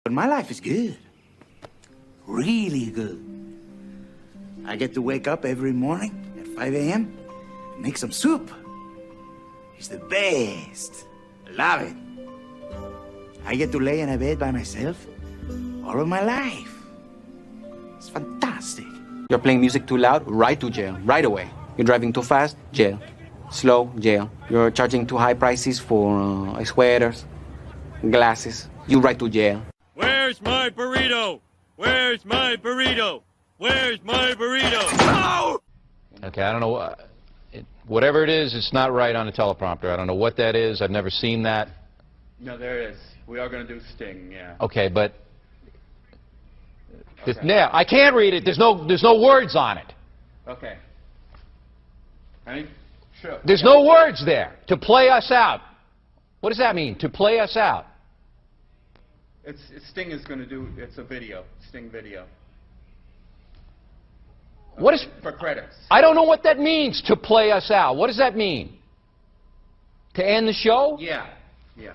But my life is good. Really good. I get to wake up every morning at 5 a.m. and make some soup. It's the best. I love it. I get to lay in a bed by myself all of my life. It's fantastic. You're playing music too loud, right to jail, right away. You're driving too fast, jail. Slow, jail. You're charging too high prices for sweaters, glasses. You right to jail. Where's my burrito? Where's my burrito? Where's my burrito? Oh! Okay, I don't know. Whatever it is, it's not right on the teleprompter. I don't know what that is. I've never seen that. No, there is. We are going to do Sting, yeah. Okay, but yeah, I can't read it. There's no words on it. Okay. Ready? Sure. There's no words there. To play us out. What does that mean? To play us out. Sting is going to do. It's a video. Sting video. What is for credits? I don't know what that means. To play us out. What does that mean? To end the show? Yeah. Yeah.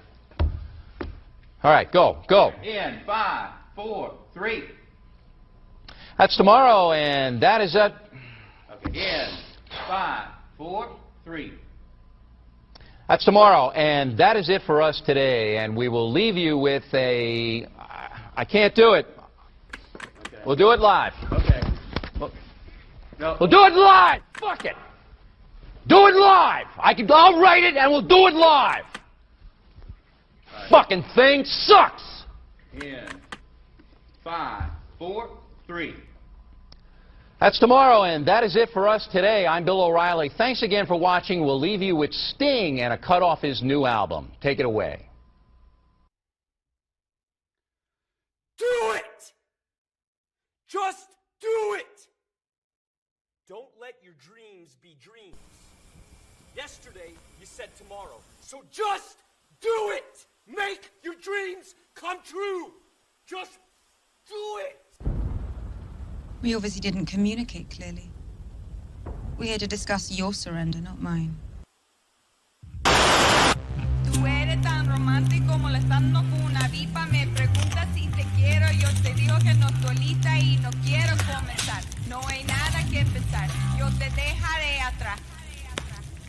All right, go. In 5, 4, 3. That's tomorrow, and that is it. Okay. In 5, 4, 3. That's tomorrow, and that is it for us today. And we will leave you with a. I can't do it. Okay. We'll do it live. Okay. No. We'll do it live. Fuck it. Do it live. I'll write it, and we'll do it live. Right. Fucking thing sucks. In 5, 4, 3. That's tomorrow, and that is it for us today. I'm Bill O'Reilly. Thanks again for watching. We'll leave you with Sting and a cut off his new album. Take it away. Do it! Just do it! Don't let your dreams be dreams. Yesterday, you said tomorrow. So just do it! Make your dreams come true! Just do it! We obviously didn't communicate clearly. We're here to discuss your surrender, not mine. Tú eres tan romántico molestando con una vipa. Me preguntas si te quiero. Yo te digo que no estoy lista y no quiero comenzar. No hay nada que pensar. Yo te dejaré atrás.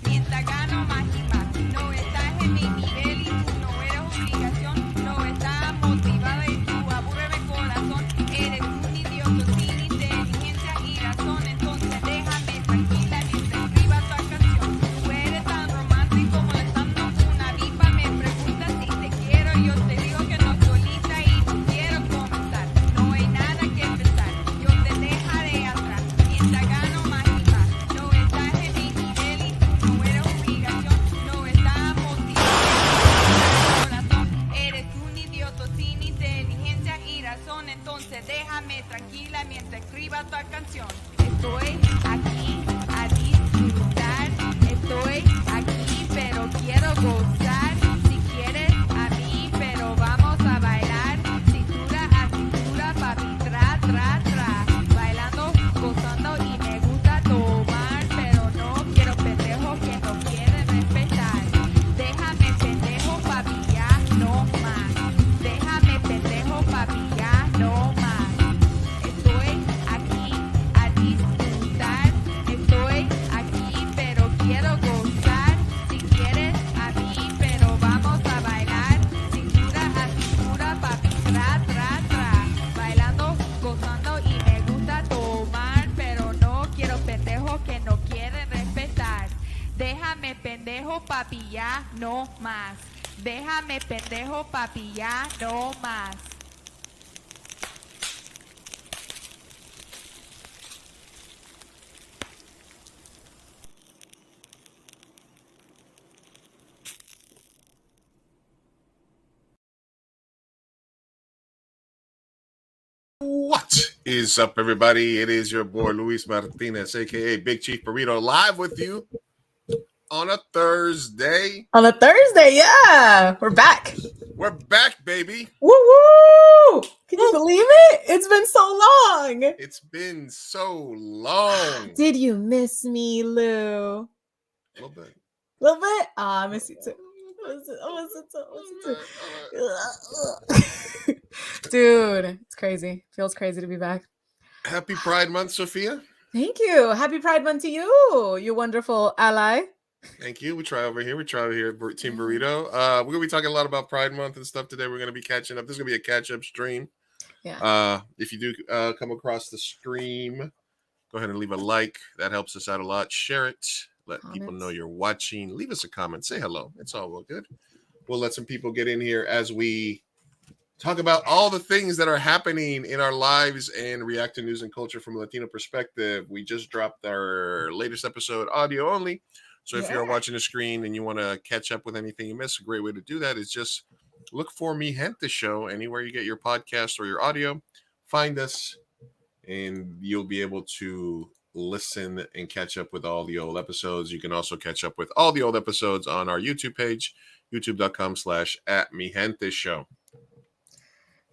Mientras gano más y más. No estás en mi nivel y tú no eres obligación. No estás motivada y tú aburre mi corazón. Eres un idiota sin inteligencia y razón. Entonces déjame tranquila mientras escriba tu canción. Tú eres tan romántico molestando con una vipa. Me preguntas si te quiero. Yo te digo que no estoy lista y no quiero comenzar. No hay nada que pensar. Yo te dejaré atrás. Mientras gano más y más. No estás en mi nivel y tú no eres obligación. No estás motivado. Corazón, eres un idiota sin inteligencia y razón. Entonces déjame tranquila mientras escriba tu canción. Estoy aquí a disfrutar. Estoy aquí pero quiero gozar. Si quieres a mí pero vamos a bailar. Cintura a cintura papi tra tra tra. Bailando, gozando y me gusta tomar. Pero no quiero pendejos que no quieren respetar. Déjame pendejo papi ya no más. Déjame pendejo papi ya no más. Estoy aquí a disfrutar. Estoy aquí pero quiero gozar. Si quieres a mí pero vamos a bailar. Cintura a cintura papi tra tra tra. Bailando, gozando y me gusta tomar. Pero no quiero pendejos que no quieren respetar. Déjame pendejo papi ya no más. Déjame pendejo papi ya no más. What is up, everybody? It is your boy Luis Martinez, aka Big Chief Burrito, live with you on a Thursday. On a Thursday, yeah. We're back. We're back, baby. Woo woo! Can you believe it? It's been so long. It's been so long. Did you miss me, Lou? A little bit. A little bit? I miss you too. Dude, it's crazy. Feels crazy to be back. Happy Pride Month, Sophia. Thank you. Happy Pride Month to you, you wonderful ally. Thank you. We try over here at Team Burrito. We're gonna be talking a lot about Pride Month and stuff today. We're gonna be catching up. This is gonna be a catch-up stream. Yeah. If you do come across the stream, go ahead and leave a like. That helps us out a lot. Share it. Let people know you're watching. Leave us a comment. Say hello. It's all well good. We'll let some people get in here as we talk about all the things that are happening in our lives and react to news and culture from a Latino perspective. We just dropped our latest episode audio only. So if you're watching the screen and you want to catch up with anything you missed, a great way to do that is just look for Mi Gente Show anywhere you get your podcast or your audio. Find us, and you'll be able to listen and catch up with all the old episodes. You can also catch up with all the old episodes on our YouTube page, youtube.com/@MiGenteShow.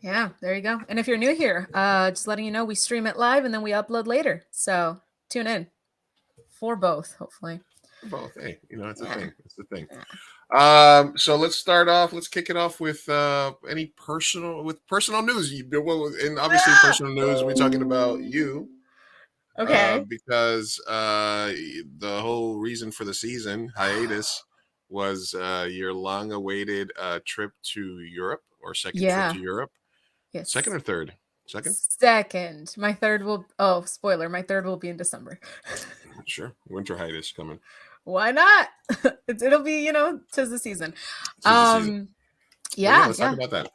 Yeah, there you go. And if you're new here, just letting you know, we stream it live and then we upload later. So tune in for both, hopefully. Both. Hey, it's a thing. It's the thing. So let's start off. Let's kick it off with any personal news. And obviously personal news, we're talking about you. Okay. Because the whole reason for the season hiatus was your long-awaited trip to Europe, or second trip to Europe. Yes. Second or third? Second? Second. My third will. Oh, spoiler! My third will be in December. Sure. Winter hiatus coming. Why not? It'll be, 'tis the season. Let's talk about that.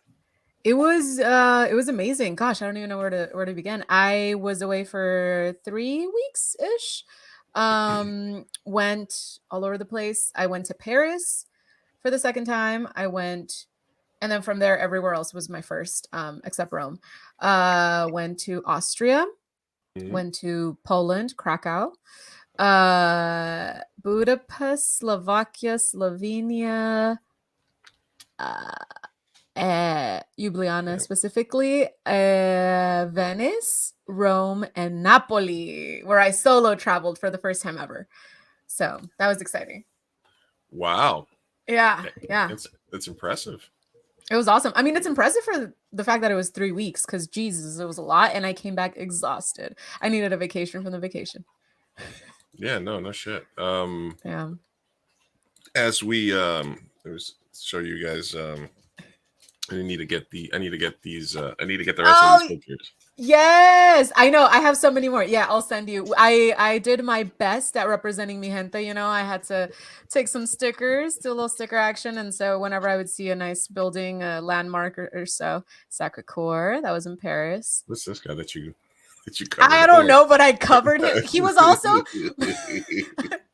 It was amazing. Gosh, I don't even know where to begin. I was away for 3 weeks ish. Went all over the place. I went to Paris for the second time. And then from there, everywhere else was my first, except Rome. Went to Austria, went to Poland, Krakow, Budapest, Slovakia, Slovenia, Ljubljana specifically, Venice, Rome, and Napoli, where I solo traveled for the first time ever. So that was exciting. Wow. Yeah. It's impressive. It was awesome. I mean, it's impressive for the fact that it was 3 weeks, because Jesus, it was a lot, and I came back exhausted. I needed a vacation from the vacation. Yeah, no shit. Yeah. As we show you guys, I need to get the rest of these pictures. Yes, I know. I have so many more. Yeah, I'll send you. I did my best at representing Mi Gente. I had to take some stickers, do a little sticker action. And so whenever I would see a nice building, a landmark or so, Sacré-Cœur, that was in Paris. What's this guy that you covered? I don't know, but I covered him. He was also,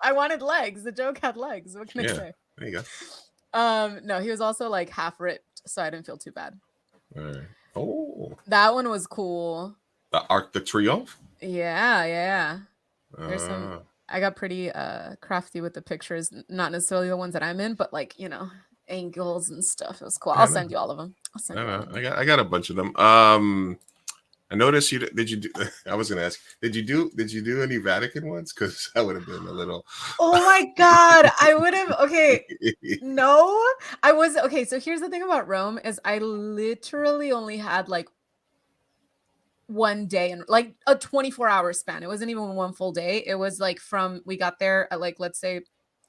I wanted legs. The joke had legs. What can I say? There you go. No, he was also like half ripped, so I didn't feel too bad. All right. Oh, that one was cool. The Arc de Triomphe. Yeah. There's some. I got pretty crafty with the pictures, not necessarily the ones that I'm in, but like angles and stuff. It was cool. I'll send you all of them. I got a bunch of them. I noticed you. Did you do? I was gonna ask. Did you do any Vatican ones? Because I would have been a little. Oh my God, I would have. Okay, no, I was okay. So here's the thing about Rome is I literally only had like one day and like a 24-hour span. It wasn't even one full day. It was like we got there at like, let's say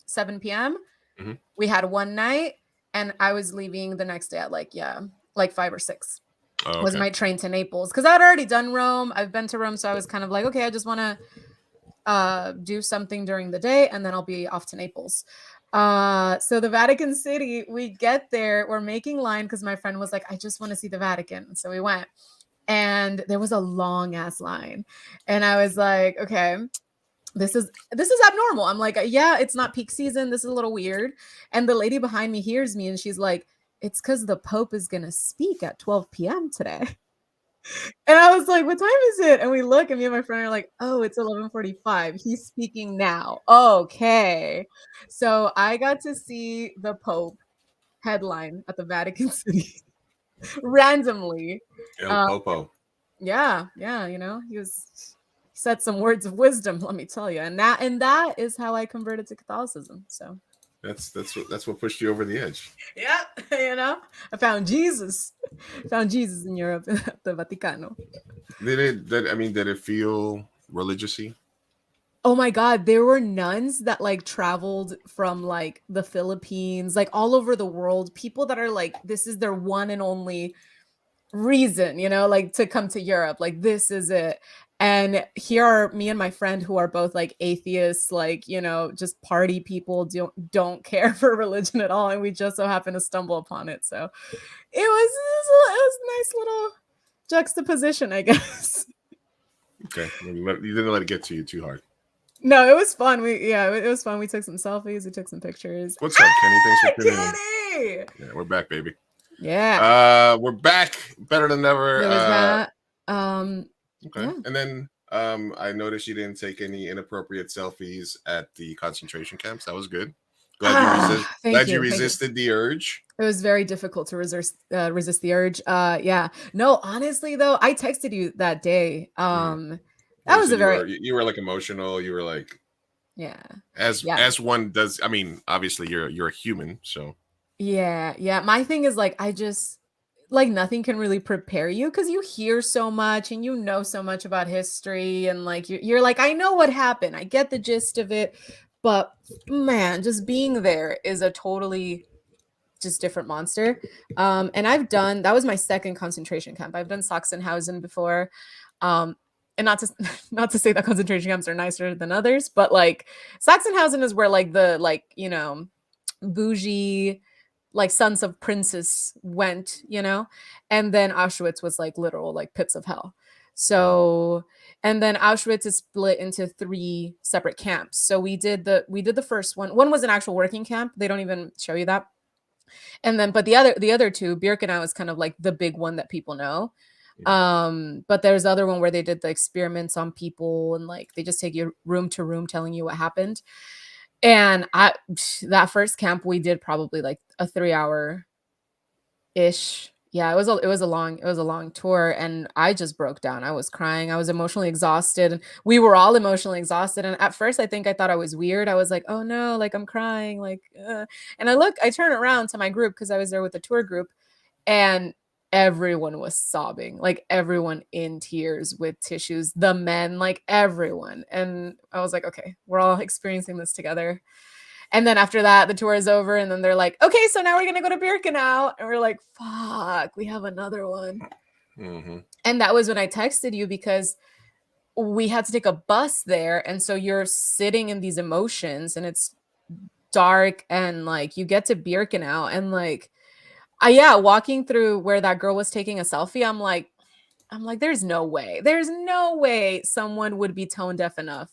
7 p.m. Mm-hmm. We had one night, and I was leaving the next day at like 5 or 6. Oh, was my train to Naples, because I'd already done Rome. I've been to Rome, so I was kind of like, okay, I just want to do something during the day, and then I'll be off to Naples. So the Vatican City, we get there, we're making line because my friend was like, I just want to see the Vatican. So we went, and there was a long ass line, and I was like, okay, this is abnormal. I'm like, yeah, it's not peak season. This is a little weird. And the lady behind me hears me, and she's like, it's because the Pope is going to speak at 12 p.m. today. And I was like, what time is it? And we look, and me and my friend are like, oh, it's 11:45. He's speaking now. Okay. So I got to see the Pope headline at the Vatican City randomly. El Popo. Yeah. He said some words of wisdom, let me tell you. And that is how I converted to Catholicism. So That's what pushed you over the edge. Yeah, you know, I found Jesus. Found Jesus in Europe, the Vaticano. Did it feel religious-y? Oh my God, there were nuns that like traveled from like the Philippines, like all over the world. People that are like, this is their one and only reason, you know, like to come to Europe. Like this is it. And here are me and my friend who are both like atheists, like, you know, just party people, don't care for religion at all. And we just so happen to stumble upon it. So it was a nice little juxtaposition, I guess. Okay. You didn't let it get to you too hard. No, it was fun. It was fun. We took some selfies. We took some pictures. What's up, Kenny? Thanks for tuning in. Kenny! Yeah, we're back, baby. Yeah. We're back better than ever. There was that. Okay. Yeah. And then I noticed you didn't take any inappropriate selfies at the concentration camps. That was good. Glad you resisted the urge. It was very difficult to resist the urge. Yeah. No, honestly though, I texted you that day. That was you were like emotional. You were like, yeah, as one does. I mean, obviously you're a human, so yeah. My thing is like, I just like nothing can really prepare you because you hear so much and you know so much about history and like you're like, I know what happened. I get the gist of it, but man, just being there is a totally just different monster. And that was my second concentration camp. I've done Sachsenhausen before. And not to say that concentration camps are nicer than others, but like Sachsenhausen is where like the like, you know, bougie like sons of princes went, you know, and then Auschwitz was like literal like pits of hell. So, and then Auschwitz is split into 3 separate camps. So we did the first one. One was an actual working camp. They don't even show you that. And then, but the other 2, Birkenau is kind of like the big one that people know. But there's the other one where they did the experiments on people and like they just take you room to room telling you what happened. And that first camp we did probably like a 3-hour ish. Yeah, it was a long tour and I just broke down. I was crying. I was emotionally exhausted and we were all emotionally exhausted. And at first I thought I was weird. I was like, oh no, like I'm crying, like and I turn around to my group because I was there with the tour group and everyone was sobbing, like everyone in tears with tissues, the men, like everyone. And I was like, okay, we're all experiencing this together. And then after that, the tour is over. And then they're like, okay, so now we're going to go to Birkenau. And we're like, fuck, we have another one. Mm-hmm. And that was when I texted you because we had to take a bus there. And so you're sitting in these emotions and it's dark and like you get to Birkenau and like, walking through where that girl was taking a selfie, I'm like, there's no way someone would be tone deaf enough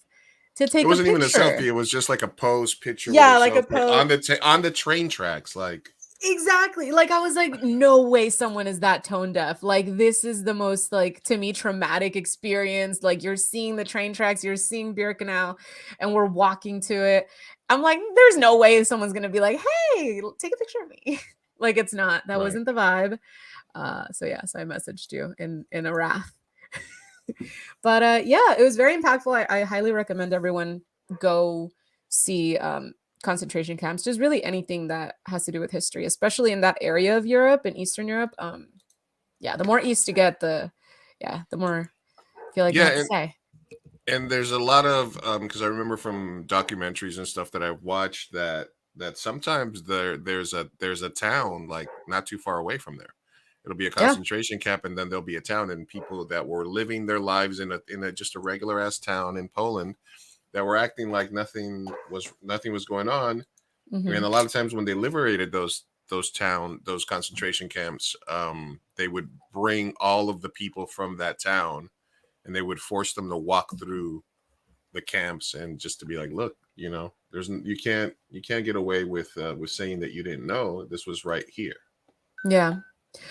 to take. It wasn't a even a picture. selfie. It was just like a pose picture. Yeah, like a pose on the train tracks. Like exactly. Like I was like, no way someone is that tone deaf. Like this is the most like to me traumatic experience. Like you're seeing the train tracks, you're seeing Birkenau, and we're walking to it. I'm like, there's no way someone's gonna be like, hey, take a picture of me. Like it's not, that wasn't the vibe. So I messaged you in a wrath. But it was very impactful. I highly recommend everyone go see concentration camps, just really anything that has to do with history, especially in that area of Europe and Eastern Europe. The more east you get, the more I feel like you have to say. And there's a lot of because I remember from documentaries and stuff that I've watched that sometimes there's a town like not too far away from there. It'll be a concentration camp and then there'll be a town and people that were living their lives in a just a regular ass town in Poland that were acting like nothing was going on. Mm-hmm. And a lot of times when they liberated those concentration camps, they would bring all of the people from that town and they would force them to walk through the camps and just to be like, look, you know, you can't get away with saying that you didn't know this was right here. Yeah.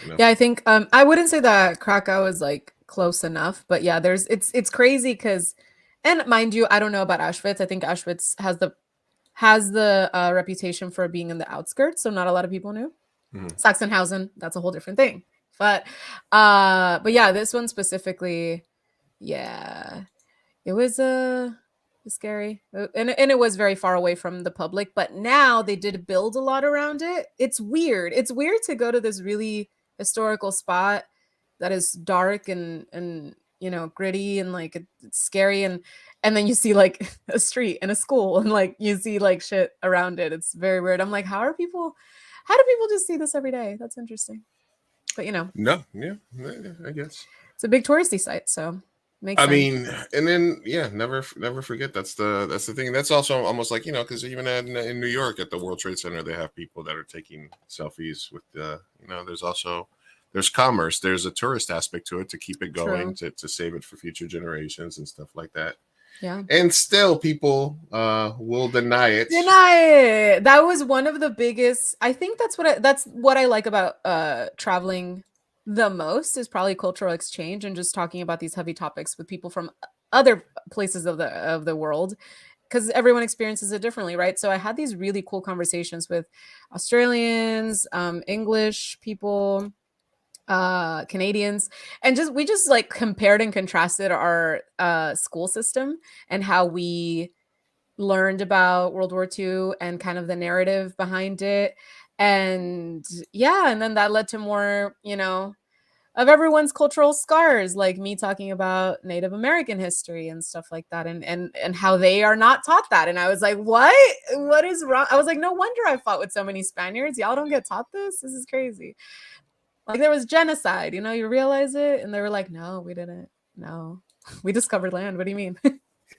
You know? Yeah, I think I wouldn't say that Krakow is like close enough, but yeah, it's crazy because, and mind you, I don't know about Auschwitz. I think Auschwitz has the reputation for being in the outskirts, so not a lot of people knew. Mm-hmm. Sachsenhausen, that's a whole different thing. But yeah, this one specifically, yeah, it was It's scary. And it was very far away from the public, but now they did build a lot around it. It's weird. It's weird to go to this really historical spot that is dark and gritty and like it's scary and then you see like a street and a school and like you see like shit around it. It's very weird. I'm like, how do people just see this every day? That's interesting. But No, yeah, I guess it's a big touristy site, so makes I sense. mean, and then never forget that's the thing. That's also almost like because even in New York at the World Trade Center, they have people that are taking selfies with there's commerce, there's a tourist aspect to it to keep it going, to save it for future generations and stuff like that. Yeah. And still people will deny it. That was one of the biggest. I think that's what I like about traveling the most is probably cultural exchange and just talking about these heavy topics with people from other places of the world, because everyone experiences it differently, right? So I had these really cool conversations with Australians, English people, Canadians, and we just like compared and contrasted our school system and how we learned about World War II and kind of the narrative behind it. And and then that led to more, of everyone's cultural scars, like me talking about Native American history and stuff like that, and how they are not taught that. And I was like, what is wrong? I was like, no wonder I fought with so many Spaniards. Y'all don't get taught this? This is crazy. Like there was genocide, you realize it? And they were like, no, we didn't. No, we discovered land. What do you mean?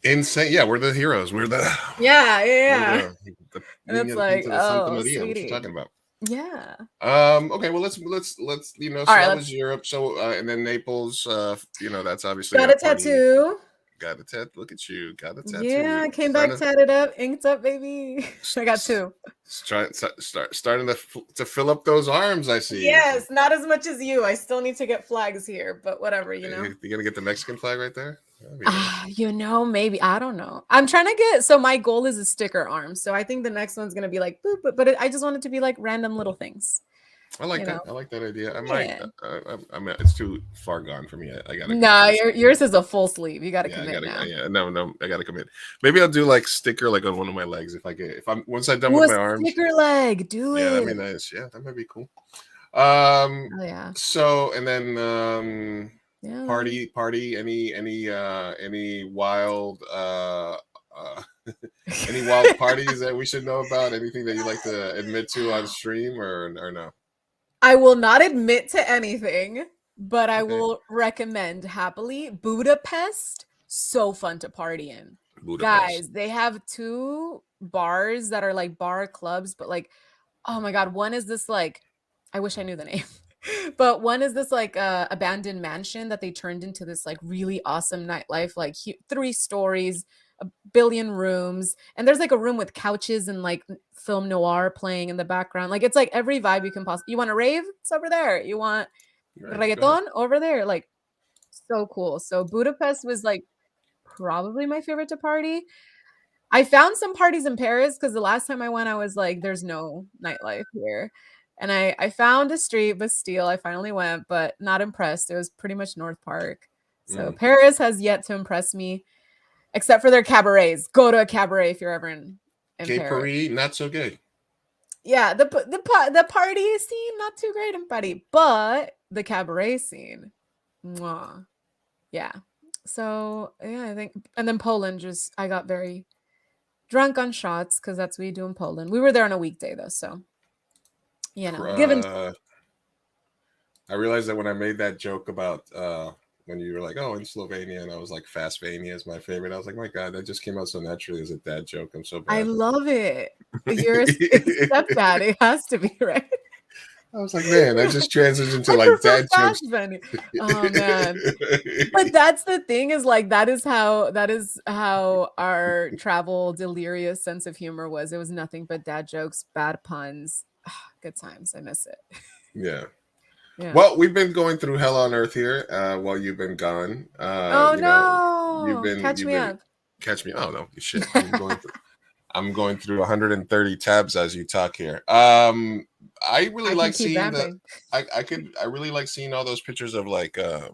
Insane. Yeah, we're the heroes. We're the yeah. The And it's like, Santa Maria. What sweetie. you talking about? Yeah. Okay. Well, let's so All right, that was Europe. So and then Naples. That's obviously Got a tattoo. Got a tattoo. Look at you. Got a tattoo. Yeah, came back tatted up, inked up, baby. I got two. Starting to fill up those arms. I see. Yes, not as much as you. I still need to get flags here, but whatever, You gonna get the Mexican flag right there? Maybe. I don't know. I'm trying to get. So my goal is a sticker arm. So I think the next one's gonna be like boop, but I just want it to be like random little things. I like that. I like that idea. I might. I mean, it's too far gone for me. I gotta. Nah, yours is a full sleeve. You gotta commit now. Yeah, no, I gotta commit. Maybe I'll do like sticker like on one of my legs once I'm done with my arms. Sticker leg, do it. Yeah, that'd be nice. Yeah, that might be cool. Yeah. So and then party. Any wild any wild parties that we should know about? Anything that you like to admit to on stream or no? I will not admit to anything, but I will recommend happily Budapest. So fun to party in. Guys, they have 2 bars that are like bar clubs, but like, oh my God, one is this like, I wish I knew the name, but one is this like abandoned mansion that they turned into this like really awesome nightlife, like 3 stories, a billion rooms, and there's like a room with couches and like film noir playing in the background. Like it's like every vibe you can possibly. You want a rave? It's over there. You want reggaeton? Over there. Like so cool. So Budapest was like probably my favorite to party. I found some parties in Paris because the last time I went, I was like, there's no nightlife here. And I found a street, Bastille. I finally went, but not impressed. It was pretty much North Park. So Paris has yet to impress me. Except for their cabarets. Go to a cabaret if you're ever in Paris, not so good. Yeah, the party scene, not too great in Paris. But the cabaret scene, mwah. Yeah. So, yeah, I think... And then Poland, I got very drunk on shots, because that's what you do in Poland. We were there on a weekday, though, so... given... I realized that when I made that joke about... when you were like, oh, in Slovenia, and I was like, Fastvania is my favorite. I was like, my God, that just came out so naturally as a dad joke. I'm so bad. I love it. You're a stepdad. It has to be, right? I was like, man, that just transitioned to like dad jokes. Oh man. But that's the thing is like that is how our travel delirious sense of humor was. It was nothing but dad jokes, bad puns. Good times. I miss it. Yeah. Well, we've been going through hell on earth here while you've been gone. No. Catch me up. Catch me. Oh, no. Shit. I'm going through 130 tabs as you talk here. I really like seeing I really like seeing all those pictures of like the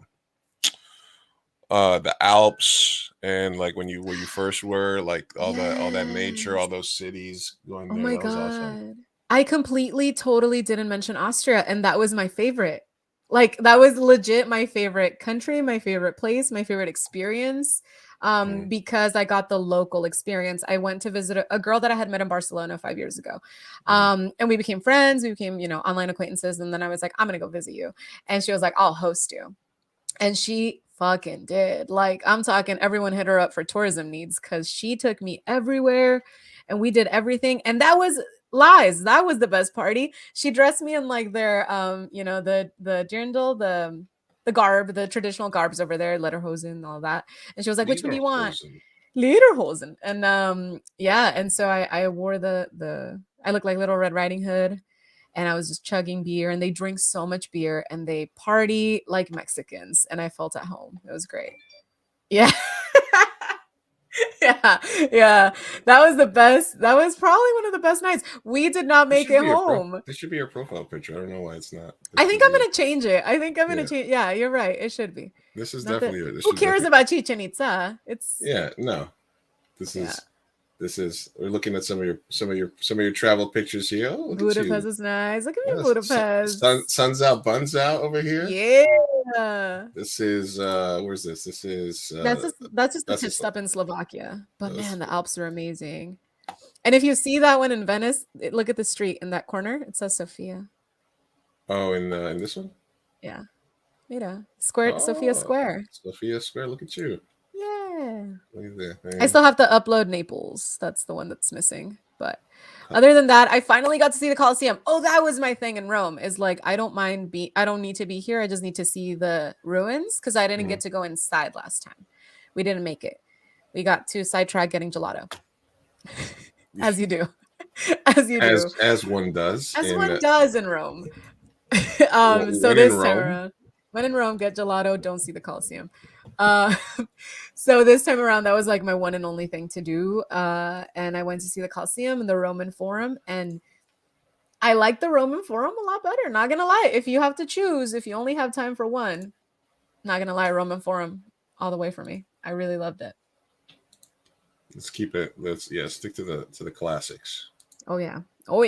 Alps And like where you first were, like all that nature, all those cities going Oh there. my That was awesome. God. I completely, totally didn't mention Austria, and that was my favorite. Like, that was legit my favorite country, my favorite place, my favorite experience. Because I got the local experience. I went to visit a girl that I had met in Barcelona 5 years ago. And we became friends, we became, online acquaintances. And then I was like, I'm gonna go visit you. And she was like, I'll host you. And she fucking did. Like, I'm talking, everyone hit her up for tourism needs because she took me everywhere and we did everything. And that was lies. That was the best party. She dressed me in like their the dirndl, the garb, the traditional garbs over there, lederhosen and all that. And she was like, which one do you want? Lederhosen. And and so I wore I looked like Little Red Riding Hood. And I was just chugging beer, and they drink so much beer and they party like Mexicans. And I felt at home. It was great. Yeah. yeah. That was the best. That was probably one of the best nights. We did not make it home. This should be your profile picture. I don't know why it's not. I think I'm going to change it. Change. Yeah, you're right. It should be. This is Not definitely who cares about Chichen Itza? It's no. This is we're looking at some of your travel pictures here. Oh, Budapest is nice. Look at me, Budapest. Sun's out, buns out over here. Yeah. This is where's this? This is that's just the pit stop in Slovakia. But man, the Alps are amazing. And if you see that one in Venice, look at the street in that corner. It says Sofia. Oh, in this one? Yeah. Mira. Square Sofia Square. Sofia Square. Look at you. Yeah. Look at that. I still have to upload Naples. That's the one that's missing. But other than that, I finally got to see the Colosseum. Oh, that was my thing in Rome. Is like I don't need to be here. I just need to see the ruins because I didn't get to go inside last time. We didn't make it. We got too sidetracked getting gelato. As you do. As one does. As one does in Rome. So this time around, when in Rome, get gelato, don't see the Colosseum. So this time around, that was like my one and only thing to do. And I went to see the Colosseum and the Roman Forum, and I like the Roman Forum a lot better. Not gonna lie. If you have to choose, if you only have time for one, not gonna lie, Roman Forum all the way for me. I really loved it. Let's keep it. Stick to the classics. Oh yeah. So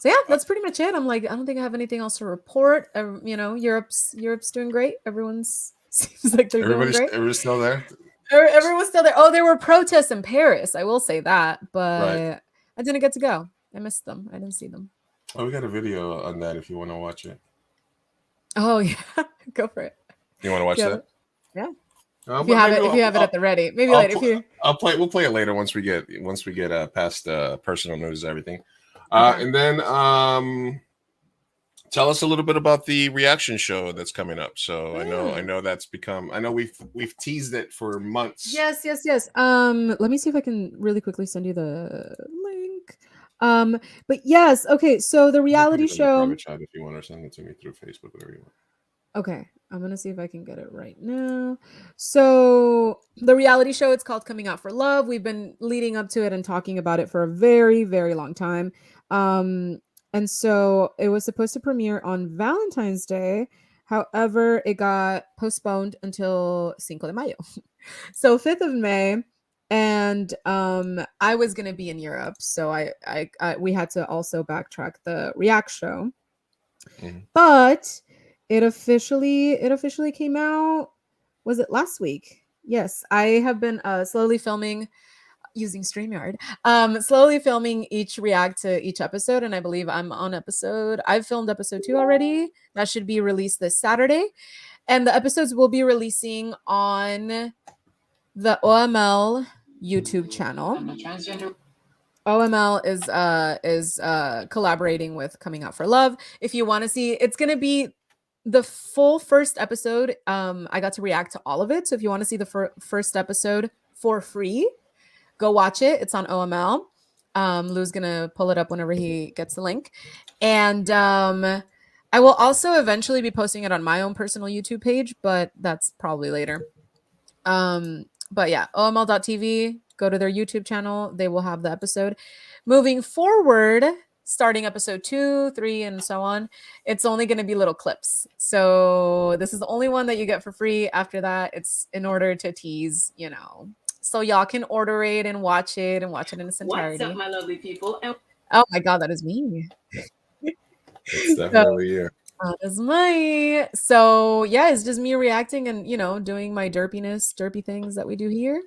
yeah, that's pretty much it. I'm like, I don't think I have anything else to report. Europe's doing great. Everyone's seems like they're doing great. Everybody's still there. Everyone's still there. Oh, there were protests in Paris. I will say that, but Right. I didn't get to go. I missed them. I didn't see them. Oh, we got a video on that if you want to watch it. Oh yeah, go for it. You want to watch that? Yeah. If you have it at the ready, maybe later. We'll play it later once we get past personal news and everything. And then tell us a little bit about the reaction show that's coming up. So I know that's become. I know we've teased it for months. Yes. Let me see if I can really quickly send you the link. But yes, okay. So the reality show. Chat if you want, or send it to me through Facebook, whatever you want. Okay, I'm gonna see if I can get it right now. So the reality show, it's called Coming Out for Love. We've been leading up to it and talking about it for a very, very long time. And so it was supposed to premiere on Valentine's Day. However, it got postponed until Cinco de Mayo. So 5th of May. And I was gonna be in Europe, so we had to also backtrack the React show. But it officially came out. Was it last week? Yes, I have been slowly filming using StreamYard. Slowly filming each react to each episode, and I believe I've filmed episode 2 already. That should be released this Saturday, and the episodes will be releasing on the OML YouTube channel. OML is collaborating with Coming Out for Love. If you want to see, it's gonna be the full first episode. I got to react to all of it. So if you want to see the first episode for free, go watch it. It's on OML. Lou's gonna pull it up whenever he gets the link. And I will also eventually be posting it on my own personal YouTube page, but that's probably later. But yeah, OML.tv, go to their YouTube channel. They will have the episode. Moving forward, starting episode 2, 3, and so on, it's only going to be little clips. So this is the only one that you get for free. After that, it's in order to tease, so y'all can order it and watch it in its entirety. What's up, my lovely people? Oh my God, that is me. It's definitely you. That is me. So yeah, it's just me reacting and doing my derpy things that we do here,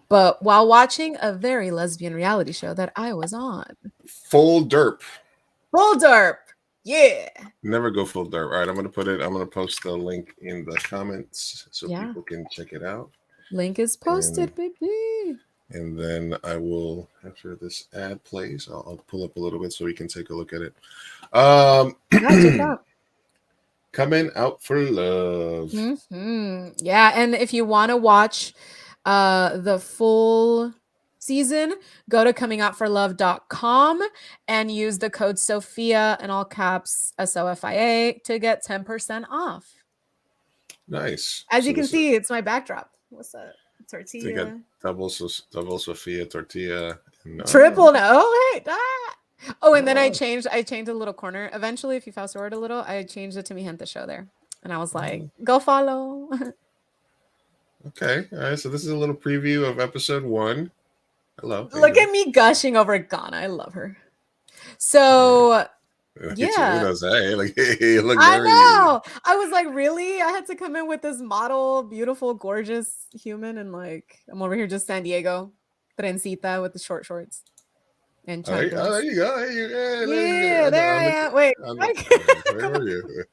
but while watching a very lesbian reality show that I was on. Full derp. Full derp. Yeah. Never go full derp. All right, I'm gonna post the link in the comments so people can check it out. Link is posted, baby. And then I will, after this ad plays, I'll pull up a little bit so we can take a look at it. Coming Out for Love. Yeah, and if you want to watch the full season, go to comingoutforlove.com and use the code Sophia in all caps SOFIA to get 10% off. Nice. As you can see, it's my backdrop. What's that? Tortilla. They got double Sophia tortilla. And, triple. No, hey, oh, and then I changed a little corner. Eventually, if you fast forward a little, I changed it to Mi Gente Show there, and I was like, "Go follow." Okay, all right. So this is a little preview of episode 1. Hello. Look at me gushing over Ghana. I love her. So. Yeah, who knows? Hey, like, hey, look. I know. I was like, really? I had to come in with this model, beautiful, gorgeous human, and like, I'm over here just San Diego, trencita with the short shorts and chanclas. Oh, there you go. Yeah, there I am. Wait, where are you?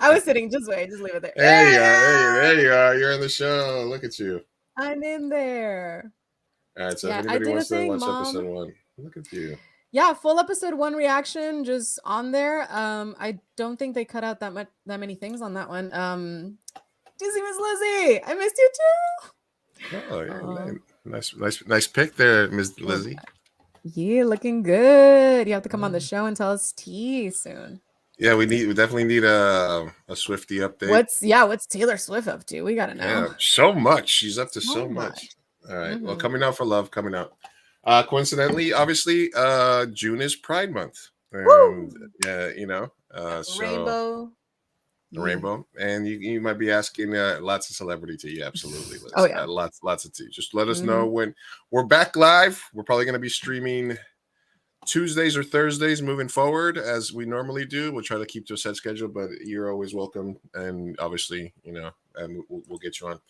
I was sitting. Just wait. Just leave it there. There you are. There you are. You're in the show. Look at you. I'm in there. All right. So if anybody wants to watch episode 1, look at you. Yeah, full episode 1 reaction just on there. I don't think they cut out that many things on that one. Dizzy Miss Lizzie, I missed you too. Oh, yeah, nice pick there, Miss Lizzie. Yeah, looking good. You have to come on the show and tell us tea soon. Yeah, we definitely need a Swiftie update. What's Taylor Swift up to? We gotta know. Yeah, so much. She's up to so much. All right. Well, Coming Out for Love coming out. Coincidentally, obviously, June is Pride Month. And, so Rainbow. The rainbow. And you might be asking lots of celebrity tea. Absolutely. Liz. Oh, yeah. Lots of tea. Just let us know when we're back live. We're probably going to be streaming Tuesdays or Thursdays moving forward as we normally do. We'll try to keep to a set schedule, but you're always welcome. And obviously, and we'll get you on.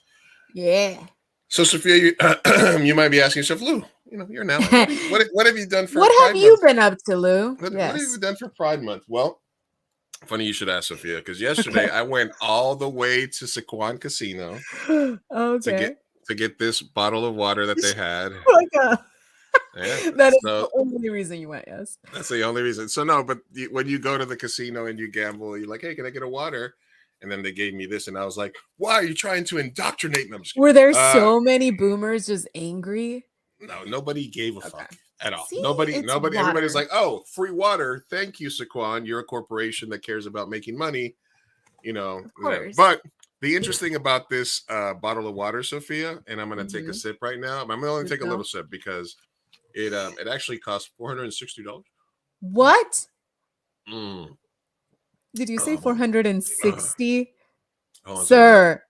Yeah. So, Sophia, you might be asking yourself, Lou, you're now. What have you done for What Pride have you Month? been up to, Lou? What have you done for Pride Month? Well, funny you should ask, Sophia, because yesterday I went all the way to Sycuan Casino to get this bottle of water that they had. Oh my God. Yeah, that is the only reason you went, yes. That's the only reason. So, no, but when you go to the casino and you gamble, you're like, hey, can I get a water? And then they gave me this, and I was like, why are you trying to indoctrinate me? Were there so many boomers just angry? No, nobody gave a fuck at all. See, nobody. water. Everybody's like, oh, free water. Thank you, Sycuan. You're a corporation that cares about making money. Of course. But the interesting about this bottle of water, Sophia, and I'm going to take a sip right now. I'm going to only take a little sip because it actually cost $460. What? Mm. Did you say 460? Sir,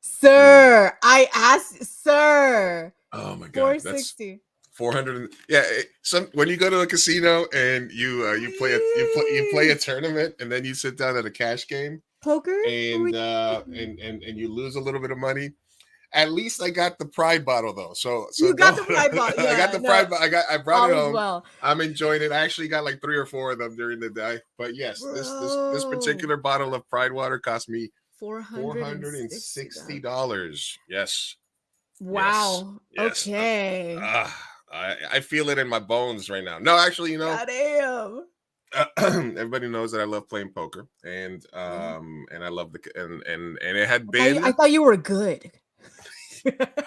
I asked, sir. Oh my God, 460. 400. Yeah, when you go to a casino and you play a tournament and then you sit down at a cash game, poker, and you lose a little bit of money. At least I got the Pride bottle though. So you got the Pride bottle. Yeah, I got the Pride bottle. I brought it home. Well. I'm enjoying it. I actually got like 3 or 4 of them during the day. But yes, this particular bottle of Pride water cost me $460. Yes. Wow. Yes. Okay. I feel it in my bones right now. No, actually, Goddamn. Everybody knows that I love playing poker, and I love and it had been. I thought you were good.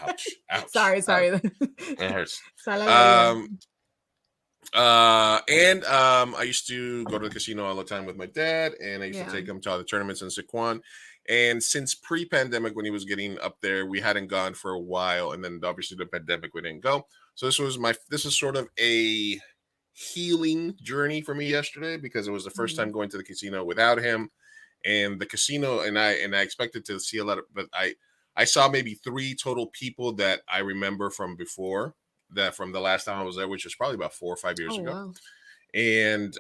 Ouch. Sorry. It hurts. I used to go to the casino all the time with my dad, and I used to take him to all the tournaments in Sycuan. And since pre-pandemic, when he was getting up there, we hadn't gone for a while, and then obviously the pandemic we didn't go. So this is sort of a healing journey for me yesterday because it was the first time going to the casino without him. And the casino, and I expected to see a lot of, but I saw maybe 3 total people that I remember from before, that from the last time I was there, which was probably about 4 or 5 years ago. Wow. And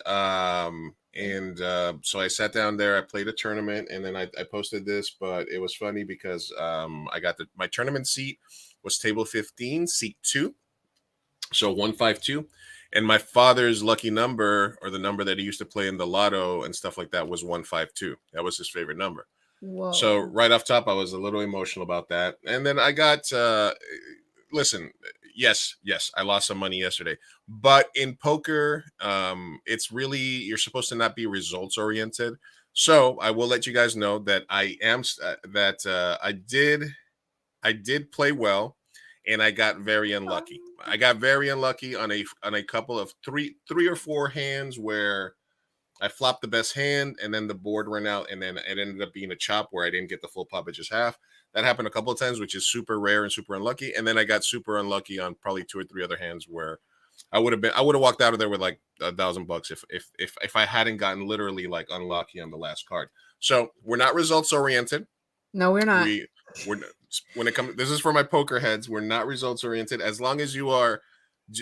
so I sat down there, I played a tournament, and then I posted this, but it was funny because I got my tournament seat was table 15, seat 2, so 152. And my father's lucky number, or the number that he used to play in the lotto and stuff like that, was 152. That was his favorite number. Whoa. So right off top, I was a little emotional about that. And then I got, listen, yes, I lost some money yesterday. But in poker, it's really, you're supposed to not be results oriented. So I will let you guys know that I did play well, and I got very unlucky. I got very unlucky on a couple of three or four hands where I flopped the best hand, and then the board ran out, and then it ended up being a chop where I didn't get the full pot, but just half. That happened a couple of times, which is super rare and super unlucky. And then I got super unlucky on probably 2 or 3 other hands where I would have walked out of there with like $1,000 if I hadn't gotten literally like unlucky on the last card. So we're not results oriented. No, we're not. When it comes, this is for my poker heads. We're not results oriented. As long as you are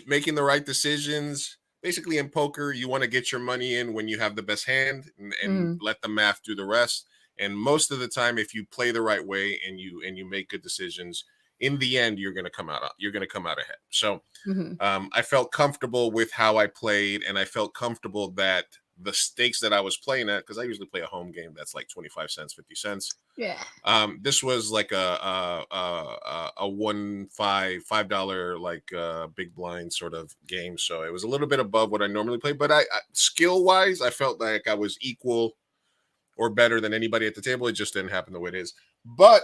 making the right decisions, basically in poker, you want to get your money in when you have the best hand and let the math do the rest. And most of the time, if you play the right way and you make good decisions, in the end, you're going to come out ahead. So I felt comfortable with how I played, and I felt comfortable that the stakes that I was playing at, because I usually play a home game that's like 25 cents, 50 cents. Yeah. This was like a $5 like big blind sort of game. So it was a little bit above what I normally play, but I skill wise, I felt like I was equal or better than anybody at the table. It just didn't happen the way it is. But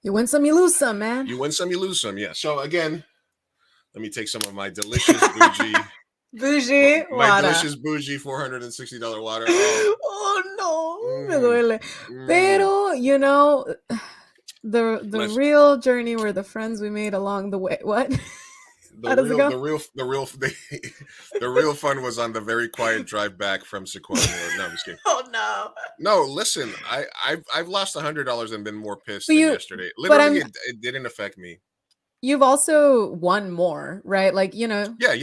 you win some, you lose some, man. You win some, you lose some. Yeah. So again, let me take some of my delicious bougie water. Delicious bougie $460 water. Oh no, me duele. Pero you know, the real journey were the friends we made along the way. What? How does it go? The real fun was on the very quiet drive back from Sequoia. No, I'm just kidding. Oh no. No, listen, I've lost $100 and been more pissed than yesterday. Literally, it didn't affect me. You've also won more, right? Like, you know. Yeah.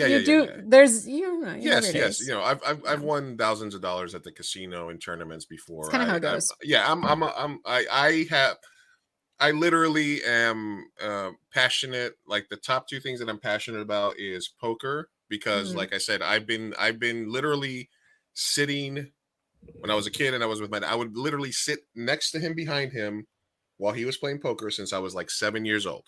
There's yes. You know, I've won thousands of dollars at the casino in tournaments before. It's kind of how it goes. I literally am passionate. Like the top 2 things that I'm passionate about is poker, because like I said, I've been literally sitting when I was a kid and I was with I would literally sit next to him, behind him, while he was playing poker since I was like 7 years old.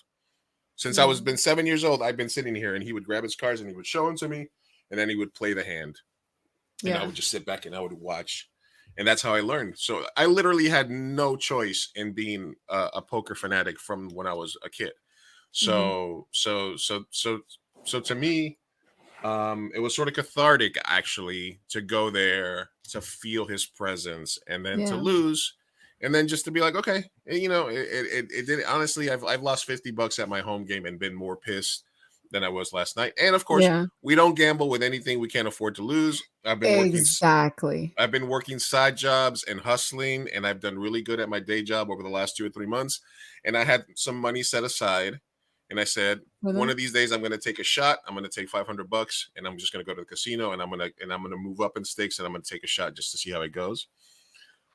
Since I was been 7 years old, I've been sitting here, and he would grab his cards and he would show them to me, and then he would play the hand. And I would just sit back and I would watch. And that's how I learned. So I literally had no choice in being a poker fanatic from when I was a kid. So to me, it was sort of cathartic actually to go there, to feel his presence, and then to lose, and then just to be like, okay, you know, it did. Honestly, I've lost $50 at my home game and been more pissed than I was last night. And of course, we don't gamble with anything we can't afford to lose. I've been working side jobs and hustling, and I've done really good at my day job over the last 2 or 3 months. And I had some money set aside, and I said, one of these days I'm going to take a shot. I'm going to take $500, and I'm just going to go to the casino, and I'm going to move up in stakes, and I'm going to take a shot just to see how it goes.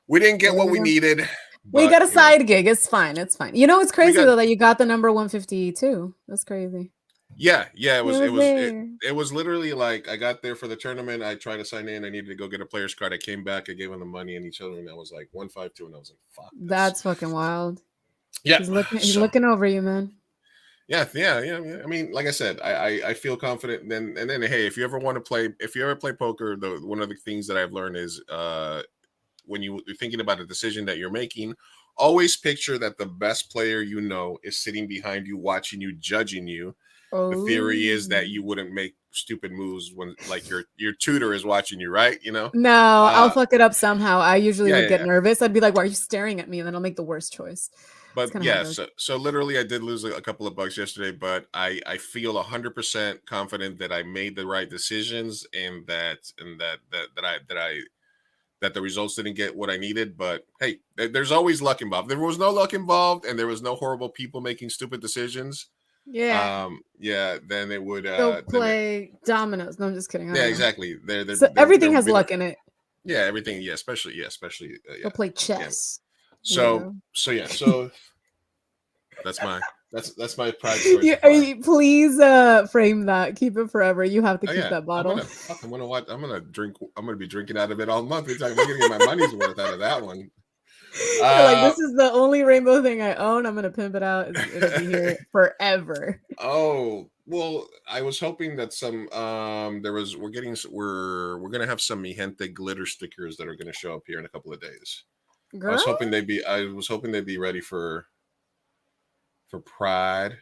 We didn't get what we needed. We got a side gig. It's fine. You know, it's crazy though that you got the number 152. That's crazy. Yeah. It was literally like I got there for the tournament. I tried to sign in. I needed to go get a player's card. I came back. I gave him the money and each other, and I was like 152, and I was like, "Fuck." That's fucking wild. Yeah, he's looking over you, man. Yeah. I mean, like I said, I feel confident. And then hey, if you ever play poker, one of the things that I've learned is when you're thinking about a decision that you're making, always picture that the best player you know is sitting behind you, watching you, judging you. The theory is that you wouldn't make stupid moves when like your tutor is watching you, right? You know? No, I'll fuck it up somehow. I usually would get nervous. I'd be like, why are you staring at me? And then I'll make the worst choice. But kinda how it yeah, goes. so literally, I did lose a couple of bucks yesterday, but I feel 100% confident that I made the right decisions and that the results didn't get what I needed. But hey, there's always luck involved. There was no luck involved, and there was no horrible people making stupid decisions. Yeah. Yeah, then it would. Go play dominoes. No, I'm just kidding. I Yeah, don't know. exactly. So everything has luck in it. Yeah, everything. Yeah, especially. Yeah. Go play chess. So that's my pride story. Please frame that. Keep it forever. You have to keep that bottle. I'm gonna be drinking out of it all month. I'm gonna get my money's worth out of that one. You're like, this is the only rainbow thing I own. I'm gonna pimp it out. It'll be here forever. Oh well, I was hoping that some we're gonna have some Mi Gente glitter stickers that are gonna show up here in a couple of days. Girl? I was hoping they'd be ready for Pride.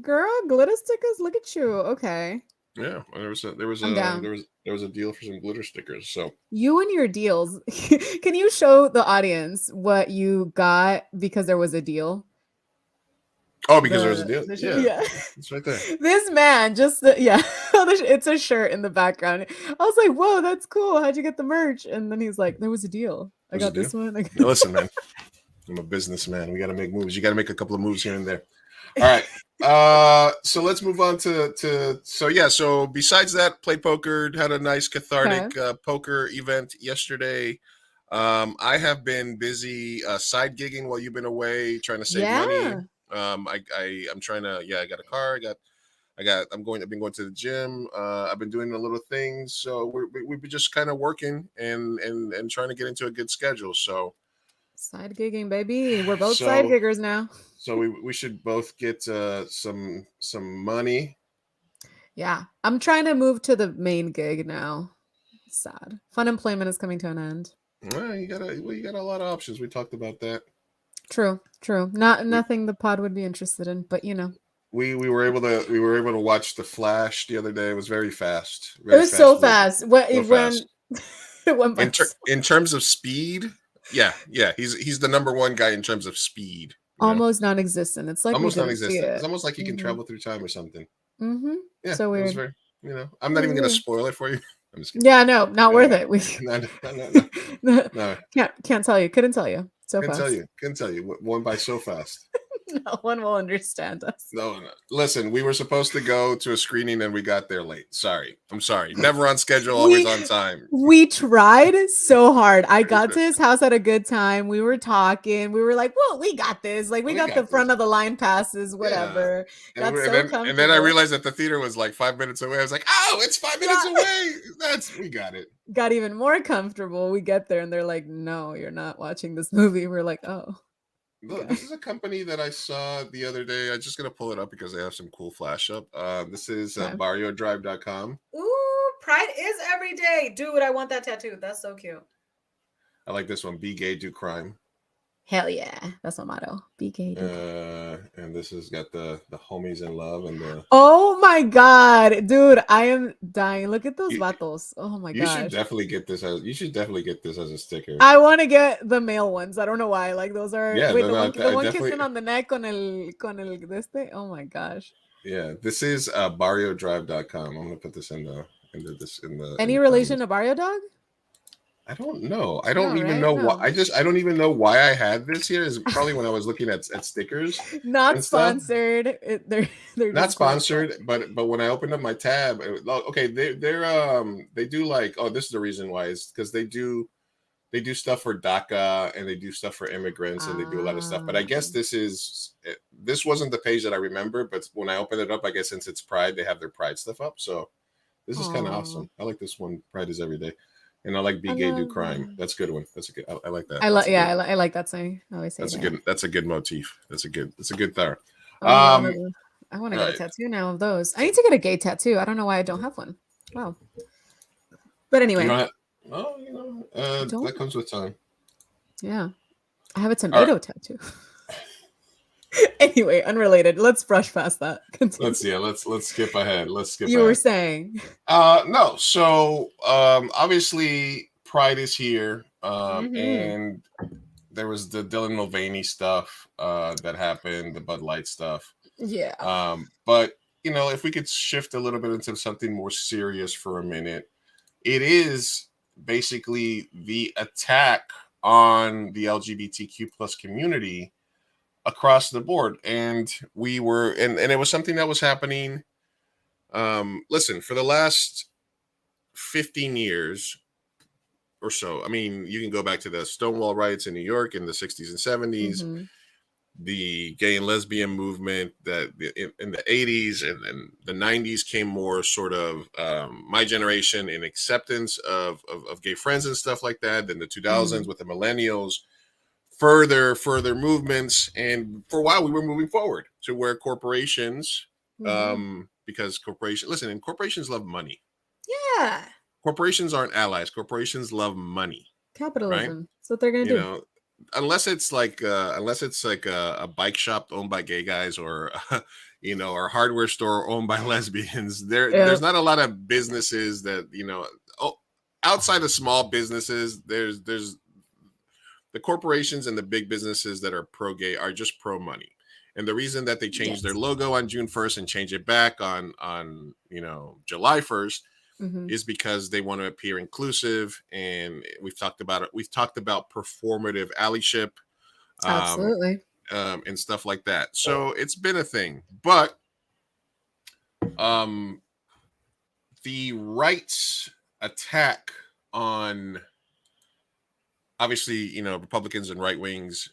Girl, glitter stickers. Look at you. Okay. Yeah, there was a deal for some glitter stickers. So you and your deals. Can you show the audience what you got because there was a deal? Oh, because there was a deal. Yeah, it's right there. This man it's a shirt in the background. I was like, whoa, that's cool. How'd you get the merch? And then he's like, there was a deal. I got this one. Now, listen, man, I'm a businessman. We got to make moves. You got to make a couple of moves here and there. All right. So let's move on so besides that, played poker, had a nice cathartic poker event yesterday. I have been busy side gigging while you've been away, trying to save money. I'm trying to I got a car, I've been going to the gym. I've been doing the little things, so we've been just kind of working and trying to get into a good schedule. So side gigging, baby. We're both side giggers now. So we should both get some money. Yeah, I'm trying to move to the main gig now. Sad. Fun employment is coming to an end. Well, you got a lot of options. We talked about that. True. Nothing the pod would be interested in, but you know. We were able to watch The Flash the other day. It was very fast. It was so fast. It went by in terms of speed. Yeah. He's the number one guy in terms of speed. Almost non-existent. It's like almost non-existent. It's almost like he can travel through time or something. Mm-hmm. Yeah, so weird. It was very, I'm not even going to spoil it for you. I'm just kidding. Yeah, no, not worth it. No. Can't tell you. Couldn't tell you. Couldn't tell you. Won by so fast. No one will understand us. No. Listen, we were supposed to go to a screening and we got there late. I'm sorry. Never on schedule, always on time. We tried so hard. I got to his house at a good time. We were talking. We were like, well, we got this. Like, we got the front of the line passes, whatever. Yeah. And then I realized that the theater was like 5 minutes away. I was like, oh, it's 5 minutes away. We got it. Got even more comfortable. We get there and they're like, no, you're not watching this movie. We're like, oh. Look, this is a company that I saw the other day. I'm just going to pull it up because they have some cool flash up. This is BarrioDrive.com. Ooh, Pride is every day. Dude, I want that tattoo. That's so cute. I like this one. Be gay, do crime. Hell yeah. That's my motto. Be gay, do crime. And this has got the homies in love and the... Oh my God. Dude, I am dying. Look at those vatos. Oh my gosh. You should definitely get this as a sticker. I want to get the male ones. I don't know why. Like those are the one kissing on the neck con el deste. Oh my gosh. Yeah, this is BarrioDrive.com. I'm gonna put this in the Any relation to Barrio Dog? I don't know. I don't even know why. I don't even know why I had this here. Is probably when I was looking at stickers. Not sponsored. They're not sponsored, but when I opened up my tab, okay, they do like, oh, this is the reason why, is because they do stuff for DACA and they do stuff for immigrants and they do a lot of stuff. But I guess this wasn't the page that I remember, but when I opened it up, I guess since it's Pride, they have their Pride stuff up. So this is kind of awesome. I like this one. Pride is every day. And I like be gay, do crime. That's a good one. That's a good. I like that. I like that saying. I always say that's a good motif. It's a good thing. I want to get a tattoo now of those. I need to get a gay tattoo. I don't know why I don't have one. Wow. But anyway. That comes with time. Yeah. I have a tomato tattoo. Anyway, unrelated. Let's brush past that. Continue. Let's skip ahead. You were saying. No. So obviously Pride is here. And there was the Dylan Mulvaney stuff that happened, the Bud Light stuff. Yeah. But you know, if we could shift a little bit into something more serious for a minute, it is basically the attack on the LGBTQ plus community across the board. And we were, and it was something that was happening. Listen, for the last 15 years or so, I mean, you can go back to the Stonewall riots in New York in the 60s and 70s, the gay and lesbian movement that in the 80s and the 90s came more sort of my generation in acceptance of gay friends and stuff like that. Then the 2000s with the millennials, further movements. And for a while we were moving forward to where corporations, because corporations love money. Yeah. Corporations aren't allies. Corporations love money. Capitalism. Right? That's what they're going to do. Know, unless it's like a bike shop owned by gay guys or you know, or hardware store owned by lesbians, there's not a lot of businesses that, you know, outside of small businesses, there's the corporations and the big businesses that are pro gay are just pro money. And the reason that they changed their logo on June 1st and change it back on you know, July 1st is because they want to appear inclusive. And we've talked about performative allyship, absolutely, and stuff like that. So it's been a thing, but the right's attack on, obviously, you know, Republicans and right wings,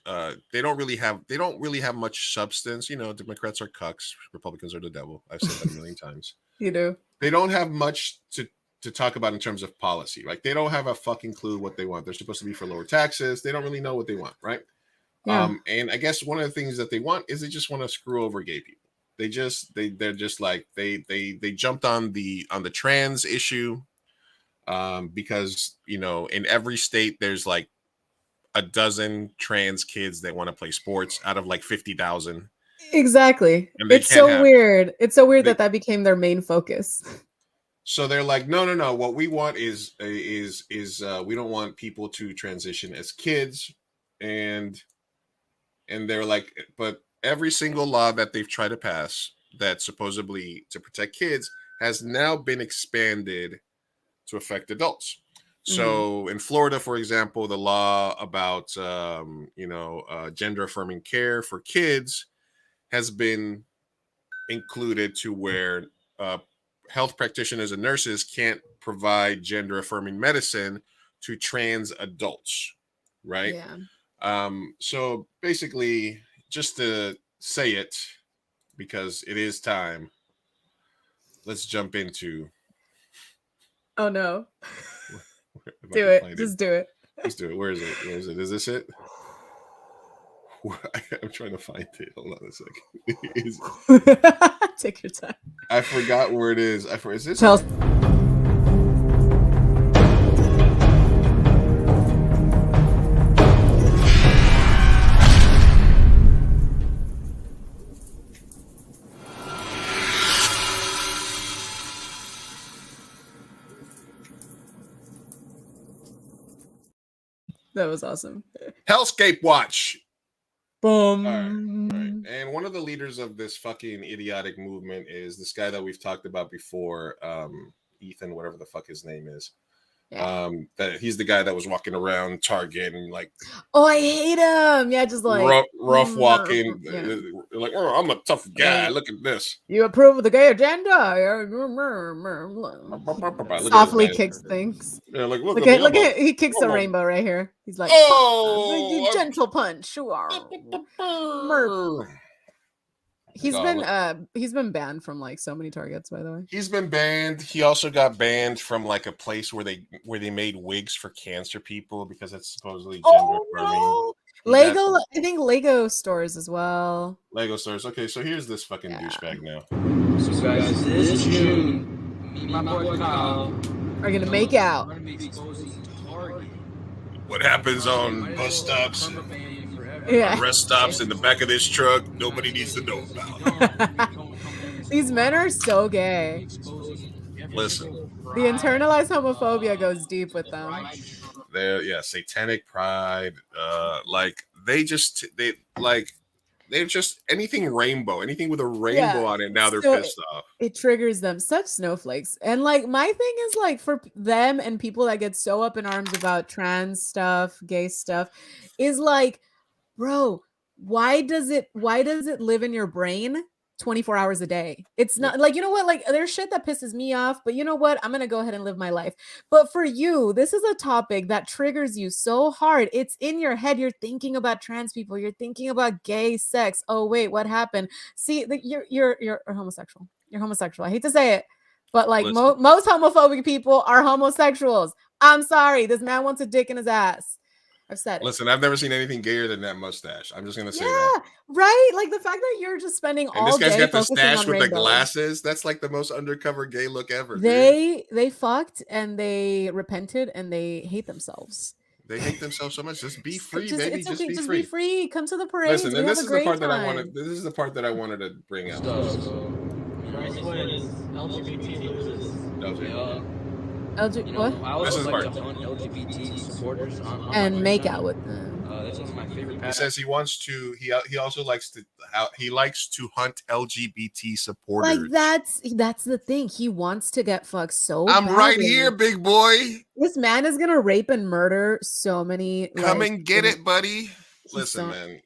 they don't really have much substance. You know, Democrats are cucks, Republicans are the devil. I've said that a million times. You do. They don't have much to talk about in terms of policy. Like, they don't have a fucking clue what they want. They're supposed to be for lower taxes. They don't really know what they want, right? Yeah. And I guess one of the things that they want is they just want to screw over gay people. They're just like they jumped on the trans issue, because, you know, in every state there's like a dozen trans kids that want to play sports out of like 50,000. Exactly. It's so weird. It's so weird that became their main focus. So they're like, no. What we want is we don't want people to transition as kids, and they're like, but every single law that they've tried to pass that supposedly to protect kids has now been expanded to affect adults. So in Florida, for example, the law about gender affirming care for kids has been included to where health practitioners and nurses can't provide gender affirming medicine to trans adults, right? Yeah. So basically, just to say it, because it is time, let's jump into. Oh no. Do it. Just do it. Let's do it. Where is it? Is this it? I'm trying to find it. Hold on a second. Take your time. I forgot where it is. Is this? Tell. That was awesome. Hellscape Watch. Boom. All right. And one of the leaders of this fucking idiotic movement is this guy that we've talked about before, Ethan, whatever the fuck his name is. Yeah. That he's the guy that was walking around Target and like, oh, I hate him. Yeah, just like rough walking. Yeah. Like, oh, I'm a tough guy. Yeah. Look at this. You approve of the gay agenda? Softly kicks things. Yeah, like look at he kicks a rainbow right here. He's like, oh, gentle punch. Sure. He's been banned from like so many Targets, by the way. He's been banned. He also got banned from like a place where they made wigs for cancer people because it's supposedly gender affirming. No. Lego, I think Lego stores as well. Lego stores. Okay, so here's this fucking douchebag now. So guys, this June, me and my boy Kyle are gonna make out. What happens on bus stops? Yeah. Rest stops in the back of this truck, nobody needs to know about. These men are so gay. Listen. The internalized homophobia goes deep with them. They're satanic pride. Like they're just anything rainbow, anything with a rainbow on it. Now they're so pissed off. it triggers them. Such snowflakes. And like my thing is like for them and people that get so up in arms about trans stuff, gay stuff, is like, bro, why does it live in your brain 24 hours a day? It's not like, you know what, like there's shit that pisses me off, but you know what, I'm gonna go ahead and live my life. But for you, this is a topic that triggers you so hard. It's in your head. You're thinking about trans people, you're thinking about gay sex. Oh wait, what happened? See, you're homosexual. You're homosexual. I hate to say it, but like most homophobic people are homosexuals. I'm sorry, this man wants a dick in his ass. I've said it. Listen, I've never seen anything gayer than that mustache. I'm just gonna say that. Right? Like the fact that you're just spending all this guy's day got the focusing stash on with rainbows. the glasses. That's like the most undercover gay look ever. They fucked and they repented and they hate themselves. They hate themselves so much. Just be free, just, baby. It's Just okay. be Just free. be free. Come to the parades. Listen, and this is the part that I wanted. This is the part that I wanted to bring out. What? I also like to hunt LGBT supporters and make out with them. That's one of my favorite. He says he wants to. He also likes to. He likes to hunt LGBT supporters. Like that's the thing. He wants to get fucked so. I'm badly. right here, big boy. This man is gonna rape and murder so many. Come and get it, buddy. Listen, man.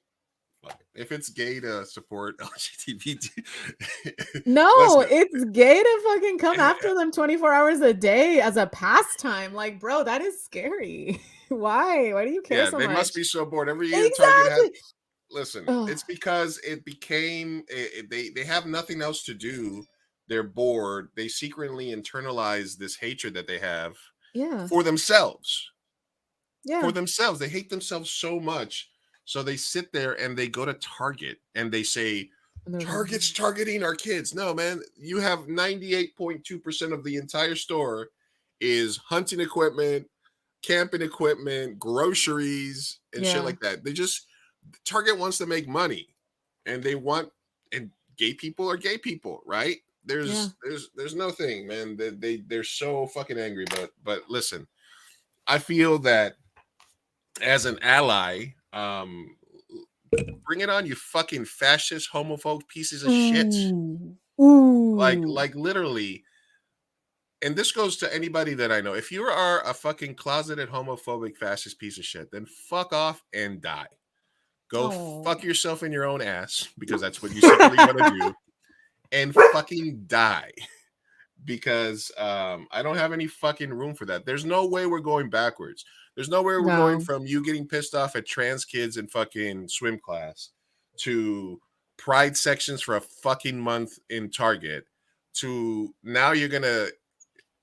If it's gay to support LGBT, no, it's gay to fucking come after them 24 hours a day as a pastime. Like, bro, that is scary. Why? Why do you care so much? They must be so bored. Every year, exactly. Target has. Listen, it's because it became. They have nothing else to do. They're bored. They secretly internalize this hatred that they have. For themselves. For themselves, they hate themselves so much. So they sit there and they go to Target and they say, Target's targeting our kids. No, man, you have 98.2% of the entire store is hunting equipment, camping equipment, groceries, and shit like that. Target wants to make money, and gay people are gay people, right? There's no thing, man. They're so fucking angry. But listen, I feel that as an ally, bring it on, you fucking fascist homophobe pieces of shit. Like literally, and this goes to anybody that I know. If you are a fucking closeted homophobic fascist piece of shit, then fuck off and die. Go fuck yourself in your own ass, because that's what you secretly want to do, and fucking die. Because I don't have any fucking room for that. There's no way we're going backwards. There's no way we're going from you getting pissed off at trans kids in fucking swim class to pride sections for a fucking month in Target to now you're going to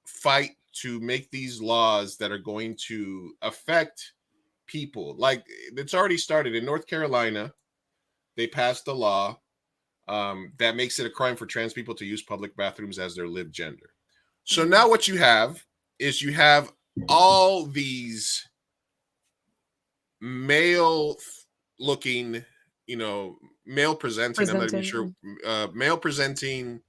fight to make these laws that are going to affect people. Like, it's already started in North Carolina. They passed a law that makes it a crime for trans people to use public bathrooms as their lived gender. So now what you have is all these male looking, male presenting, I'm not even sure, male presenting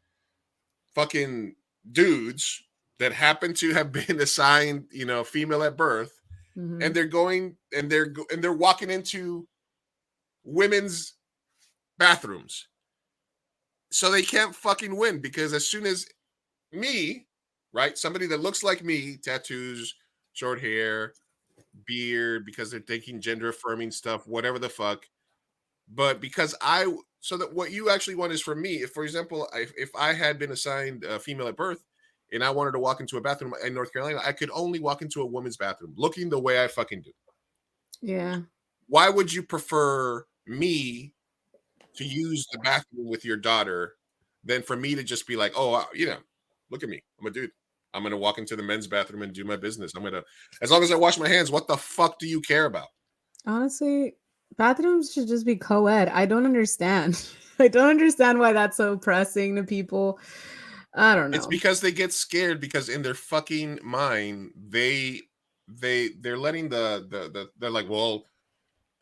fucking dudes that happen to have been assigned, female at birth, and they're going and they're walking into women's bathrooms. So they can't fucking win, because as soon as me, right, somebody that looks like me, tattoos, short hair, beard, because they're taking gender affirming stuff, whatever the fuck. But because so that what you actually want is for me, if, for example, if I had been assigned a female at birth and I wanted to walk into a bathroom in North Carolina, I could only walk into a woman's bathroom looking the way I fucking do. Yeah. Why would you prefer me to use the bathroom with your daughter than for me to just be like, oh, look at me, I'm a dude, I'm going to walk into the men's bathroom and do my business. As long as I wash my hands, what the fuck do you care about? Honestly, bathrooms should just be co-ed. I don't understand. I don't understand why that's so pressing to people. I don't know. It's because they get scared, because in their fucking mind, they're letting they're like, well,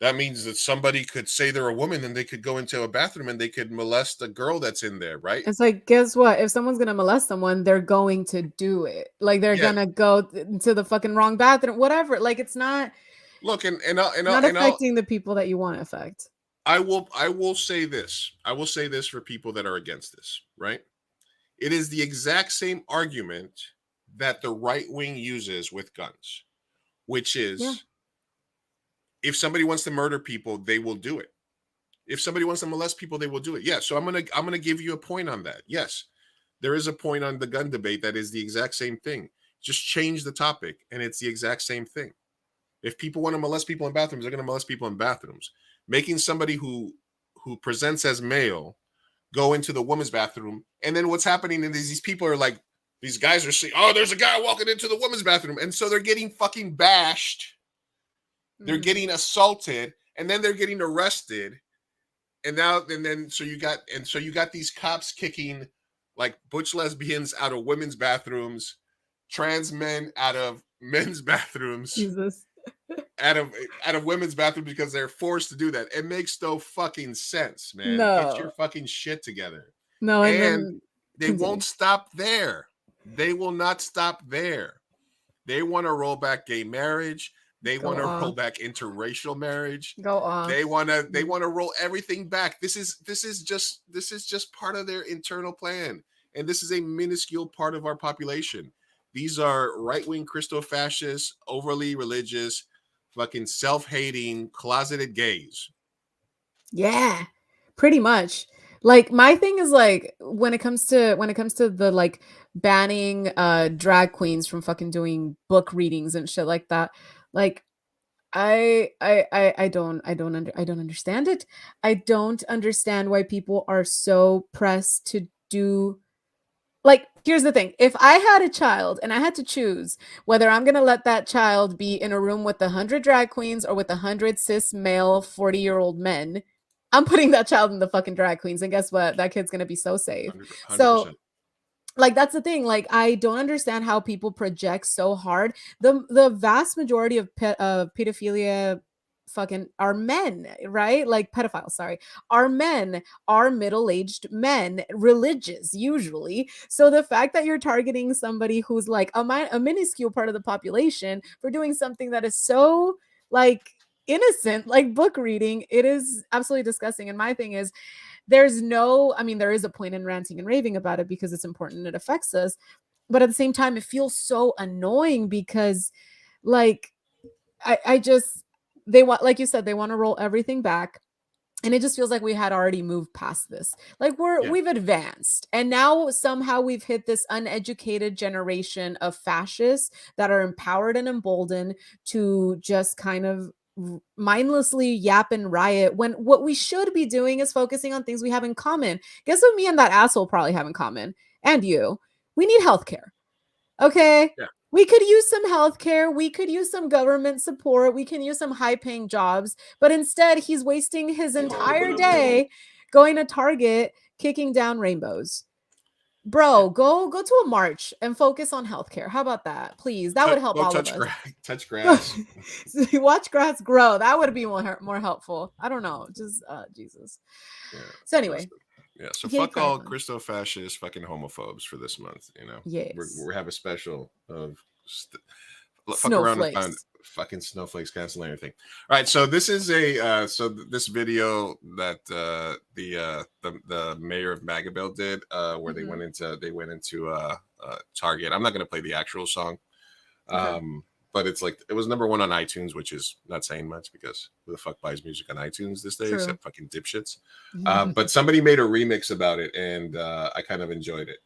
That means that somebody could say they're a woman and they could go into a bathroom and they could molest a girl that's in there, right? It's like, guess what? If someone's gonna molest someone, they're going to do it. Like they're gonna go to the fucking wrong bathroom, whatever. Like it's not. Look, and not affecting the people that you want to affect. I will say this. I will say this for people that are against this, right? It is the exact same argument that the right wing uses with guns, which is if somebody wants to murder people, they will do it. If somebody wants to molest people, they will do it. Yeah. So I'm gonna give you a point on that. Yes, there is a point on the gun debate that is the exact same thing. Just change the topic, and it's the exact same thing. If people want to molest people in bathrooms, they're going to molest people in bathrooms. Making somebody who presents as male go into the woman's bathroom, and then what's happening is these people are like, these guys are saying, oh, there's a guy walking into the woman's bathroom, and so they're getting fucking bashed. They're getting assaulted, and then they're getting arrested, so you got these cops kicking like butch lesbians out of women's bathrooms, trans men out of men's bathrooms. Jesus. out of women's bathrooms because they're forced to do that. It makes no fucking sense, man. No. Get your fucking shit together. No, and they won't stop there. They will not stop there. They want to roll back gay marriage. They want to roll back interracial marriage. Go on. They want to roll everything back. This is just part of their internal plan, and this is a minuscule part of our population. These are right-wing Christo-fascists, overly religious, fucking self-hating, closeted gays. Yeah, pretty much. Like my thing is like when it comes to the like banning drag queens from fucking doing book readings and shit like that. Like I don't understand it. I don't understand why people are so pressed to do. Like, here's the thing. If I had a child and I had to choose whether I'm going to let that child be in a room with 100 drag queens or with 100 cis male 40-year-old men, I'm putting that child in the fucking drag queens. And guess what? That kid's going to be so safe. 100%. So, like, that's the thing. Like, I don't understand how people project so hard. The vast majority of pedophilia fucking are men, right? Like pedophiles, sorry, are men, are middle-aged men, religious usually. So the fact that you're targeting somebody who's like a minuscule part of the population for doing something that is so like innocent, like book reading, it is absolutely disgusting. And my thing is, there is a point in ranting and raving about it because it's important, it affects us, but at the same time it feels so annoying because like they want, like you said, they want to roll everything back. And it just feels like we had already moved past this. Like we've advanced. And now somehow we've hit this uneducated generation of fascists that are empowered and emboldened to just kind of mindlessly yap and riot when what we should be doing is focusing on things we have in common. Guess what me and that asshole probably have in common? And you. We need healthcare. Okay? Yeah. We could use some healthcare. We could use some government support. We can use some high-paying jobs. But instead, he's wasting his entire day going to Target, kicking down rainbows. Bro, go to a march and focus on healthcare. How about that? Please. That would help all of us. Touch grass. Watch grass grow. That would be more helpful. I don't know. Just Jesus. Yeah, so anyway. Yeah, so fuck all Christo-fascist fucking homophobes for this month, you know? Yes. We have a special of fuck around and find fucking snowflakes canceling everything. All right, so this is this video that the mayor of Magabell did where they went into Target. I'm not going to play the actual song. But it's like it was #1 on iTunes, which is not saying much because who the fuck buys music on iTunes this day except fucking dipshits. But somebody made a remix about it, and I kind of enjoyed it.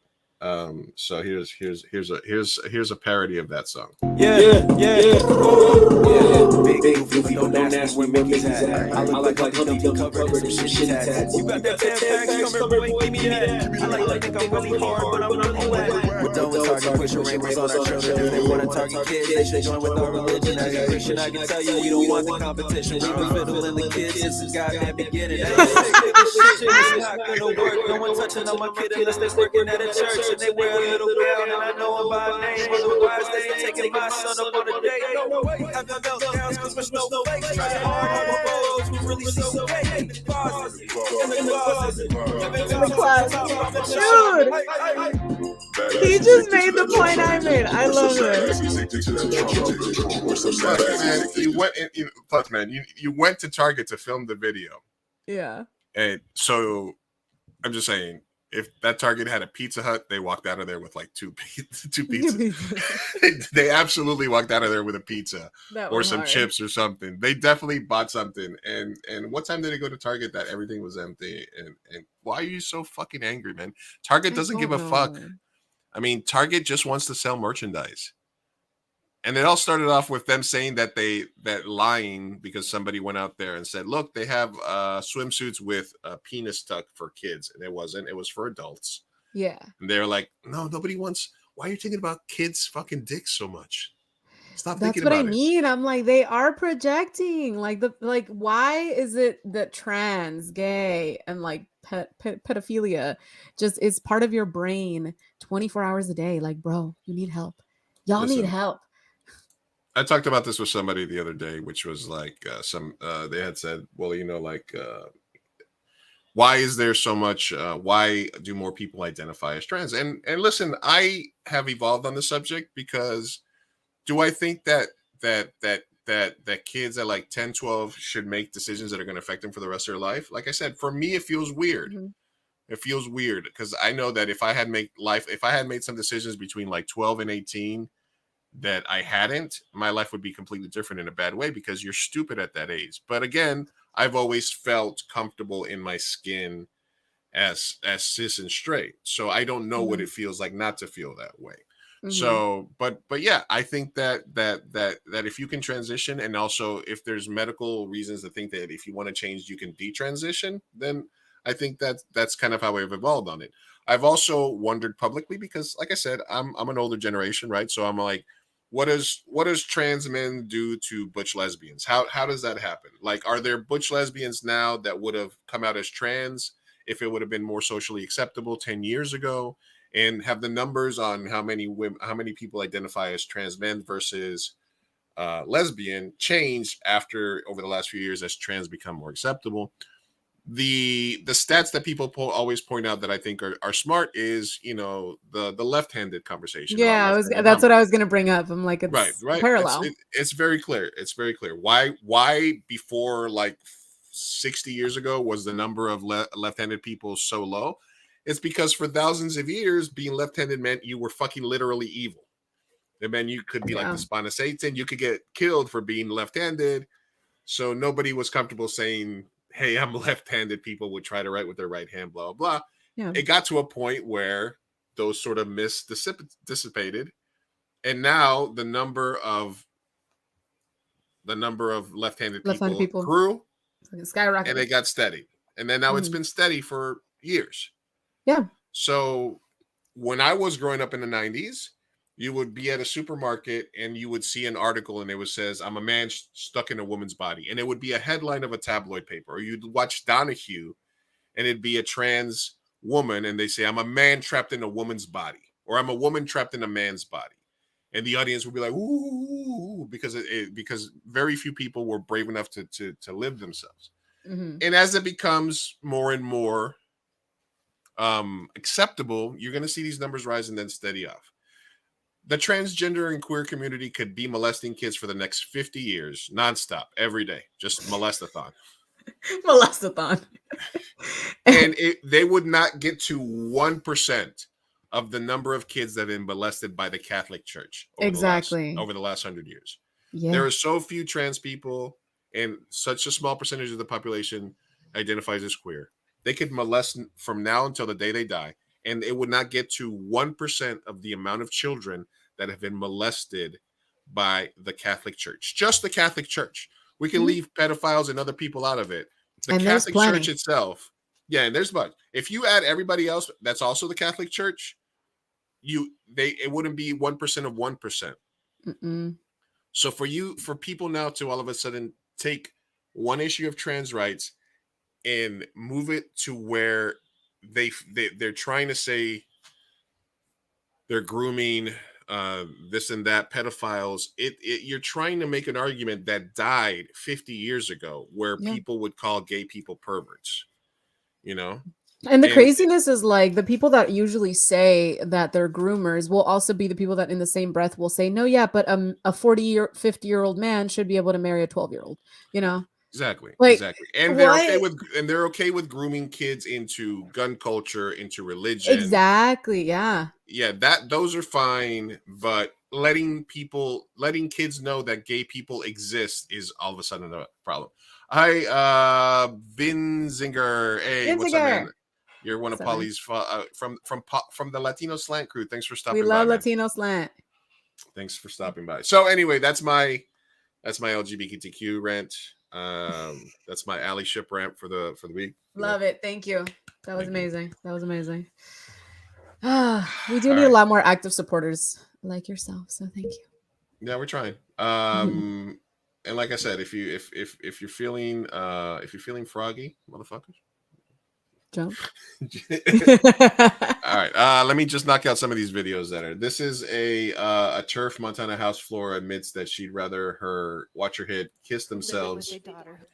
So here's a parody of that song. Yeah. Big goofy, don't ask where Mickey's at. I like the cover with some shit tats. You got that tags coming, boy, give me that. I like to think I'm really hard, but I'm not that. We're done with Target, pushing rainbows on our children. If they want to target kids, they should join with our religion. As a Christian, I can tell you, we don't want the competition. We been fiddling the kids since the goddamn beginning. This shit is not gonna work. No one touching on my kid unless they're working at a church and they wear a little gown, and I know them by name. Otherwise, they ain't taking my son up on a date. No way. Have the meltdowns because we're snowflakes. Try hard, really so gay in the closet. In the closet. Dude, he just made the point I made. I love this. You went to Target to film the video. Yeah. And so I'm just saying, if that Target had a Pizza Hut, they walked out of there with like two pizzas. They absolutely walked out of there with a pizza or some chips or something. They definitely bought something. And what time did they go to Target that everything was empty? And why are you so fucking angry, man? Target doesn't give a fuck. I mean, Target just wants to sell merchandise. And it all started off with them saying that lying because somebody went out there and said, look, they have swimsuits with a penis tuck for kids. And it wasn't. It was for adults. Yeah. And they're like, no, nobody wants. Why are you thinking about kids' fucking dicks so much? Stop That's thinking what about I mean. I'm like, they are projecting. Like, why is it that trans, gay, and like pedophilia just is part of your brain 24 hours a day? Like, bro, you need help. Y'all need help. I talked about this with somebody the other day, which was like they had said, well, why is there so much? Why do more people identify as trans? And listen, I have evolved on the subject because do I think that kids at like 10, 12 should make decisions that are going to affect them for the rest of their life? Like I said, for me, it feels weird. Mm-hmm. It feels weird because I know that if I had made some decisions between like 12 and 18 that I hadn't, my life would be completely different in a bad way because you're stupid at that age. But again, I've always felt comfortable in my skin as cis and straight. So I don't know what it feels like not to feel that way. Mm-hmm. So, but yeah, I think that if you can transition, and also if there's medical reasons to think that if you want to change, you can detransition, then I think that's kind of how I've evolved on it. I've also wondered publicly because, like I said, I'm an older generation, right? So I'm like, what does trans men do to butch lesbians? How does that happen? Like, are there butch lesbians now that would have come out as trans if it would have been more socially acceptable 10 years ago? And have the numbers on how many people identify as trans men versus lesbian changed over the last few years as trans become more acceptable? The stats that people always point out that I think are smart is, the left-handed conversation. Yeah, that's what I was going to bring up. I'm like, it's right. Parallel. It's very clear. It's very clear. Why before like 60 years ago was the number of left-handed people so low? It's because for thousands of years, being left-handed meant you were fucking literally evil. It meant you could be like the spawn of Satan. You could get killed for being left-handed. So nobody was comfortable saying, hey, I'm left-handed. People would try to write with their right hand, blah, blah, blah. Yeah. It got to a point where those sort of myths dissipated. And now the number of left-handed people grew. Skyrocketed. And it got steady. And then now it's been steady for years. Yeah. So when I was growing up in the 90s, you would be at a supermarket and you would see an article and it says, I'm a man stuck in a woman's body. And it would be a headline of a tabloid paper. Or you'd watch Donahue and it'd be a trans woman and they say, I'm a man trapped in a woman's body. Or I'm a woman trapped in a man's body. And the audience would be like, ooh, because very few people were brave enough to live themselves. Mm-hmm. And as it becomes more and more acceptable, you're going to see these numbers rise and then steady off. The transgender and queer community could be molesting kids for the next 50 years, nonstop, every day, just molestathon. Molestathon. And they would not get to 1% of the number of kids that have been molested by the Catholic Church over the last 100 years. Yeah. There are so few trans people, and such a small percentage of the population identifies as queer. They could molest from now until the day they die, and it would not get to 1% of the amount of children that have been molested by the Catholic Church. Just the Catholic Church. We can leave pedophiles and other people out of it. The Catholic Church itself. Yeah, and there's much. If you add everybody else, that's also the Catholic Church. It wouldn't be 1% of 1%. Mm-mm. So for people now to all of a sudden take one issue of trans rights and move it to where they're trying to say they're grooming this and that, pedophiles. You're trying to make an argument that died 50 years ago, where people would call gay people perverts. You know. And the craziness is like the people that usually say that they're groomers will also be the people that in the same breath will say, no, yeah, but a 50-year-old man should be able to marry a 12-year-old, you know? Exactly. Like, exactly. And they're okay with grooming kids into gun culture, into religion. Exactly. Yeah. Yeah, those are fine, but letting kids know that gay people exist is all of a sudden a problem. Hi, Binzinger. Hey, what's up, man? You're one of Polly's from the Latino Slant crew. Thanks for stopping by. We love Latino Slant. Thanks for stopping by. So anyway, that's my LGBTQ rant. That's my alley ship rant for the week. Love it. Thank you. That was amazing. That was amazing. We do need a lot more active supporters like yourself. So thank you. Yeah, we're trying. And like I said, if you're feeling froggy, motherfuckers, jump. All right. Let me just knock out some of these videos that are. This is a turf Montana house floor admits that she'd rather watch her hit kiss themselves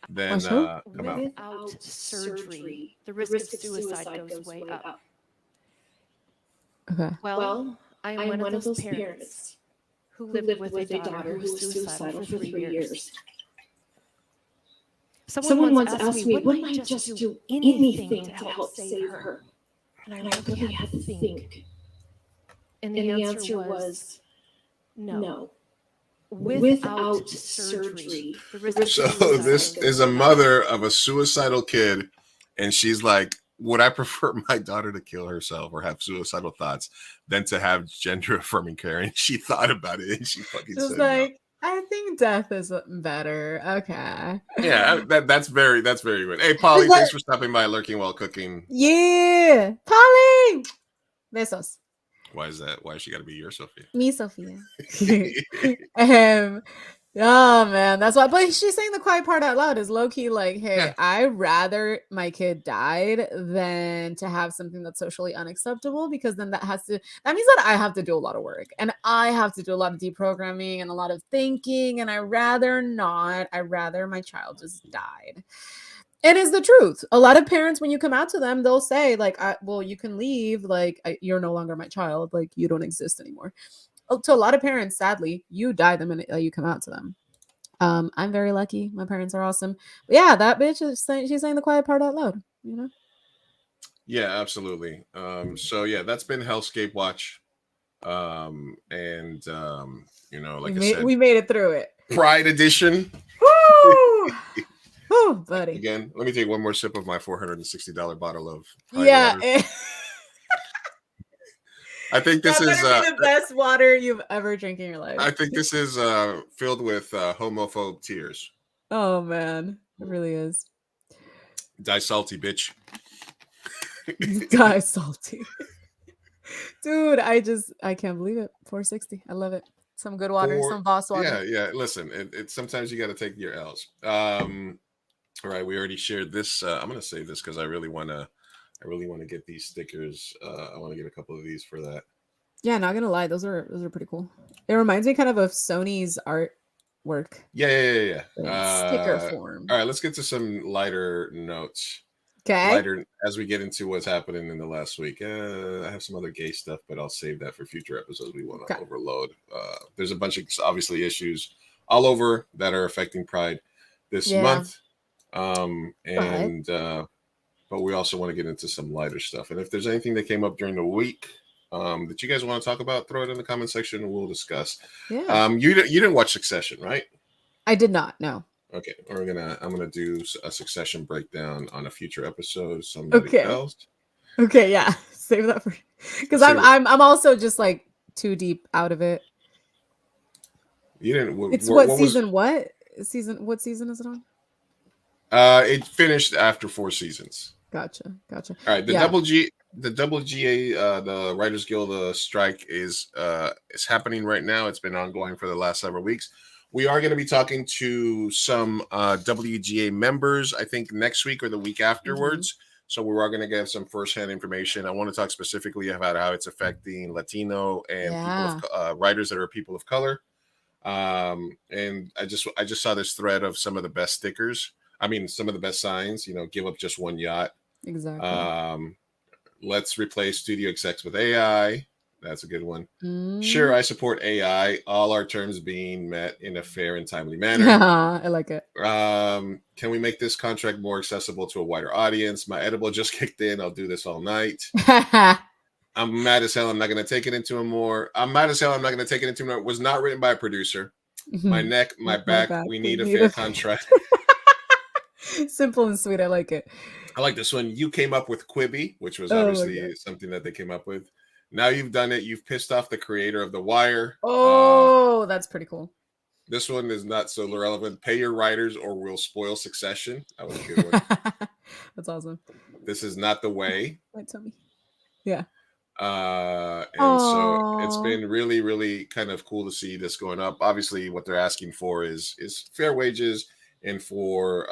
than come out. Without surgery, the risk of suicide goes way up. Okay. Well, I am one of those parents who lived with a daughter who was suicidal for 3 years. Someone once asked me, wouldn't I just do anything to help save her? And I really had to think. And the answer was no. Without surgery. So this is a mother of a suicidal kid, and she's like, would I prefer my daughter to kill herself or have suicidal thoughts than to have gender affirming care? And she thought about it and she fucking said like, no. I think death is better. Okay. Yeah, that's very good. Hey, Polly, thanks for stopping by Lurking While Cooking. Yeah, Polly. Besos. Why is that? Why has she got to be your Sophia? Me, Sophia. Oh man, that's why. But she's saying the quiet part out loud is low key like, hey, I'd rather my kid died than to have something that's socially unacceptable, because then that means that I have to do a lot of work and I have to do a lot of deprogramming and a lot of thinking, and I'd rather my child just died. It is the truth. A lot of parents, when you come out to them, they'll say like, well, you can leave, like you're no longer my child, like you don't exist anymore. To a lot of parents, sadly, you die the minute you come out to them. I'm very lucky. My parents are awesome. But yeah, that bitch she's saying the quiet part out loud, you know? Yeah, absolutely. So yeah, that's been Hellscape Watch. You know, like I said, we made it through it. Pride Edition. Woo! Woo, buddy. Again, let me take one more sip of my $460 bottle of water. I think this is the best water you've ever drank in your life. I think this is filled with homophobe tears. Oh man, it really is. Die salty, bitch. Die salty. Dude, I can't believe it. 460. I love it. Some good water, some Voss water. Yeah. Listen, it sometimes you got to take your L's. All right, we already shared this. I'm gonna save this because I really want to get these stickers. I want to get a couple of these for that. Yeah, not gonna lie, those are pretty cool. It reminds me kind of Sony's artwork. Yeah. Sticker form. All right, let's get to some lighter notes. Okay. Lighter as we get into what's happening in the last week. I have some other gay stuff, but I'll save that for future episodes. We want to overload. There's a bunch of obviously issues all over that are affecting Pride this month. But we also want to get into some lighter stuff. And if there's anything that came up during the week that you guys want to talk about, throw it in the comment section and we'll discuss. Yeah. You didn't watch Succession, right? I did not. No. Okay. I'm gonna do a Succession breakdown on a future episode. Somebody else. Okay. Yeah. Save that for because I'm also just like too deep out of it. You didn't. What season is it on? It finished after 4 seasons. Gotcha. All right, the WGA, the Writers Guild strike is happening right now. It's been ongoing for the last several weeks. We are going to be talking to some WGA members, I think next week or the week afterwards. So we are going to get some firsthand information. I want to talk specifically about how it's affecting Latino and people of, writers that are people of color. And I just saw this thread of some of the best stickers. I mean, some of the best signs. You know, give up just one yacht. Exactly. Let's replace studio execs with AI. That's a good one. Sure, I support AI. All our terms being met in a fair and timely manner. I like it. Can we make this contract more accessible to a wider audience? My edible just kicked in. I'll do this all night. I'm mad as hell. I'm not going to take it into more. I'm mad as hell. I'm not going to take it into more. It was not written by a producer. My neck, my back. We need a fair contract. Simple and sweet. I like it. I like this one. You came up with Quibi, which was obviously something that they came up with. Now you've done it. You've pissed off the creator of The Wire. Oh, that's pretty cool. This one is not so relevant. Pay your writers or we'll spoil Succession. That was a good one. That's awesome. This is not the way. My tummy. Yeah. And so it's been really, really kind of cool to see this going up. Obviously, what they're asking for is fair wages and for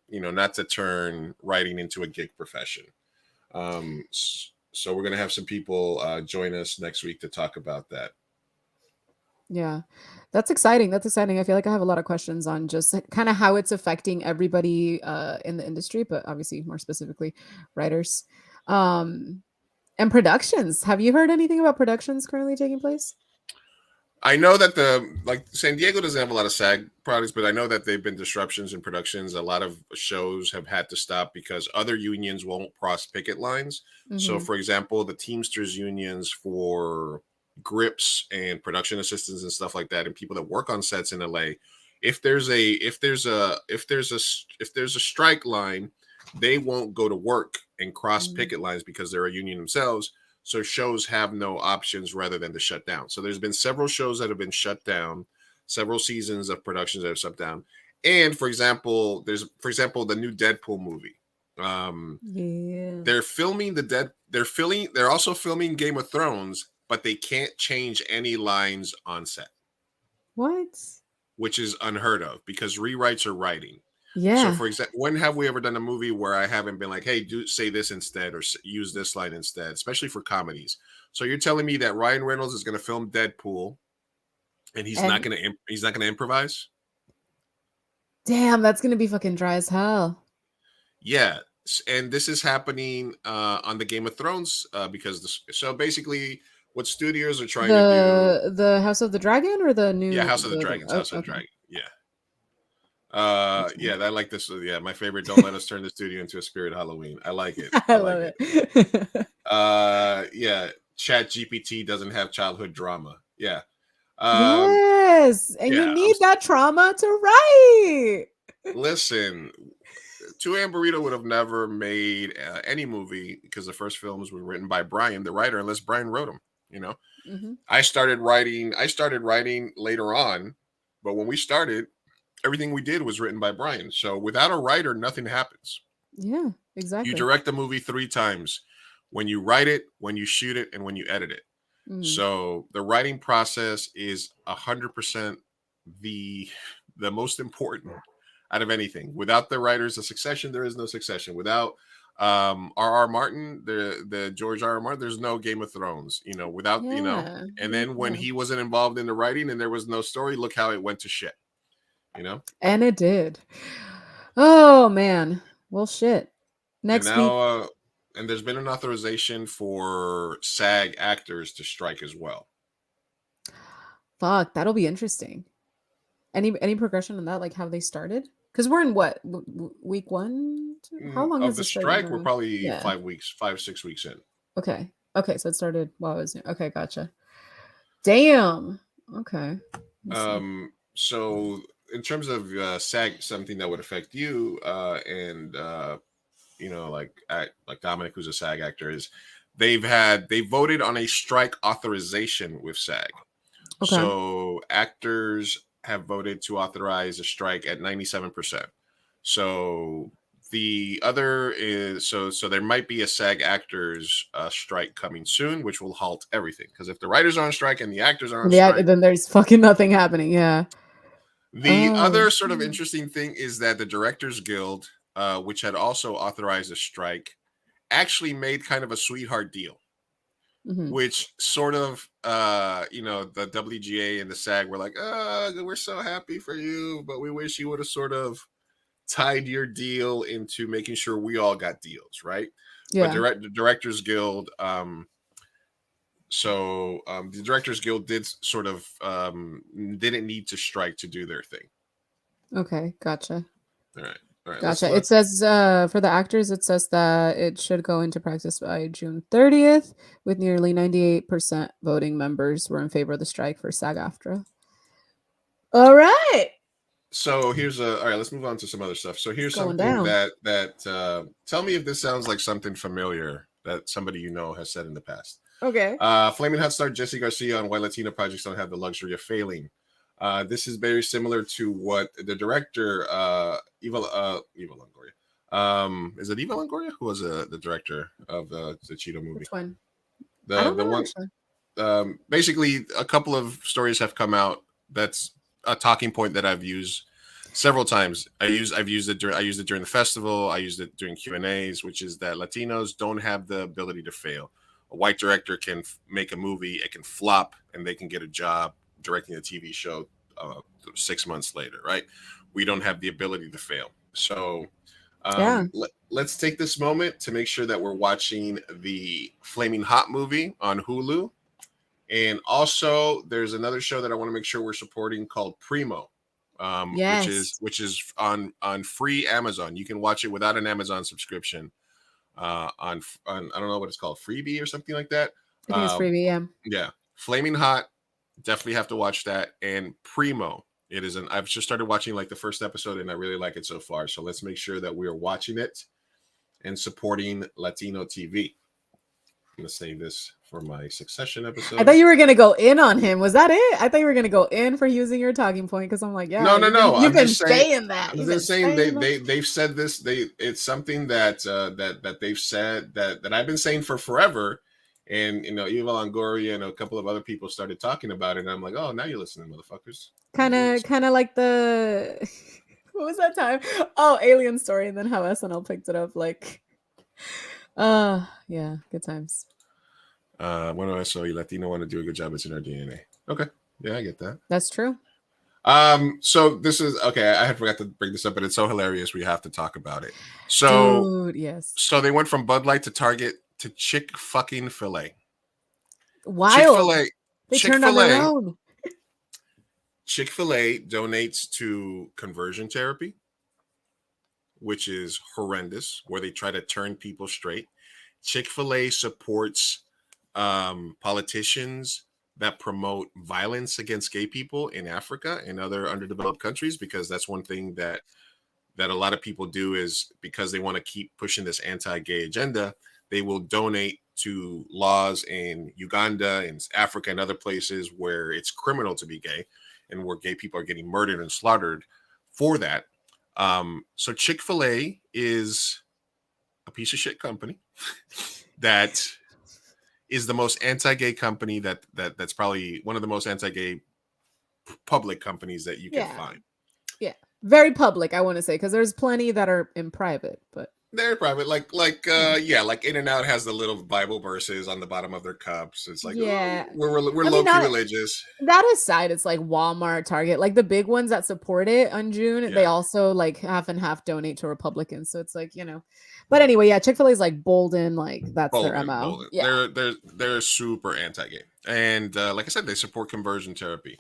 not to turn writing into a gig profession. So we're going to have some people join us next week to talk about that. Yeah, that's exciting. That's exciting. I feel like I have a lot of questions on just kind of how it's affecting everybody in the industry, but obviously more specifically writers and productions. Have you heard anything about productions currently taking place? I know that San Diego doesn't have a lot of SAG products, but I know that they've been disruptions in productions. A lot of shows have had to stop because other unions won't cross picket lines. So, for example, the Teamsters unions for grips and production assistants and stuff like that, and people that work on sets in LA, if there's a strike line, they won't go to work and cross picket lines because they're a union themselves. So shows have no options rather than to shut down. So there's been several shows that have been shut down, several seasons of productions that have shut down. And for example, the new Deadpool movie. They're filming they're also filming Game of Thrones, but they can't change any lines on set. What? Which is unheard of because rewrites are writing. Yeah. So, for example, when have we ever done a movie where I haven't been like, hey, say this instead or use this line instead, especially for comedies? So you're telling me that Ryan Reynolds is going to film Deadpool and he's not going to improvise? Damn, that's going to be fucking dry as hell. Yeah. And this is happening on the Game of Thrones because so basically what studios are trying to do. The House of the Dragon or the new? Yeah, House of the Dragons. House of the Dragon. Yeah. Yeah, I like this. Yeah, my favorite. Don't let us turn the studio into a spirit Halloween. I like it. I love it. Yeah, Chat GPT doesn't have childhood drama. Yeah. Yes, and you need that trauma to write. Listen, 2AM Burrito would have never made any movie because the first films were written by Brian, the writer, unless Brian wrote them. You know, I started writing later on, but when we started, everything we did was written by Brian. So without a writer, nothing happens. Yeah, exactly. You direct a movie 3 times: when you write it, when you shoot it, and when you edit it. So the writing process is 100% the most important out of anything. Without the writers of Succession, there is no Succession. Without R.R. Martin, the George R.R. Martin, there's no Game of Thrones. You know, without and then when he wasn't involved in the writing and there was no story, look how it went to shit. You know, and it did. Oh man, well, shit. Next week. And there's been an authorization for SAG actors to strike as well. Fuck, that'll be interesting. Any progression on that? Like, have they started? Because we're in what week 1? How long is the strike? We're probably 5-6 weeks in. Okay, so it started while I was okay. Gotcha. Damn. Okay. So in terms of SAG, something that would affect you and like Dominic, who's a SAG actor, is they voted on a strike authorization with SAG. Okay. So actors have voted to authorize a strike at 97%. So the other is so there might be a SAG actors strike coming soon, which will halt everything. Because if the writers are on strike and the actors are on strike, then there's fucking nothing happening. Yeah. The other sort of interesting thing is that the Directors Guild, which had also authorized a strike, actually made kind of a sweetheart deal, Mhm. which sort of, you know, the WGA and the SAG were like, we're so happy for you, but we wish you would have sort of tied your deal into making sure we all got deals, right? But Yeah. the Directors Guild, the Directors Guild did sort of didn't need to strike to do their thing. Okay, gotcha. All right. Gotcha. It says for the actors, it says that it should go into practice by June 30th, with nearly 98% voting members were in favor of the strike for SAG-AFTRA. All right. So here's all right, let's move on to some other stuff. So here's Going something down. that tell me if this sounds like something familiar that somebody you know has said in the past. Okay. Flaming Hot star Jesse Garcia on Why Latino Projects Don't Have the Luxury of Failing. This is very similar to what the director, Eva Longoria. Is it Eva Longoria? Who was the director of the Cheeto movie? Which one? The I don't know, one. actually. Basically, a couple of stories have come out. That's a talking point that I've used several times. I used it during the festival. I used it during Q&As, which is that Latinos don't have the ability to fail. A white director can make a movie, it can flop, and they can get a job directing a TV show 6 months later, right? We don't have the ability to fail. So let's take this moment to make sure that we're watching the Flaming Hot movie on Hulu. And also there's another show that I want to make sure we're supporting called Primo, which is on free Amazon. You can watch it without an Amazon subscription on I don't know what it's called, Freebie or something like that. I think it's Freebie, yeah. Yeah. Flaming Hot, definitely have to watch that. And Primo, I've just started watching like the first episode and I really like it so far. So let's make sure that we are watching it and supporting Latino TV. I'm going to save this for my Succession episode. I thought you were going to go in on him. Was that it? I thought you were going to go in for using your talking point, because I'm like, yeah. No. You've been saying that. I'm just saying they've said this. It's something that that they've said that I've been saying for forever. And, you know, Eva Longoria and a couple of other people started talking about it. And I'm like, oh, now you're listening, motherfuckers. Kind of like the, what was that time? Oh, Alien Story. And then how SNL picked it up. Like, yeah, good times. Bueno, eso y Latino want to do a good job. It's in our DNA. Okay. Yeah, I get that. That's true. So this is, okay, I had forgot to bring this up, but it's so hilarious we have to talk about it. So, dude, yes. So they went from Bud Light to Target to Chick-fil-A. Wild. They turned on their own. Chick-fil-A donates to conversion therapy, which is horrendous, where they try to turn people straight. Chick-fil-A supports politicians that promote violence against gay people in Africa and other underdeveloped countries, because that's one thing that a lot of people do, is because they want to keep pushing this anti-gay agenda, they will donate to laws in Uganda and Africa and other places where it's criminal to be gay and where gay people are getting murdered and slaughtered for that. So Chick-fil-A is a piece of shit company that is the most anti-gay company that's probably one of the most anti-gay public companies that you can find. Yeah, very public, I want to say, because there's plenty that are in private, but they're private. Like In-N-Out has the little Bible verses on the bottom of their cups. It's like, yeah, we're low-key religious. That aside, it's like Walmart, Target, like the big ones that support it on June. They also like half and half donate to Republicans. So it's like, you know. But anyway, yeah, Chick-fil-A is like Bolden, like that's their MO. Bolden. Yeah. They're super anti-gay, and like I said, they support conversion therapy,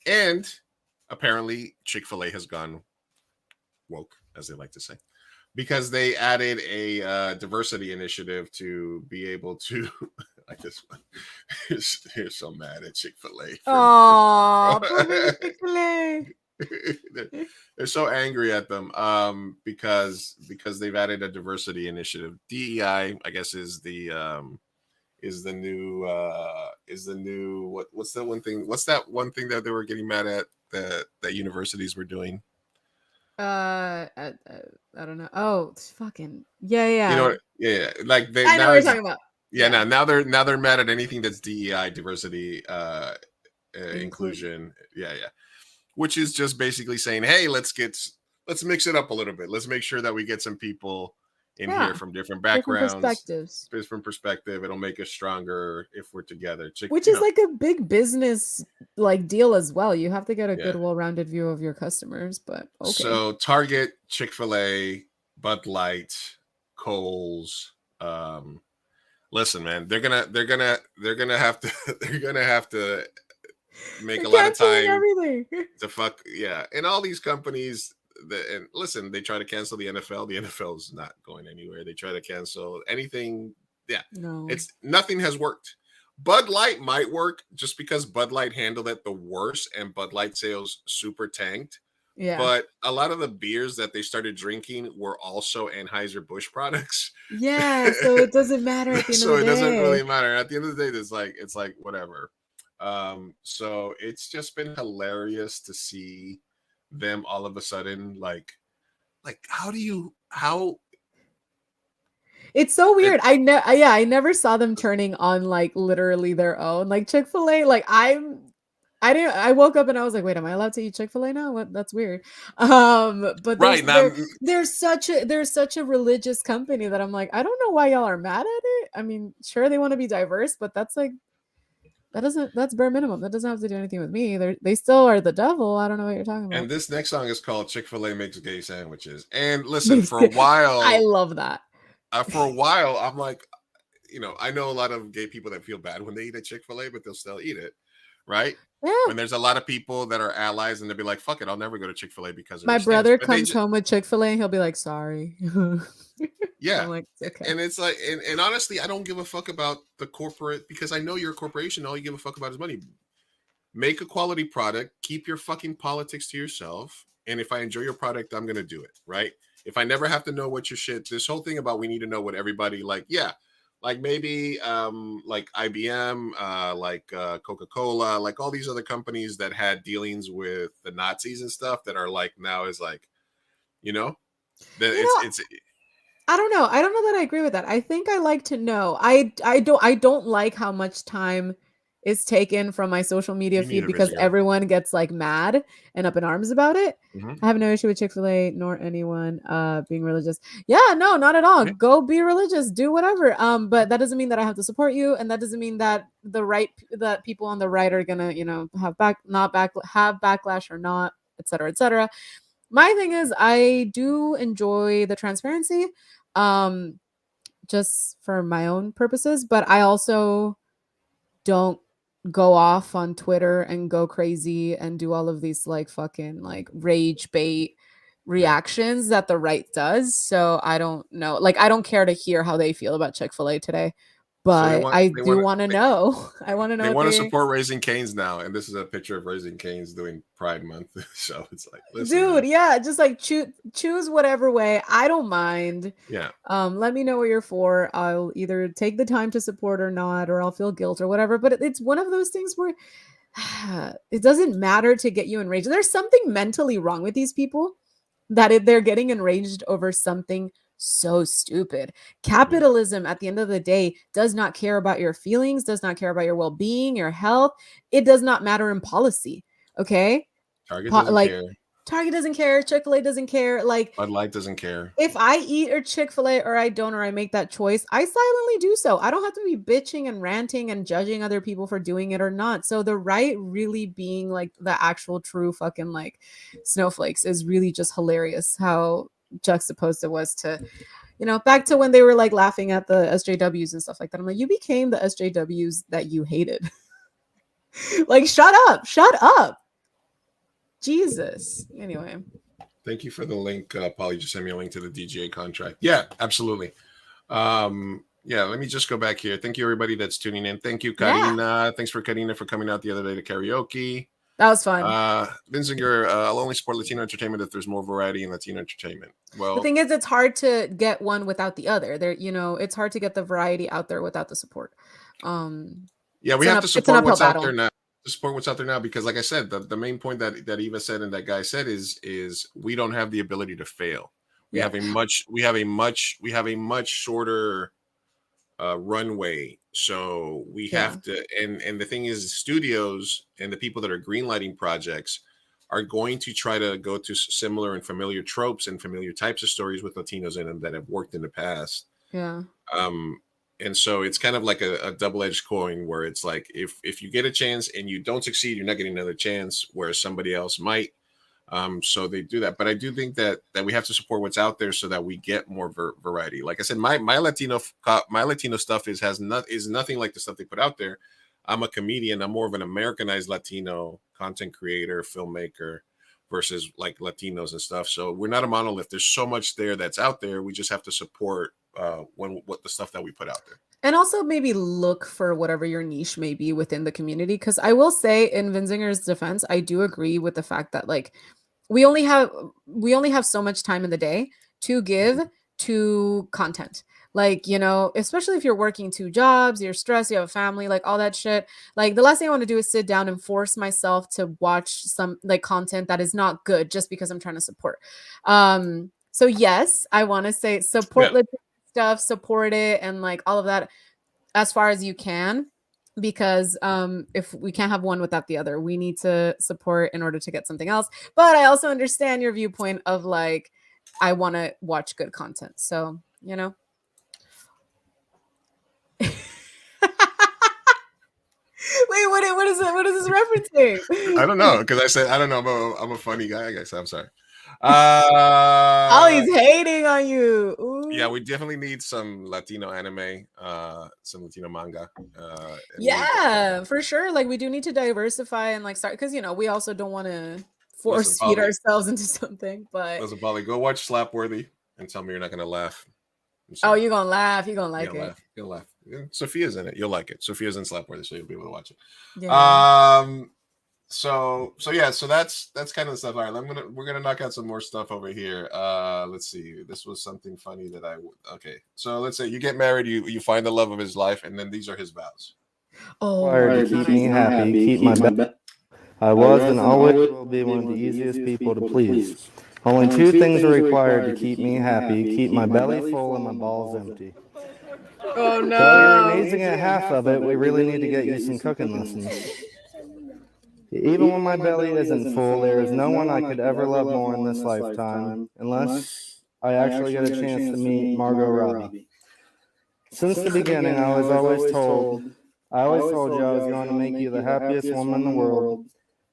and apparently Chick-fil-A has gone woke, as they like to say, because they added a diversity initiative to be able to. I just you're so mad at Chick-fil-A. Oh, Chick-fil-A. They're so angry at them because they've added a diversity initiative. DEI, I guess, is the new what's that one thing? What's that one thing that they were getting mad at that universities were doing? I don't know. Oh, fucking yeah. You know what? Yeah. Like I know what you're talking about. Yeah. Now they're mad at anything that's DEI, diversity, inclusion. Yeah. Which is just basically saying, hey, let's mix it up a little bit. Let's make sure that we get some people in Yeah. here from different Different backgrounds, perspectives. different perspective. It'll make us stronger if we're together. Which is like a big business like deal as well. You have to get a good, Yeah. well-rounded view of your customers, but okay. So Target, Chick-fil-A, Bud Light, Kohl's. Listen, man, they're gonna have to make a lot of time everything. to fuck. Yeah, and all these companies. And listen, they try to cancel the NFL. The NFL is not going anywhere. They try to cancel anything. Yeah, No. It's nothing has worked. Bud Light might work just because Bud Light handled it the worst, and Bud Light sales super tanked. Yeah. But a lot of the beers that they started drinking were also Anheuser-Busch products. Yeah, so it doesn't matter at the end So of the it doesn't day. really matter. At the end of the day, it's like whatever. So it's just been hilarious to see them all of a sudden like how It's so weird. I never saw them turning on like literally their own. Like Chick-fil-A, like I woke up and I was like, wait, am I allowed to eat Chick-fil-A now? What? That's weird. But right now there's such a religious company that I'm like, I don't know why y'all are mad at it. I mean, sure they want to be diverse, but that's bare minimum. That doesn't have to do anything with me. They still are the devil. I don't know what you're talking about. And this next song is called Chick-fil-A Makes Gay Sandwiches. And listen, for a while, I love that. For a while, I'm like, I know a lot of gay people that feel bad when they eat at Chick-fil-A, but they'll still eat it, right? Yeah. When there's a lot of people that are allies and they'll be like, fuck it, I'll never go to Chick-fil-A because of My their brother stance. But comes home with Chick-fil-A and he'll be like, sorry. Yeah. I'm like, okay. And it's like, and honestly, I don't give a fuck about the corporate because I know you're a corporation. All you give a fuck about is money. Make a quality product, keep your fucking politics to yourself. And if I enjoy your product, I'm going to do it. Right. If I never have to know what your shit, this whole thing about we need to know what everybody like maybe like IBM, like Coca-Cola, like all these other companies that had dealings with the Nazis and stuff that are like now is like, it's I don't know. I don't know that I agree with that. I think I like to know. I don't like how much time is taken from my social media feed because everyone gets like mad and up in arms about it. I have no issue with Chick-fil-A nor anyone being religious. Yeah, no, not at all. Go be religious, do whatever. But that doesn't mean that I have to support you, and that doesn't mean that that people on the right are gonna, have backlash or not, etc., etc. My thing is, I do enjoy the transparency, just for my own purposes, but I also don't go off on Twitter and go crazy and do all of these like fucking like rage bait reactions that the right does. So I don't know. Like, I don't care to hear how they feel about Chick-fil-A today, but I do want to know. I want to know. They want to support Raising Cane's now, and this is a picture of Raising Cane's doing Pride Month. So it's like, listen, dude, man. Yeah, just like choose whatever way. I don't mind. Yeah. Let me know what you're for. I'll either take the time to support or not, or I'll feel guilt or whatever. But it's one of those things where it doesn't matter to get you enraged. There's something mentally wrong with these people that they're getting enraged over something so stupid. Capitalism at the end of the day does not care about your feelings, does not care about your well-being, your health. It does not matter in policy. Okay. Target doesn't care. Target doesn't care. Chick-fil-A doesn't care. Like, Bud Light doesn't care. If I eat a Chick-fil-A or I don't, or I make that choice, I silently do so. I don't have to be bitching and ranting and judging other people for doing it or not. So the right really being like the actual true fucking like snowflakes is really just hilarious how juxtaposed it was to, back to when they were like laughing at the SJWs and stuff like that. I'm like, you became the SJWs that you hated. Like, shut up. Jesus. Anyway. Thank you for the link, Paul. You just sent me a link to the DGA contract. Yeah, absolutely. Yeah, let me just go back here. Thank you, everybody that's tuning in. Thank you, Karina. Yeah. Thanks for Karina for coming out the other day to karaoke. That was fun. Binzinger, I'll only support Latino entertainment if there's more variety in Latino entertainment. Well, the thing is, it's hard to get one without the other. It's hard to get the variety out there without the support. Yeah, we have to support what's out there now. To support what's out there now, because like I said, the main point that Eva said and that guy said is we don't have the ability to fail. We have a much shorter runway, so we have to. And the thing is, studios and the people that are greenlighting projects are going to try to go to similar and familiar tropes and familiar types of stories with Latinos in them that have worked in the past. Yeah. And so it's kind of like a double-edged coin where it's like if you get a chance and you don't succeed, you're not getting another chance, whereas somebody else might. So they do that. But I do think that we have to support what's out there so that we get more variety. Like I said, my Latino stuff is nothing like the stuff they put out there. I'm a comedian. I'm more of an Americanized Latino content creator, filmmaker versus like Latinos and stuff. So we're not a monolith. There's so much there that's out there. We just have to support what the stuff that we put out there. And also maybe look for whatever your niche may be within the community. Because I will say, in Vinzinger's defense, I do agree with the fact that like we only have so much time in the day to give to content. Like, you know, especially if you're working 2 jobs, you're stressed, you have a family, like all that shit. Like the last thing I want to do is sit down and force myself to watch some like content that is not good just because I'm trying to support. So yes, I want to say support stuff, support it, and like all of that as far as you can, because if we can't have one without the other, we need to support in order to get something else. But I also understand your viewpoint of like, I want to watch good content. So, you know. Wait, what is it? What is this referencing? I don't know, because I said I don't know. I'm a funny guy, I guess. I'm sorry. Oh, he's hating on you. Ooh. Yeah, we definitely need some Latino anime, some Latino manga. Yeah, for sure. Like we do need to diversify and like start, because you know we also don't want to force feed ourselves into something. But listen, Polly, go watch Slapworthy and tell me you're not gonna laugh. Oh, you're gonna laugh. You're gonna like it. You'll laugh. Yeah, Sophia's in it. You'll like it. Sophia's in Slapworthy, so you'll be able to watch it. Yeah. So yeah, so that's kind of the stuff. All right, we're gonna knock out some more stuff over here. Let's see. This was something funny that okay. So let's say you get married, you find the love of his life, and then these are his vows. Oh, to keep me happy, keep my belly. I was and always will be one of the easiest people to please. Only 2 things are required to keep me happy: keep my belly full and my balls empty. Oh no! So you're amazing at half of it. We really need to get you some cooking lessons. Even when my belly isn't full, there is no one I could ever love more in this lifetime, unless I actually get a chance to meet Margot Robbie. Since the beginning, I was always told you I was going to make you the happiest woman in the world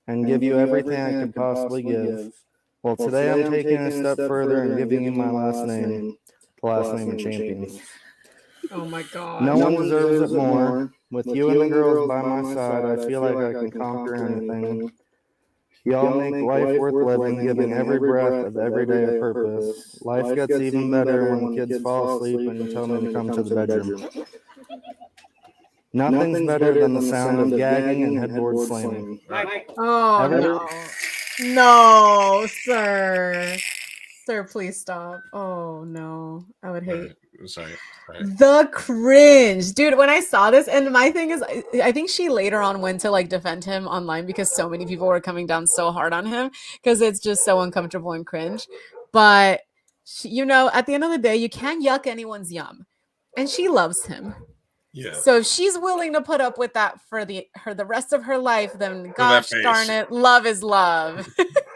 and give you everything I could possibly give. Well, today I'm taking a step further and giving you my last name, the last name of champions. Oh my God. No one deserves it more. With you and the girls by my side, I feel like I can conquer anything. Y'all make life worth living, giving every breath of every day a purpose. Life gets even better when the kids fall asleep and you tell me to come to the bedroom. Nothing's better than the sound of gagging and headboard slamming. Oh, no. No, sir. Sir, please stop. Oh, no. I would hate. Sorry. The cringe, dude. When I saw this, and my thing is, I think she later on went to like defend him online because so many people were coming down so hard on him because it's just so uncomfortable and cringe. But she, you know, at the end of the day, you can't yuck anyone's yum, and she loves him. Yeah. So if she's willing to put up with that for the rest of her life, then gosh darn it, love is love.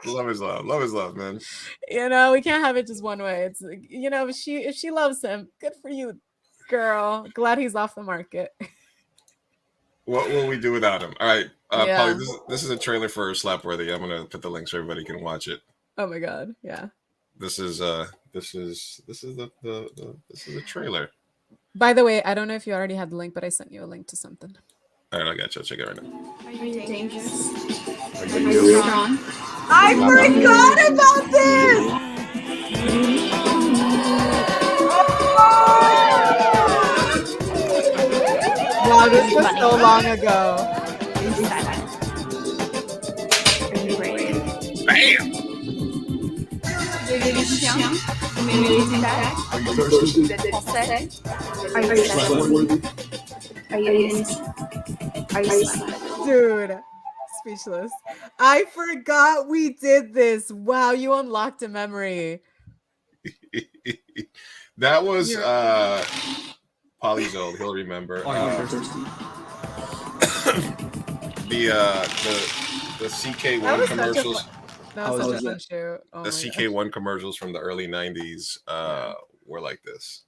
Love is love. Love is love, man. You know, we can't have it just one way. It's, you know, if she loves him, good for you, girl. Glad he's off the market. What will we do without him? All right, Yeah. Polly, this is a trailer for Slapworthy. I'm gonna put the link so everybody can watch it. Oh my God, yeah. This is the trailer. By the way, I don't know if you already had the link, but I sent you a link to something. All right, I got you. I'll check it right now. Are you dangerous? Are Are you strong? I forgot about this. Wow, this was so long ago. Are you brave? Bam! Are you thirsty? Are you sweaty? Are you Dude, speechless. I forgot we did this. Wow, you unlocked a memory. That was Polly's old. He'll remember. The CK1 commercials. That was such a fun show. Oh The my gosh. CK1 commercials from the early 90s were like this.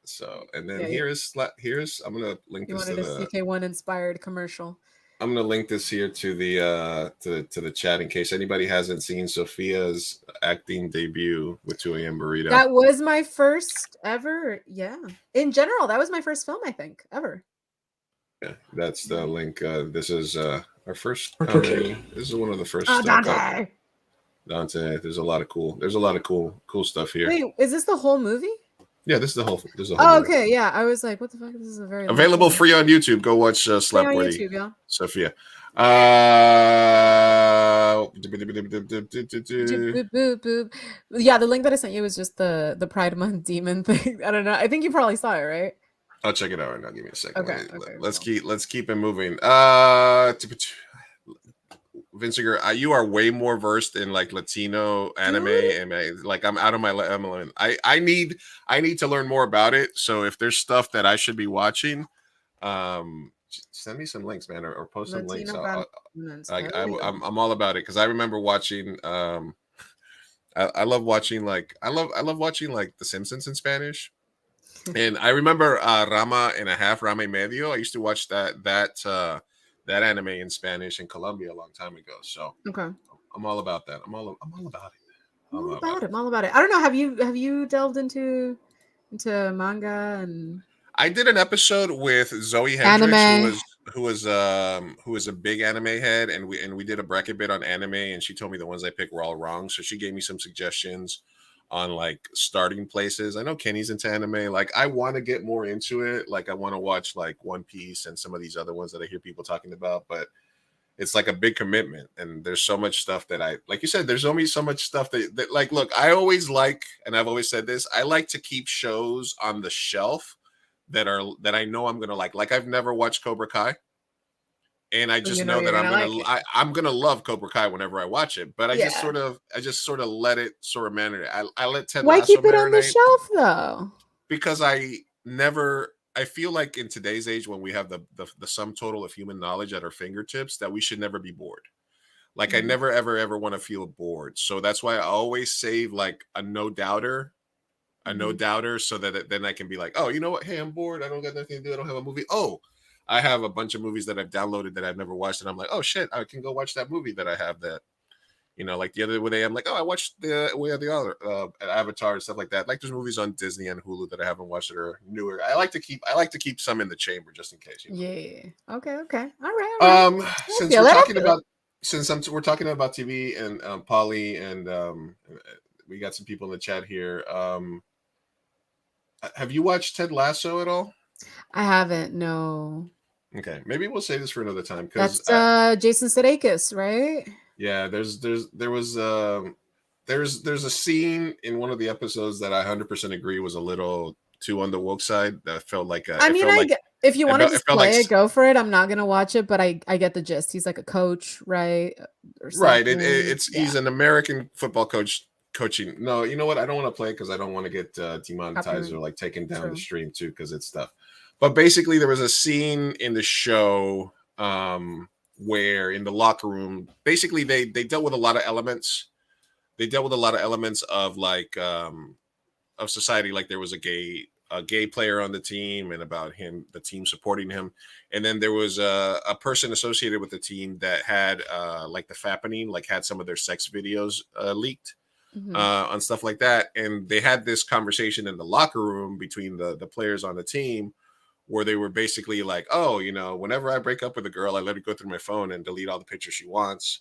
So, and then here's I'm gonna link You this wanted to a CK1 inspired commercial. I'm gonna link this here to the to the chat in case anybody hasn't seen Sophia's acting debut with 2 a.m. Burrito. That was my first ever. Yeah. In general, that was my first film, I think, ever. Yeah, that's the link. This is our first comedy. This is one of the first. Dante. Dante. There's a lot of cool stuff here. Wait, is this the whole movie? Yeah, this is the whole. Oh, okay. Yeah, I was like, what the fuck? This is a very available free on YouTube. Go watch Slapworthy. YouTube, yeah. Sophia. Yeah, the link that I sent you was just the Pride Month demon thing. I don't know. I think you probably saw it, right? I'll check it out right now. Give me a second. Okay. Let's keep it moving. Vinciger, you are way more versed in like Latino anime, and like I'm out of my element. I need to learn more about it. So if there's stuff that I should be watching, send me some links, man, or post some links. I'm all about it because I remember watching. I love watching like The Simpsons in Spanish, and I remember Rama and a Half, Rama y Medio. I used to watch that anime in Spanish in Colombia a long time ago. So okay, I'm all about that. I'm all about it. I'm all about it. I don't know. Have you delved into manga and? I did an episode with Zoe Hendricks, who was a big anime head, and we did a bracket bit on anime, and she told me the ones I picked were all wrong. So she gave me some suggestions on like starting places. I know Kenny's into anime. Like I want to get more into it. Like I want to watch like One Piece and some of these other ones that I hear people talking about, but it's like a big commitment. And there's so much stuff that like you said, there's only so much stuff that like, look, I always like, and I've always said this, I like to keep shows on the shelf that I know I'm gonna like I've never watched Cobra Kai, and I just know that I'm gonna love Cobra Kai whenever I watch it. But I just sort of let it sort of marinate. I let Ted Why Lasso keep it marinate on the shelf though? Because I feel like in today's age when we have the sum total of human knowledge at our fingertips that we should never be bored. Like I never ever want to feel bored. So that's why I always save like a no doubter so that then I can be like, oh, you know what? Hey, I'm bored. I don't got nothing to do. I don't have a movie. Oh, I have a bunch of movies that I've downloaded that I've never watched. And I'm like, oh shit, I can go watch that movie that I have that, like the other day, I'm like, oh, I watched the Way of the Other, Avatar and stuff like that. Like there's movies on Disney and Hulu that I haven't watched that are newer. I like to keep some in the chamber just in case. Yeah. Okay. All right. Since we're talking about TV and Polly and we got some people in the chat here. Have you watched Ted Lasso at all? I haven't. No. Okay, maybe we'll say this for another time. That's Jason Sudeikis, right? Yeah, there's a scene in one of the episodes that I 100% agree was a little too on the woke side. That felt like if you want to just play it, go for it. I'm not gonna watch it, but I get the gist. He's like a coach, right? Right. He's an American football coach. Coaching. No, you know what? I don't want to play because I don't want to get demonetized or like taken down the stream too because it's stuff. But basically, there was a scene in the show where in the locker room, basically they dealt with a lot of elements. They dealt with a lot of elements of like of society. Like there was a gay player on the team and about the team supporting him, and then there was a person associated with the team that had like the fappening, like had some of their sex videos leaked. On stuff like that, and they had this conversation in the locker room between the players on the team where they were basically like, oh, whenever I break up with a girl, I let her go through my phone and delete all the pictures she wants,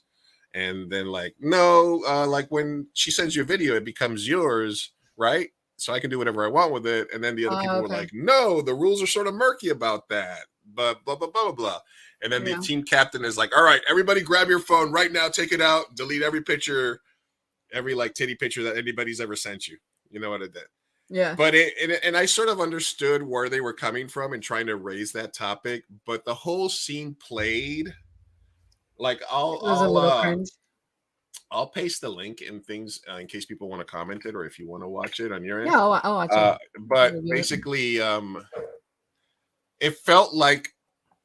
and then like, no, like when she sends you a video, it becomes yours, right? So I can do whatever I want with it. And then the other people were like, no, the rules are sort of murky about that, but blah blah blah blah blah. And then the team captain is like, all right, everybody grab your phone right now, take it out, delete every picture, every like titty picture that anybody's ever sent you. You know what I did? Yeah. But and I sort of understood where they were coming from and trying to raise that topic, but the whole scene played like I'll paste the link and things in case people want to comment it or if you want to watch it on your end. Yeah, I'll watch it. But basically, it felt like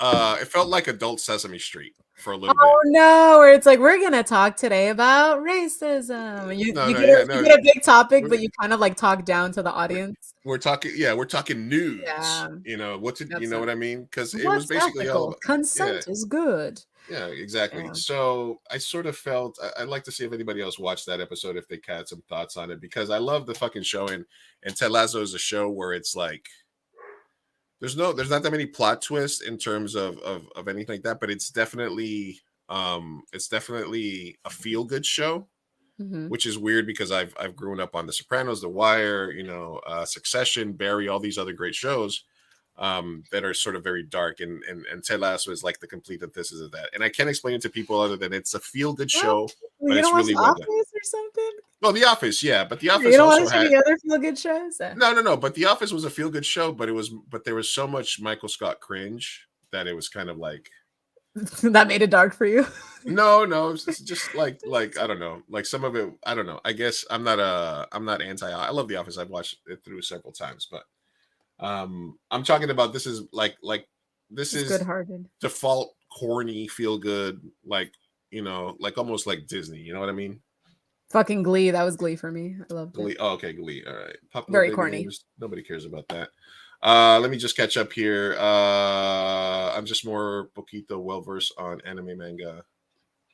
It felt like Adult Sesame Street for a little Oh no, where it's like we're gonna talk today about racism. You No, you no, get yeah, a, no. you get a big topic, but We're- you kind of like talk down to the audience. We're talking news. Yeah. You know what's it? You That's know it. what I mean? Because it was What's basically all ethical? about Consent is good. yeah, exactly. Yeah. So I sort of felt I'd like to see if anybody else watched that episode if they had some thoughts on it because I love the fucking show and Ted Lasso is a show where it's like there's not that many plot twists in terms of anything like that, but it's definitely a feel good show. Which is weird because I've grown up on The Sopranos, The Wire, Succession, Barry, all these other great shows that are sort of very dark, and Ted Lasso is like the complete antithesis of that. And I can't explain it to people other than it's a feel good show, but it's really well done. Office or something? Well, The Office, yeah, but The Office You don't also watch had any other feel good shows? no, but The Office was a feel good show, but there was so much Michael Scott cringe that it was kind of like. That made it dark for you. No, it's just like I don't know, like some of it. I don't know. I guess I'm not anti. I love The Office. I've watched it through several times, but I'm talking about this is like this is good-hearted default corny feel good like almost like Disney. You know what I mean? Fucking Glee. That was Glee for me. I loved Glee. it. Oh, okay, Glee. All right. Popular Very baby corny. names. Nobody cares about that. Let me just catch up here. I'm just more poquito well versed on anime, manga,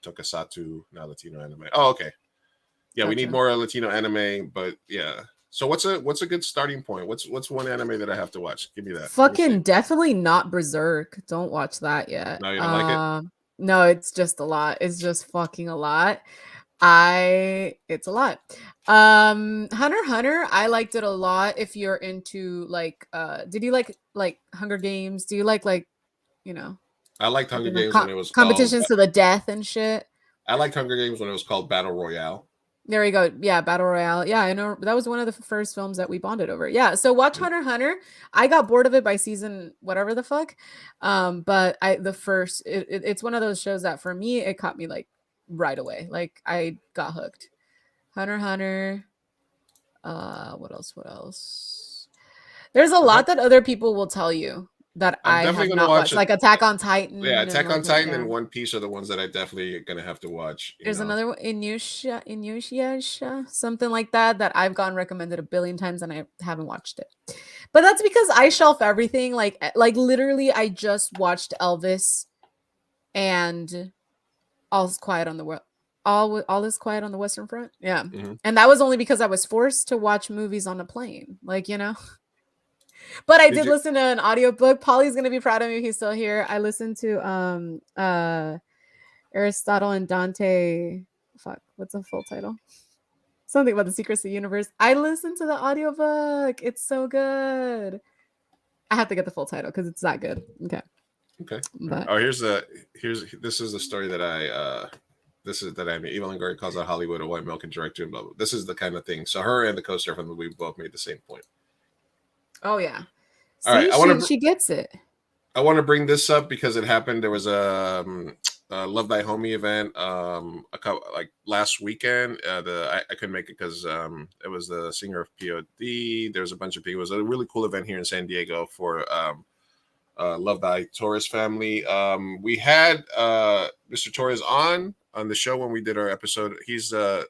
tokusatsu, not Latino anime. Oh, okay. Yeah, we need more Latino anime, but yeah. So what's a good starting point? What's one anime that I have to watch? Give me that. Fucking definitely not Berserk. Don't watch that yet. No, you don't like it? No, it's just a lot. It's just fucking a lot. It's a lot. Hunter x Hunter, I liked it a lot. If you're into like did you like Hunger Games? Do you like I liked Hunger Games when it was competitions called, to the death and shit? I liked Hunger Games when it was called Battle Royale. There we go. Yeah, Battle Royale. Yeah, I know that was one of the first films that we bonded over. Yeah, so watch Hunter x Hunter. I got bored of it by season whatever the fuck. But it's one of those shows that for me it caught me like right away. Like I got hooked. Hunter x Hunter. What else? There's a lot that other people will tell you that I have not watched, like Attack on Titan. Yeah, Attack on Titan and One Piece are the ones that I definitely gonna have to watch. There's another one, Inuyasha, something like that I've gotten recommended a billion times and I haven't watched it. But that's because I shelf everything. Like literally, I just watched Elvis and All is Quiet on the World. All is Quiet on the Western Front. Yeah, and that was only because I was forced to watch movies on a plane. But I did listen to an audiobook. Polly's gonna be proud of me if he's still here. I listened to Aristotle and Dante. Fuck, what's the full title? Something about the secrets of the universe. I listened to the audiobook. It's so good. I have to get the full title because it's that good. Okay. But this is the story that I mean, Eva Longoria calls out Hollywood a white milk and director and blah, blah. This is the kind of thing. So her and the co-star from the movie both made the same point. Oh yeah. All right, she gets it. I want to bring this up because it happened. There was a Love Thy Homie event last weekend. I couldn't make it because it was the singer of POD. There's a bunch of people. It was a really cool event here in San Diego for Love Thy Torres family. We had Mr. Torres on the show when we did our episode. He's the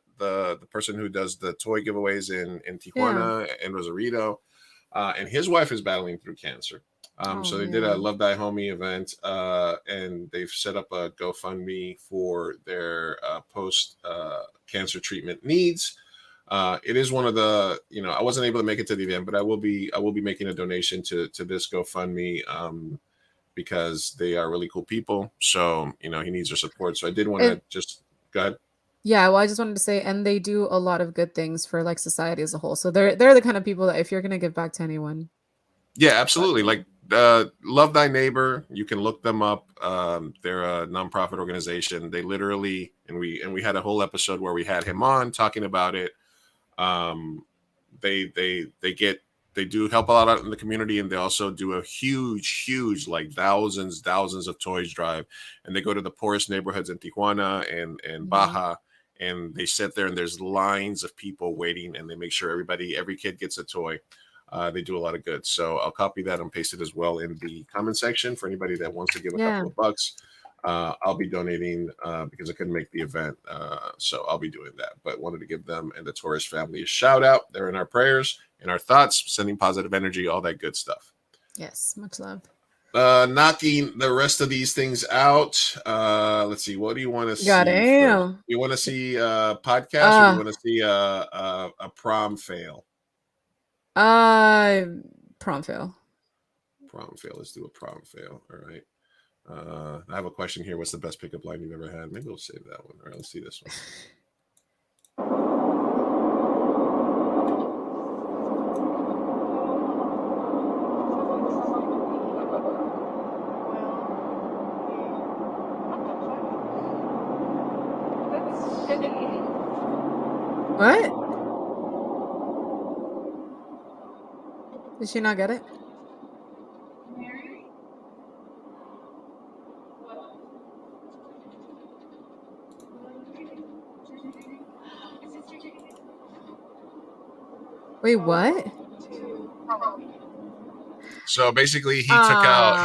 person who does the toy giveaways in Tijuana and Rosarito. And his wife is battling through cancer. So they did a Love Thy Homie event, and they've set up a GoFundMe for their post-cancer treatment needs. It is one of the, I wasn't able to make it to the event, but I will be making a donation to this GoFundMe because they are really cool people. So, he needs your support. So I did want to just go ahead. Yeah, well, I just wanted to say, and they do a lot of good things for like society as a whole. So they're the kind of people that if you're gonna give back to anyone. Yeah, absolutely. Like Love Thy Neighbor, you can look them up. They're a nonprofit organization. They literally, and we had a whole episode where we had him on talking about it. They do help a lot out in the community, and they also do a huge like thousands of toys drive, and they go to the poorest neighborhoods in Tijuana and Baja. And they sit there and there's lines of people waiting and they make sure every kid gets a toy. They do a lot of good. So I'll copy that and paste it as well in the comment section for anybody that wants to give a couple of bucks. I'll be donating because I couldn't make the event. So I'll be doing that. But wanted to give them and the Torres family a shout out. They're in our prayers, in our thoughts, sending positive energy, all that good stuff. Yes, much love. Knocking the rest of these things out. Let's see. What do you want to see? Goddamn. You want to see podcast or you want to see a prom fail? Prom fail. Prom fail. Let's do a prom fail. All right. I have a question here. What's the best pickup line you've ever had? Maybe we'll save that one. All right, let's see this one. What? Did she not get it? Wait, what? So basically, he took out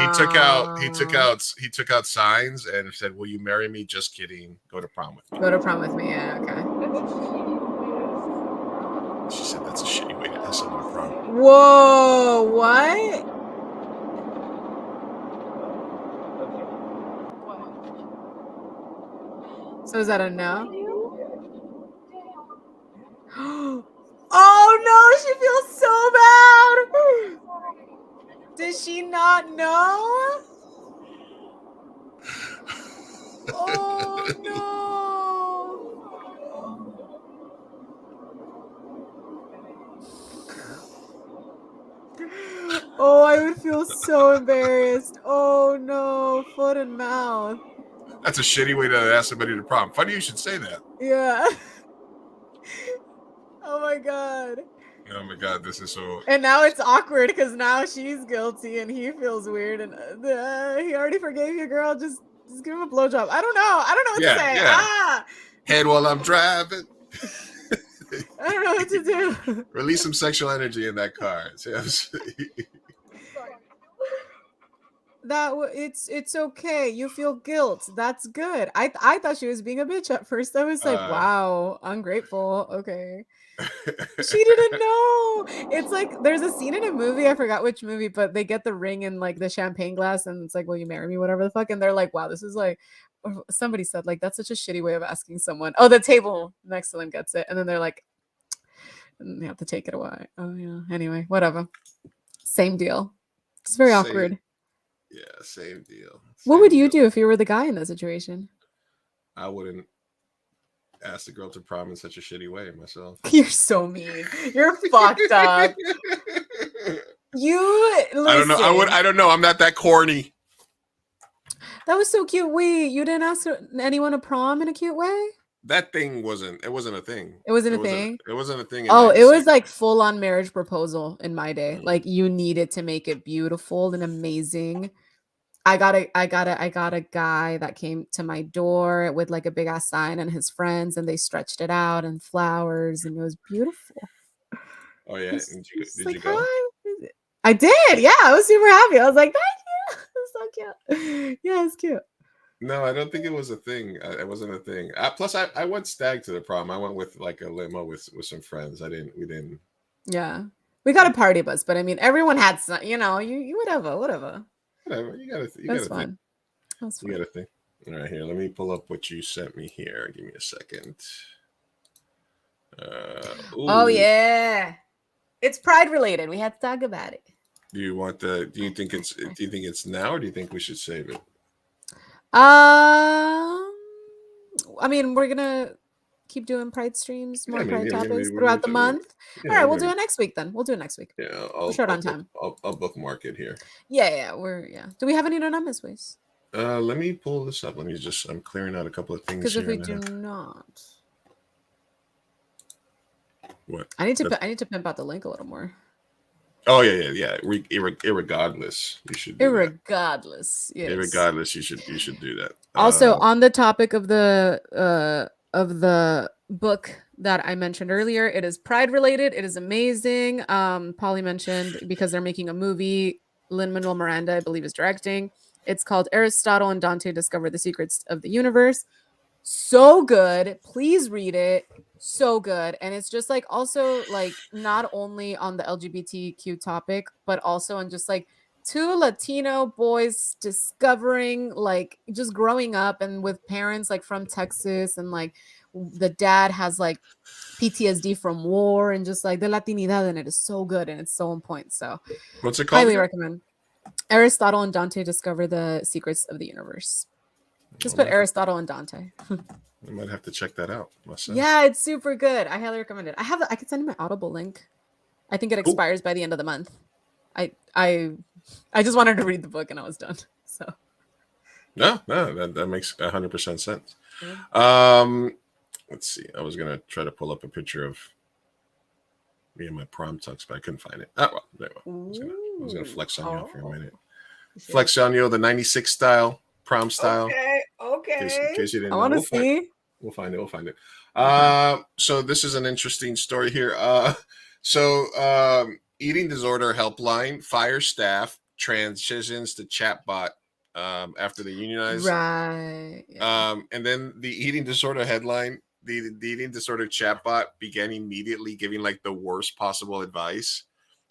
signs and said, "Will you marry me?" Just kidding. Go to prom with me. Go to prom with me. Yeah, okay. She said that's a shitty way to ask someone to prom. Whoa, what? So is that a no? Oh no, she feels so bad. Did she not know? Oh no. Oh, I would feel so embarrassed. Oh no, foot and mouth. That's a shitty way to ask somebody to prom. Funny you should say that. Yeah. Oh my god. Oh my god, this is so. And now it's awkward because now she's guilty and he feels weird and he already forgave you, girl. Just give him a blowjob. I don't know what to say. Yeah. Head while I'm driving. I don't know what to do. Release some sexual energy in that car. It's okay. You feel guilt. That's good. I thought she was being a bitch at first. I was like, wow, ungrateful. Okay. She didn't know. It's like there's a scene in a movie, I forgot which movie, but they get the ring in like the champagne glass and it's like, will you marry me, whatever the fuck, and they're like, wow, this is like, somebody said like that's such a shitty way of asking someone. Oh, the table next to them gets it and then they're like, and they have to take it away. Oh yeah, anyway, whatever, same deal. It's very awkward. Yeah, same deal. What would you do if you were the guy in that situation? I wouldn't ask the girl to prom in such a shitty way myself. You're so mean. You're fucked up. Listen. I don't know. I don't know. I'm not that corny. That was so cute. Wait, you didn't ask anyone to prom in a cute way? That thing wasn't. It wasn't a thing. It wasn't a thing. It wasn't a thing. Oh, it was like full on marriage proposal in my day. Like you needed to make it beautiful and amazing. I got a guy that came to my door with like a big ass sign and his friends, and they stretched it out and flowers, and it was beautiful. Oh yeah, did you go? Hi. I did. Yeah, I was super happy. I was like, thank you. It's so cute. Yeah, it's cute. No, I don't think it was a thing. It wasn't a thing. Plus, I went stag to the prom. I went with like a limo with some friends. We didn't. Yeah, we got a party bus, but I mean, everyone had some. You whatever. Whatever. You gotta think. That's fun. You gotta think. All right, here. Let me pull up what you sent me here. Give me a second. Oh yeah, it's pride related. We had to talk about it. Do you think it's now, or do you think we should save it? I mean, we're gonna keep doing pride streams, more pride topics throughout the month. All right, we'll do it next week then. We'll do it next week. Yeah, we're short on time. I'll bookmark it here. Yeah. Do we have any anonymous ways? Let me pull this up. I'm clearing out a couple of things. Because if we do not, what? I need to pimp out the link a little more. Oh yeah. Irregardless, you should. Irregardless, yes. Irregardless, you should do that. Also, on the topic of the book that I mentioned earlier. It is Pride related. It is amazing. Polly mentioned because they're making a movie. Lin-Manuel Miranda, I believe, is directing. It's called Aristotle and Dante Discover the Secrets of the Universe. So good. Please read it. So good. And it's just like also like not only on the LGBTQ topic, but also on just like two Latino boys discovering like just growing up and with parents like from Texas, and like the dad has like PTSD from war and just like the Latinidad, and it is so good and it's so on point. So What's it called? highly recommend. Aristotle and Dante Discover the Secrets of the Universe. Just put Aristotle and Dante. I might have to check that out myself. Yeah, it's super good. I highly recommend it. I could send you my Audible link. I think it expires by the end of the month. I just wanted to read the book and I was done. So No, that makes 100% sense. Let's see. I was gonna try to pull up a picture of me and my prom tux, but I couldn't find it. Oh, well, there we go. I was gonna flex on you for a minute. Flex on you, the '96 style, prom style. Okay. In case you didn't I know. want to see. We'll find it. So this is an interesting story here. Eating disorder helpline fires staff, transitions to chatbot after they unionize. Right. Yeah. And then the eating disorder headline, the eating disorder chatbot began immediately giving like the worst possible advice,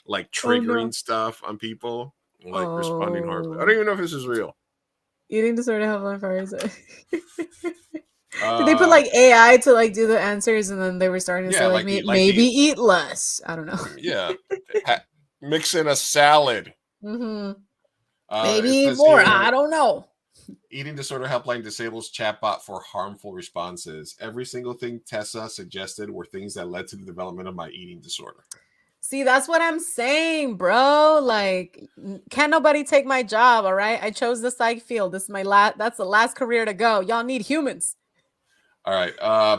like triggering stuff on people, like responding horribly. I don't even know if this is real. Eating disorder helpline fires. Did they put like AI to like do the answers, and then they were starting to say like, maybe eat less? I don't know. Yeah, mix in a salad. Maybe eat more. I don't know. Eating disorder helpline disables chatbot for harmful responses. Every single thing Tessa suggested were things that led to the development of my eating disorder. See, that's what I'm saying, bro. Like, can't nobody take my job? All right, I chose the psych field. This is my last. That's the last career to go. Y'all need humans. All right.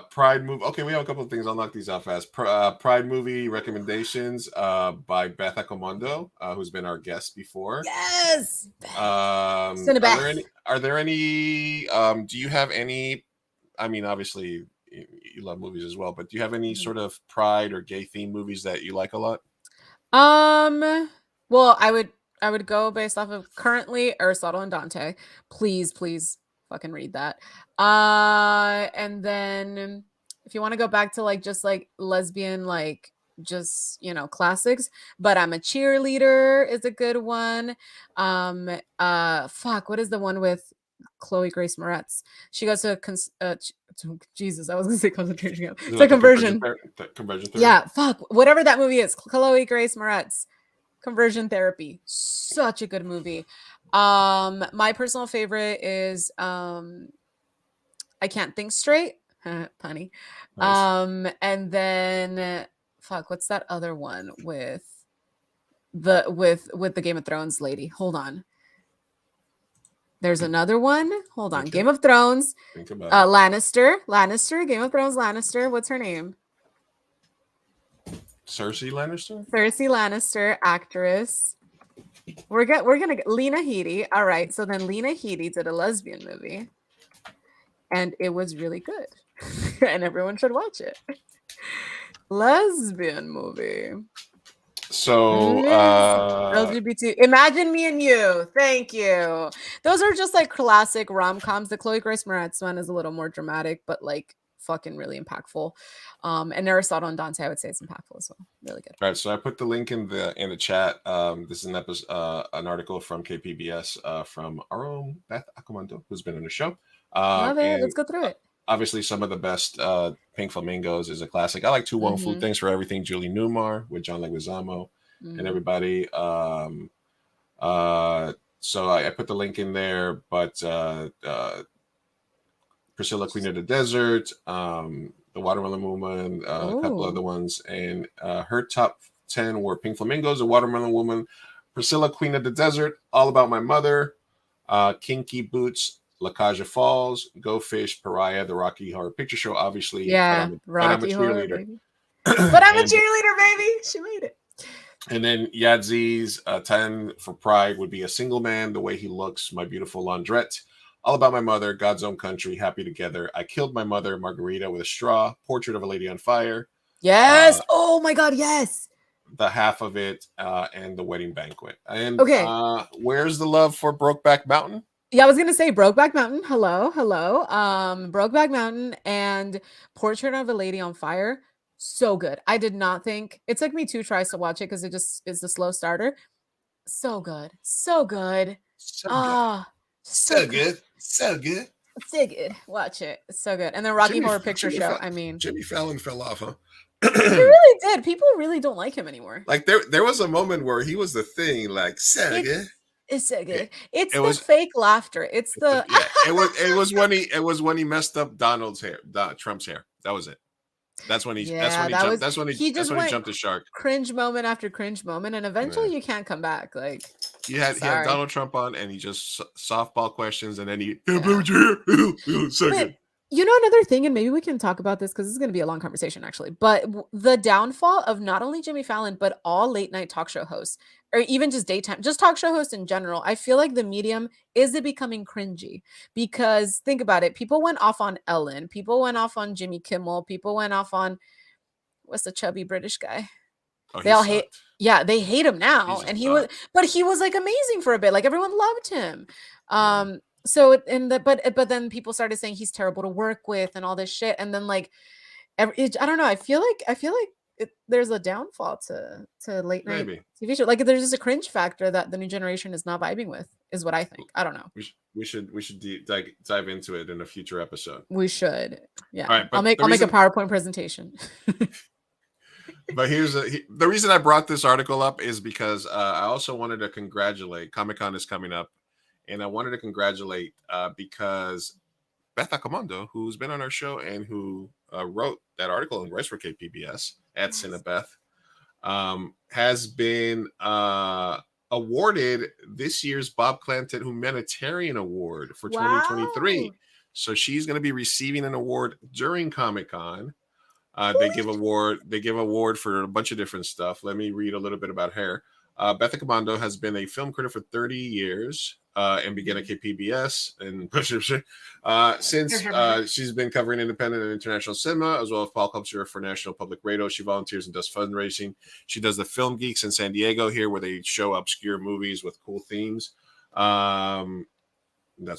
Pride movie. Okay, we have a couple of things. I'll knock these out fast. Pride movie recommendations by Beth Acomondo, who's been our guest before. Yes. Are there any? Do you have any? I mean, obviously, you love movies as well, but do you have any sort of pride or gay theme movies that you like a lot? Well, I would go based off of currently Aristotle and Dante. Please fucking read that. And then if you want to go back to like just like lesbian, like just, you know, classics, But I'm a Cheerleader is a good one. What is the one with Chloe Grace Moretz? She goes to Jesus, I was gonna say concentration camp. It's a conversion. Conversion therapy. Yeah, whatever that movie is. Chloe Grace Moretz, Conversion Therapy. Such a good movie. My personal favorite is I Can't Think Straight. Punny. Nice. And then what's that other one with the Game of Thrones lady? Hold on. There's another one. Hold on. Okay. Game of Thrones. Think about Lannister. Game of Thrones Lannister. What's her name? Cersei Lannister? Cersei Lannister, actress. We're gonna get Lena Headey. All right. So then Lena Headey did a lesbian movie. And it was really good. And everyone should watch it. Lesbian movie. So LGBT. Imagine Me and You. Thank you. Those are just like classic rom-coms. The Chloe Grace Moretz one is a little more dramatic, but like fucking really impactful. And Aristotle and Dante, I would say it's impactful as well. Really good. All right. So I put the link in the chat. This is an episode, an article from KPBS from our own Beth Acomondo, who's been on the show. Love it. Let's go through it. Obviously, some of the best Pink Flamingos is a classic. I like To Wong Fu, Thanks for Everything, Julie Newmar with John Leguizamo and everybody. So I put the link in there, but Priscilla, Queen of the Desert, The Watermelon Woman, a couple other ones. And her top 10 were Pink Flamingos, The Watermelon Woman, Priscilla, Queen of the Desert, All About My Mother, Kinky Boots, La Caja Falls, Go Fish, Pariah, The Rocky Horror Picture Show, obviously. Yeah, but I'm a cheerleader. But I'm a cheerleader, baby. She made it. And then Yadzi's 10 for Pride would be A Single Man, The Way He Looks, My Beautiful Laundrette, All About My Mother, God's Own Country, Happy Together, I Killed My Mother, Margarita with a Straw, Portrait of a Lady on Fire. Yes. Oh my God. Yes. The half of it, and The Wedding Banquet. And Okay. Where's the love for Brokeback Mountain? Yeah, I was gonna say Brokeback Mountain. Hello. Brokeback Mountain and Portrait of a Lady on Fire. So good. I did not think it took me 2 tries to watch it because it just is a slow starter. So good. So good. So good. So good. So good. Watch it. It's so good. And then Rocky Horror Picture Show. Jimmy Fallon fell off, huh? He really did. People really don't like him anymore. Like there was a moment where he was the thing, like so good. It's so good. It's the fake laughter. It's the it was when he messed up Trump's hair. That was it. That's when he jumped the shark. Cringe moment after cringe moment, and eventually you can't come back. Like he had Donald Trump on, and he just softball questions, and then he so good. You know, another thing, and maybe we can talk about this because this is going to be a long conversation, actually. But the downfall of not only Jimmy Fallon, but all late night talk show hosts, or even just daytime, just talk show hosts in general, I feel like the medium is becoming cringy. Because think about it, people went off on Ellen, people went off on Jimmy Kimmel, people went off on what's the chubby British guy? They all hate. Yeah, they hate him now, and he was like amazing for a bit. Like everyone loved him. So but then people started saying he's terrible to work with and all this shit, and then like I don't know, I feel like there's a downfall to late night TV show. Like there's just a cringe factor that the new generation is not vibing with, is what I think. I don't know. We should dive into it in a future episode. We should. Yeah. All right, I'll make a PowerPoint presentation. But the reason I brought this article up is because I also wanted to congratulate. Comic-Con is coming up. And I wanted to congratulate because Beth Accomando, who's been on our show and who wrote that article and writes for KPBS at Cinebeth, has been awarded this year's Bob Clanton Humanitarian Award for 2023. So she's going to be receiving an award during Comic-Con. They give award for a bunch of different stuff. Let me read a little bit about her. Beth Accomando has been a film critic for 30 years. And began at KPBS and since she's been covering independent and international cinema as well as pop culture for National Public Radio. She volunteers and does fundraising. She does the Film Geeks in San Diego here, where they show obscure movies with cool themes. That's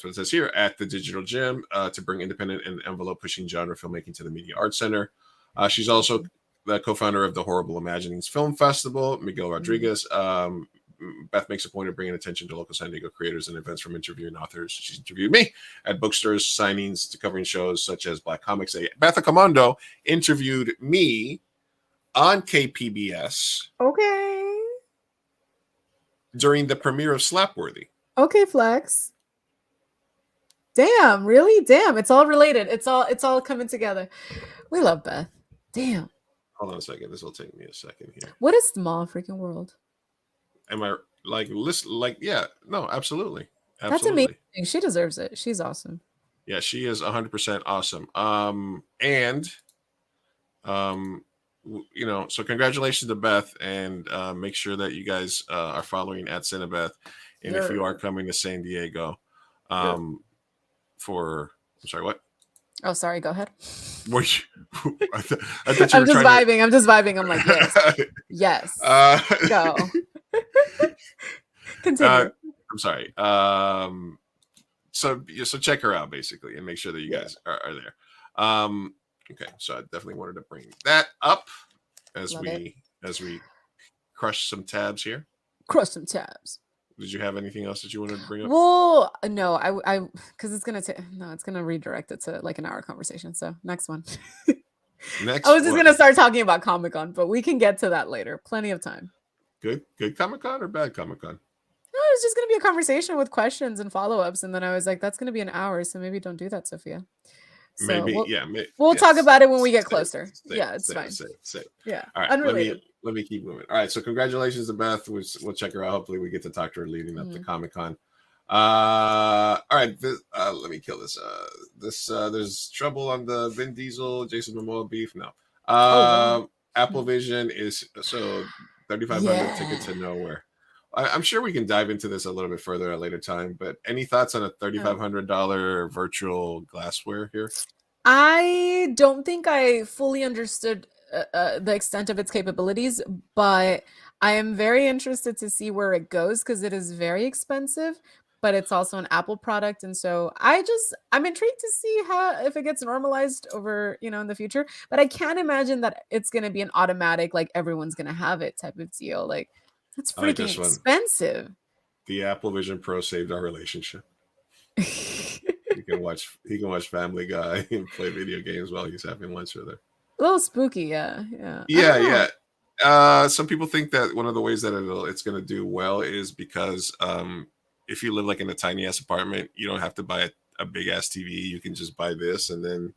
what it says here at the Digital Gym to bring independent and envelope pushing genre filmmaking to the Media Arts Center. She's also the co-founder of the Horrible Imaginings Film Festival. Miguel Rodriguez. Beth makes a point of bringing attention to local San Diego creators and events, from interviewing authors. She's interviewed me at bookstores, signings, to covering shows such as Black Comics Day. Beth Accomando interviewed me on KPBS. Okay. During the premiere of Slapworthy. Okay, Flex. Damn, really? Damn, it's all related. It's all coming together. We love Beth. Damn. Hold on a second. This will take me a second here. What a small freaking world. Am I yeah, no, absolutely. That's amazing. She deserves it. She's awesome. Yeah, she is 100% awesome. So congratulations to Beth, and make sure that you guys are following at Cinebeth. And if you are coming to San Diego, I'm sorry, what? Oh, sorry. Go ahead. I thought you I'm just vibing. I'm just vibing. I'm like, yes. Yes. Go. Continue. I'm sorry. So check her out basically, and make sure that you guys are there. Okay. So I definitely wanted to bring that up as we crush some tabs here. Crush some tabs. Did you have anything else that you wanted to bring up? Well, no, I because it's gonna redirect it to like an hour conversation. So next one. I was just gonna start talking about Comic-Con, but we can get to that later. Plenty of time. Good Comic-Con or bad Comic-Con? No, it's just gonna be a conversation with questions and follow-ups, and then I was like, that's gonna be an hour, so maybe don't do that, Sophia. So we'll talk about it when we get closer. It's fine. Yeah. All right. Unrelated. Let me keep moving. All right. So congratulations to Beth. We'll check her out. Hopefully we get to talk to her leading up to Comic-Con. All right. Let me kill this. There's trouble on the Vin Diesel, Jason Momoa beef. No. Apple Vision is so $3,500 ticket to nowhere. I'm sure we can dive into this a little bit further at a later time. But any thoughts on a $3,500 virtual glassware here? I don't think I fully understood the extent of its capabilities, but I am very interested to see where it goes because it is very expensive, but it's also an Apple product, and so I'm intrigued to see how if it gets normalized over in the future. But I can't imagine that it's going to be an automatic like everyone's going to have it type of deal. Like it's I like freaking this one. expensive. The Apple Vision Pro saved our relationship. He can watch Family Guy and play video games while he's having lunch with her. A little spooky, yeah. Some people think that one of the ways that it's going to do well is because if you live like in a tiny ass apartment, you don't have to buy a big ass TV. You can just buy this, and then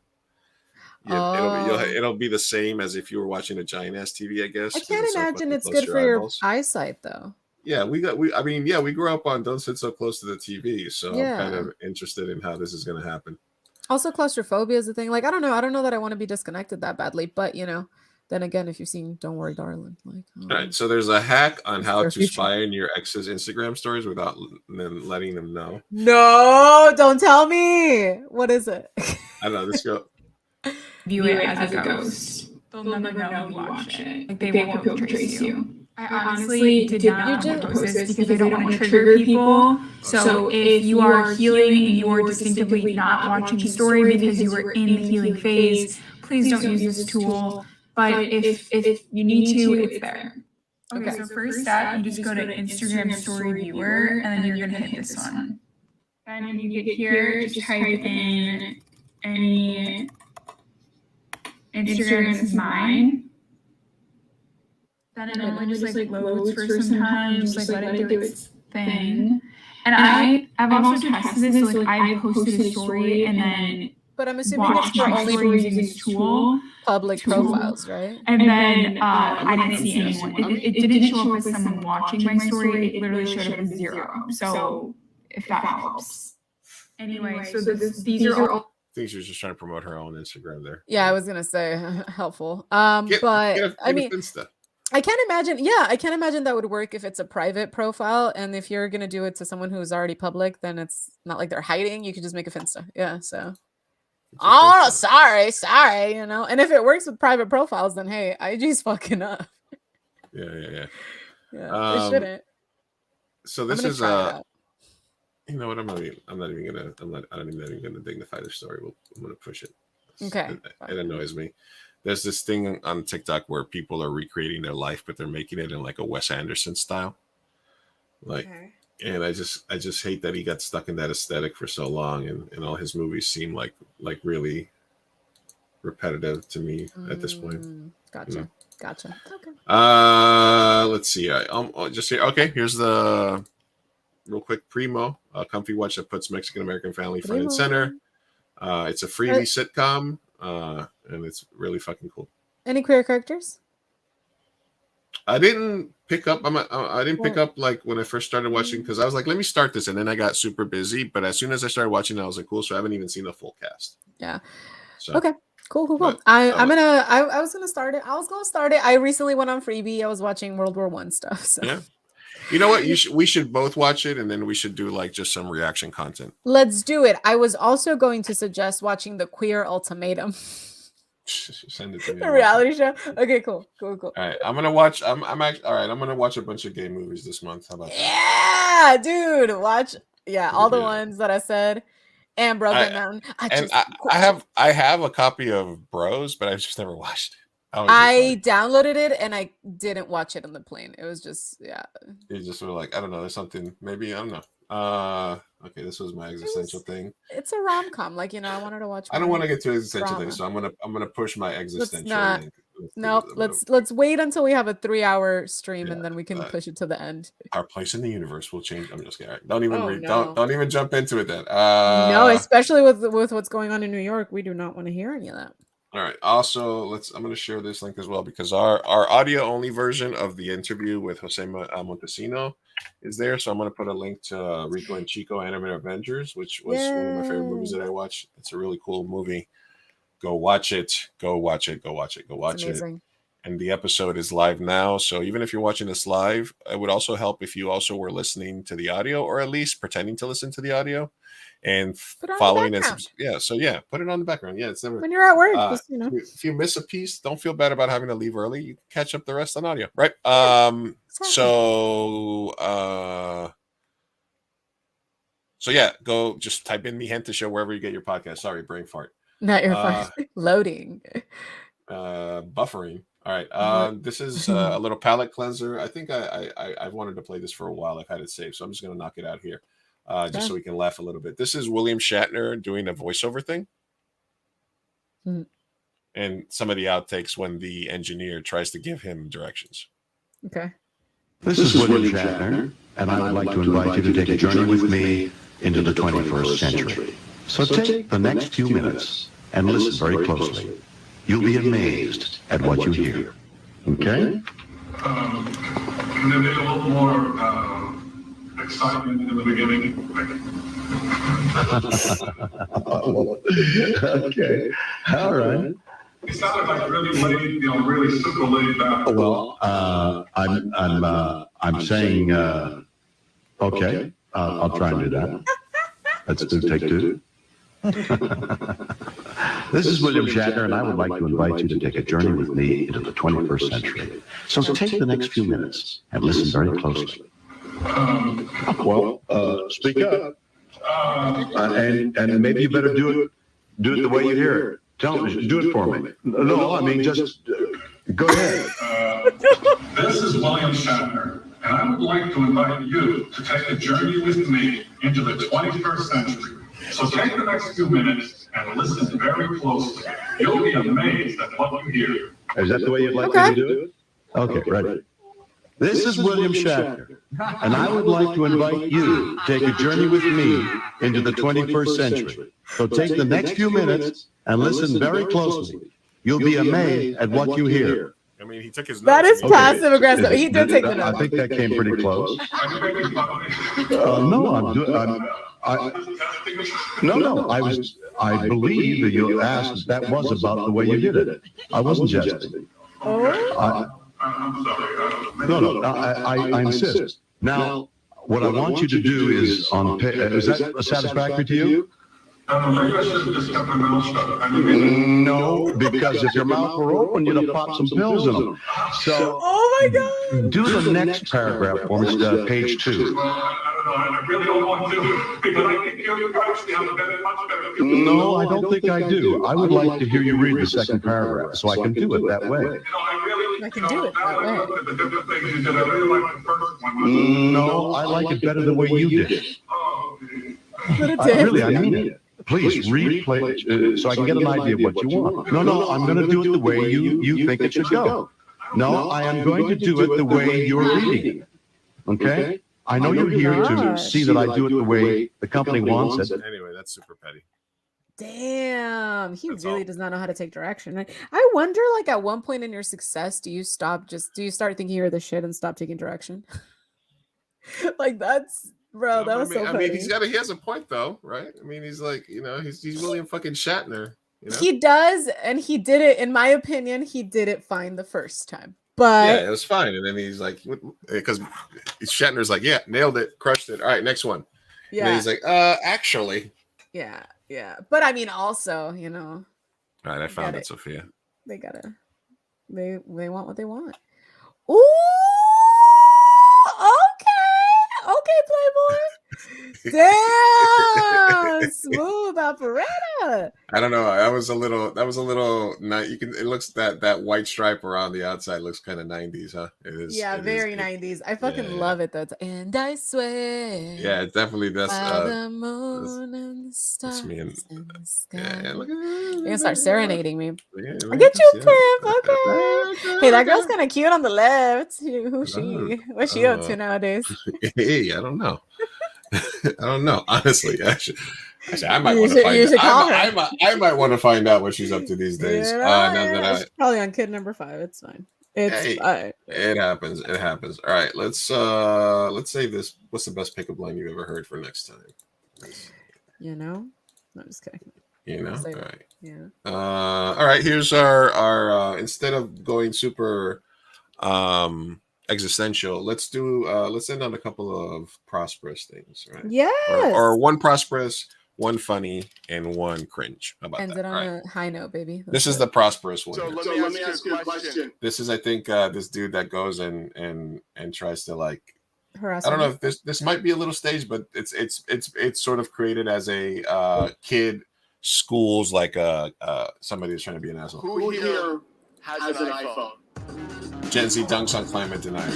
it'll be the same as if you were watching a giant ass TV. I guess. I can't imagine it's good for your eyesight, though. Yeah, we grew up on Don't Sit So Close to the TV, so I'm kind of interested in how this is going to happen. Also, claustrophobia is a thing. Like, I don't know that I want to be disconnected that badly, but then again, if you've seen Don't Worry, Darling, like. All right, so there's a hack on how to spy on your ex's Instagram stories without them letting them know. No, don't tell me. What is it? I don't know. This girl. View it as a ghost. They'll never know you watch it. Like, they won't be able to trace you. I honestly did not want to post this because I don't want to trigger people. So if you are healing and you are distinctively not watching the story because you were in the healing phase, please don't use this tool. But if you need to, it's there. Okay, so first step, you just go to Instagram Story Viewer, and then you're going to hit this one. And when you get here, just type in any Instagram, this is mine. Then it only just like loads for some time, just like let it do its thing. And I've also tested this, so like I posted a story and then but I'm assuming it's for only using this tool, public profiles, right? And then I didn't see anyone. It didn't show up as someone watching my story. It literally showed up as 0. So if that helps. Anyway, so these are all. I think she was just trying to promote her own Instagram there. Yeah, I was gonna say helpful. I mean. I can't imagine. Yeah, I can't imagine that would work if it's a private profile, and if you're gonna do it to someone who's already public, then it's not like they're hiding. You can just make a Finsta. Yeah. So. Oh, sorry. And if it works with private profiles, then hey, IG's fucking up. Yeah. It shouldn't. So this is you know what? I'm not even gonna dignify the story. I'm gonna push it. Okay. It annoys me. There's this thing on TikTok where people are recreating their life, but they're making it in like a Wes Anderson style. Like, and I just hate that he got stuck in that aesthetic for so long, and all his movies seem like really repetitive to me at this point. Gotcha. Okay. Let's see. I'll just say, okay, here's the real quick Primo, a comfy watch that puts Mexican American family front and center. It's a freebie sitcom. And it's really fucking cool. Any queer characters? I didn't pick up. I didn't pick up like when I first started watching because I was like, let me start this, and then I got super busy. But as soon as I started watching, I was like, cool. So I haven't even seen the full cast. Yeah. So, okay. Cool. I was gonna start it. I recently went on Freebie. I was watching World War I stuff. So. Yeah. You know what? We should both watch it, and then we should do like just some reaction content. Let's do it. I was also going to suggest watching The Queer Ultimatum. Send it to me. The reality show. Okay, cool. All right, I'm gonna watch. I'm gonna watch a bunch of gay movies this month. How about that? Yeah, dude, watch. Yeah, all the ones that I said. And Brokeback Mountain. I have a copy of Bros, but I've just never watched it. I downloaded it and I didn't watch it on the plane. It was just You just were like, I don't know. There's something. Maybe I don't know. Okay, this was my existential thing. It's a rom-com. Like I wanted to watch. I don't want to get to existential thing, so I'm gonna push my existential link. Nope. Let's wait until we have a 3-hour stream and then we can push it to the end. Our place in the universe will change. I'm just kidding. Don't even jump into it then. No, especially with what's going on in New York, we do not want to hear any of that. All right. Also, I'm going to share this link as well because our audio only version of the interview with Jose Montesino is there. So I'm going to put a link to Rico and Chico Animate Avengers, which was one of my favorite movies that I watched. It's a really cool movie. Go watch it. and the episode is live now. So even if you're watching this live, it would also help if you also were listening to the audio, or at least pretending to listen to the audio and following it. So put it on the background. Yeah, it's never when you're at work. Just, you know, if you miss a piece, don't feel bad about having to leave early. You catch up the rest on audio, right? So yeah, go just type in Mi Gente Show wherever you get your podcast. Sorry, brain fart. Not your fart. Loading. Buffering. All right. This is a little palate cleanser. I think I've wanted to play this for a while. I've had it saved, so I'm just going to knock it out here, just so we can laugh a little bit. This is William Shatner doing a voiceover thing, and some of the outtakes when the engineer tries to give him directions. Okay. This is William Shatner, and I would like to invite you to take a journey with me into the 21st century. So take the next few minutes and listen very closely. You'll be amazed at what you hear. Okay? Can there be a little more excitement in the beginning? Okay. All right. It sounded like really laid, really super laid back. Well, I'm saying, okay, I'll try and do that. Let's do take two. This is William Shatner, and I would like to invite you to take a journey with me into the 21st century. So take the next few minutes and listen very closely. Speak up. And maybe you better do it the way you hear it. Tell me, do it for me. No, I mean, just go ahead. This is William Shatner, and I would like to invite you to take a journey with me into the 21st century. So take the next few minutes and listen very closely. You'll be amazed at what you hear. Is that the way you'd like me to do it? Okay, ready. This is William Shatner, and I would like to invite you to take a journey with me into the 21st century. So take the next few minutes and listen very closely. You'll be amazed at what you hear. I mean, he took his That notes. is passive aggressive. He did take the notes. I think that came pretty close. I believe that you asked that was about the way you did it. I wasn't jesting. I insist. Now, what I want you to do is is that satisfactory to you? Maybe I should have just kept my mouth shut. No, because if your mouth were open, you'd have popped some pills in them. So, oh my God! Do the next paragraph for me, page 2. I really don't want to, because I think you actually have a much better. No, I don't think I do. I would like to hear you read the second paragraph, so I can do it that way. I can do it that way. No, I like it better the way you did it. I mean it. Please replay it so I can get an idea of what you want. No, I'm going to do it the way you think it should go. No, I am going to do it the way you're reading it. Okay? I know you're here to see that I do it the way the company wants it. Anyway, that's super petty. Damn, he really does not know how to take direction. I wonder, like, at one point in your success, do you start thinking you're the shit and stop taking direction? Like, that's... Bro, that was so funny. I mean, he has a point though, right? I mean, he's like, he's William fucking Shatner. He does, and he did it. In my opinion, he did it fine the first time, but yeah, it was fine. And then he's like, because Shatner's like, yeah, nailed it, crushed it. All right, next one. Yeah, and then he's like, actually, yeah. But I mean, also, All right, I found it, Sophia. They want what they want. Ooh, okay, Playboy. Damn, smooth operator. I don't know. That was a little. It looks that white stripe around the outside looks kind of 90s, huh? It is. Yeah, very 90s. I fucking love it though. And I swear. Yeah, it definitely does. The moon and the stars me and the sky. Yeah, look at You're gonna start serenading me. Yeah, I get you, Pimp. Okay. Hey, that girl's kind of cute on the left. Who's she? What's she up to nowadays? Hey, I don't know. I don't know. Honestly, actually, I might want to find out. I might want to find out what she's up to these days. She's probably on kid number 5. It's fine. It's fine. It happens. All right, let's save this. What's the best pickup line you've ever heard for next time? No, I'm just kidding. All right. Yeah. All right, here's our instead of going super existential, let's end on a couple of prosperous things, right? Yes. Or one prosperous, one funny, and one cringe. How about Ends that? it on a high note, baby. This is the prosperous one. So here. let me ask you a question. This is, I think, this dude that goes and tries to like. Harass I don't know women. if this might be a little staged, but it's sort of created as a kid schools like somebody who's trying to be an asshole. Who here has an iPhone? Gen Z dunks on climate denial.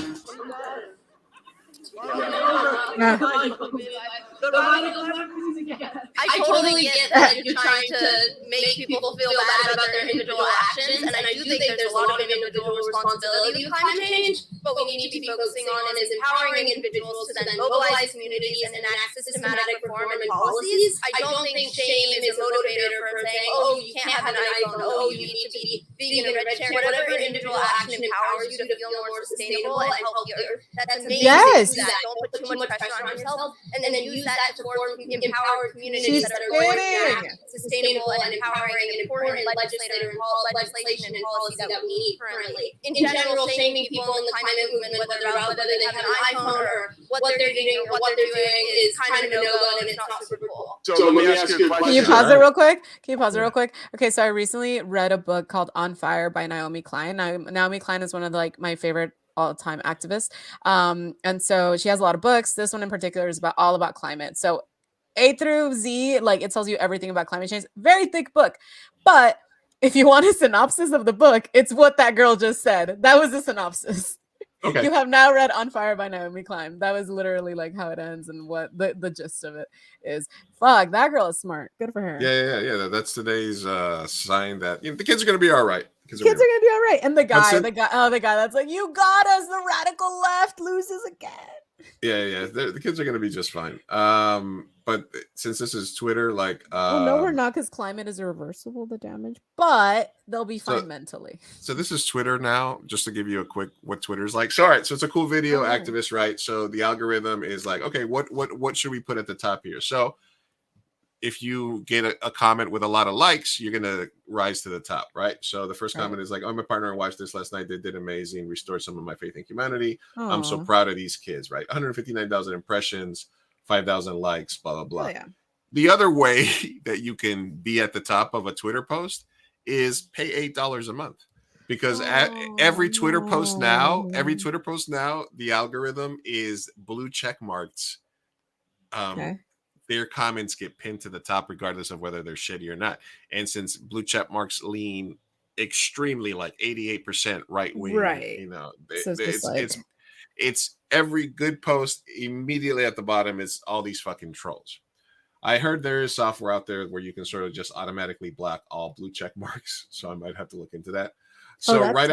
I totally get that you're trying to make people feel bad about their individual actions, and I do think there's a lot of individual responsibility with climate change, but what we need to be focusing on is empowering individuals to then mobilize communities and enact systematic reform and policies. I don't think shame is a motivator for saying, oh, you can't have an iPhone, oh, you need to be vegan or vegetarian. Whatever individual action empowers you to feel more sustainable and healthier, that's amazing. Yes. Do that. Don't put too much pressure on yourself, and then use that to form empowered communities that are going to enact sustainable and empowering and important legislation and policy that we need currently. In general, shaming people in the climate movement, whether they have an iPhone or what they're eating or what they're doing, is kind of a no-go, and it's not super cool. So let me ask you a question. Can you pause it real quick? Okay, so I recently read a book called On Fire by Naomi Klein. Naomi Klein is one of my favorite all-time activists. And so she has a lot of books. This one in particular is all about climate. So A through Z, like it tells you everything about climate change. Very thick book. But if you want a synopsis of the book, it's what that girl just said. That was the synopsis. Okay. You have now read On Fire by Naomi Klein. That was literally like how it ends and what the gist of it is. Fuck, that girl is smart. Good for her. Yeah. That's today's sign that the kids are going to be all right. Kids are gonna be all right. And the guy that's like, you got us. The radical left loses again. Yeah. The kids are gonna be just fine. But since this is Twitter, like, well, no, we're not, because climate is irreversible, the damage. But they'll be fine mentally. So this is Twitter now. Just to give you a quick what Twitter's like. So all right, so it's a cool video, activist, right? So the algorithm is like, okay, what should we put at the top here? So if you get a comment with a lot of likes, you're gonna rise to the top, right? So the first comment is like, "Oh, my partner watched this last night. They did amazing. Restored some of my faith in humanity. I'm so proud of these kids." Right? 159,000 impressions, 5,000 likes, blah blah blah. Oh, yeah. The other way that you can be at the top of a Twitter post is pay $8 a month, because every Twitter post now, the algorithm is blue check marks. Their comments get pinned to the top regardless of whether they're shitty or not. And since blue check marks lean extremely like 88% right wing, right? So it's every good post immediately at the bottom is all these fucking trolls. I heard there is software out there where you can sort of just automatically block all blue check marks, so I might have to look into that. So right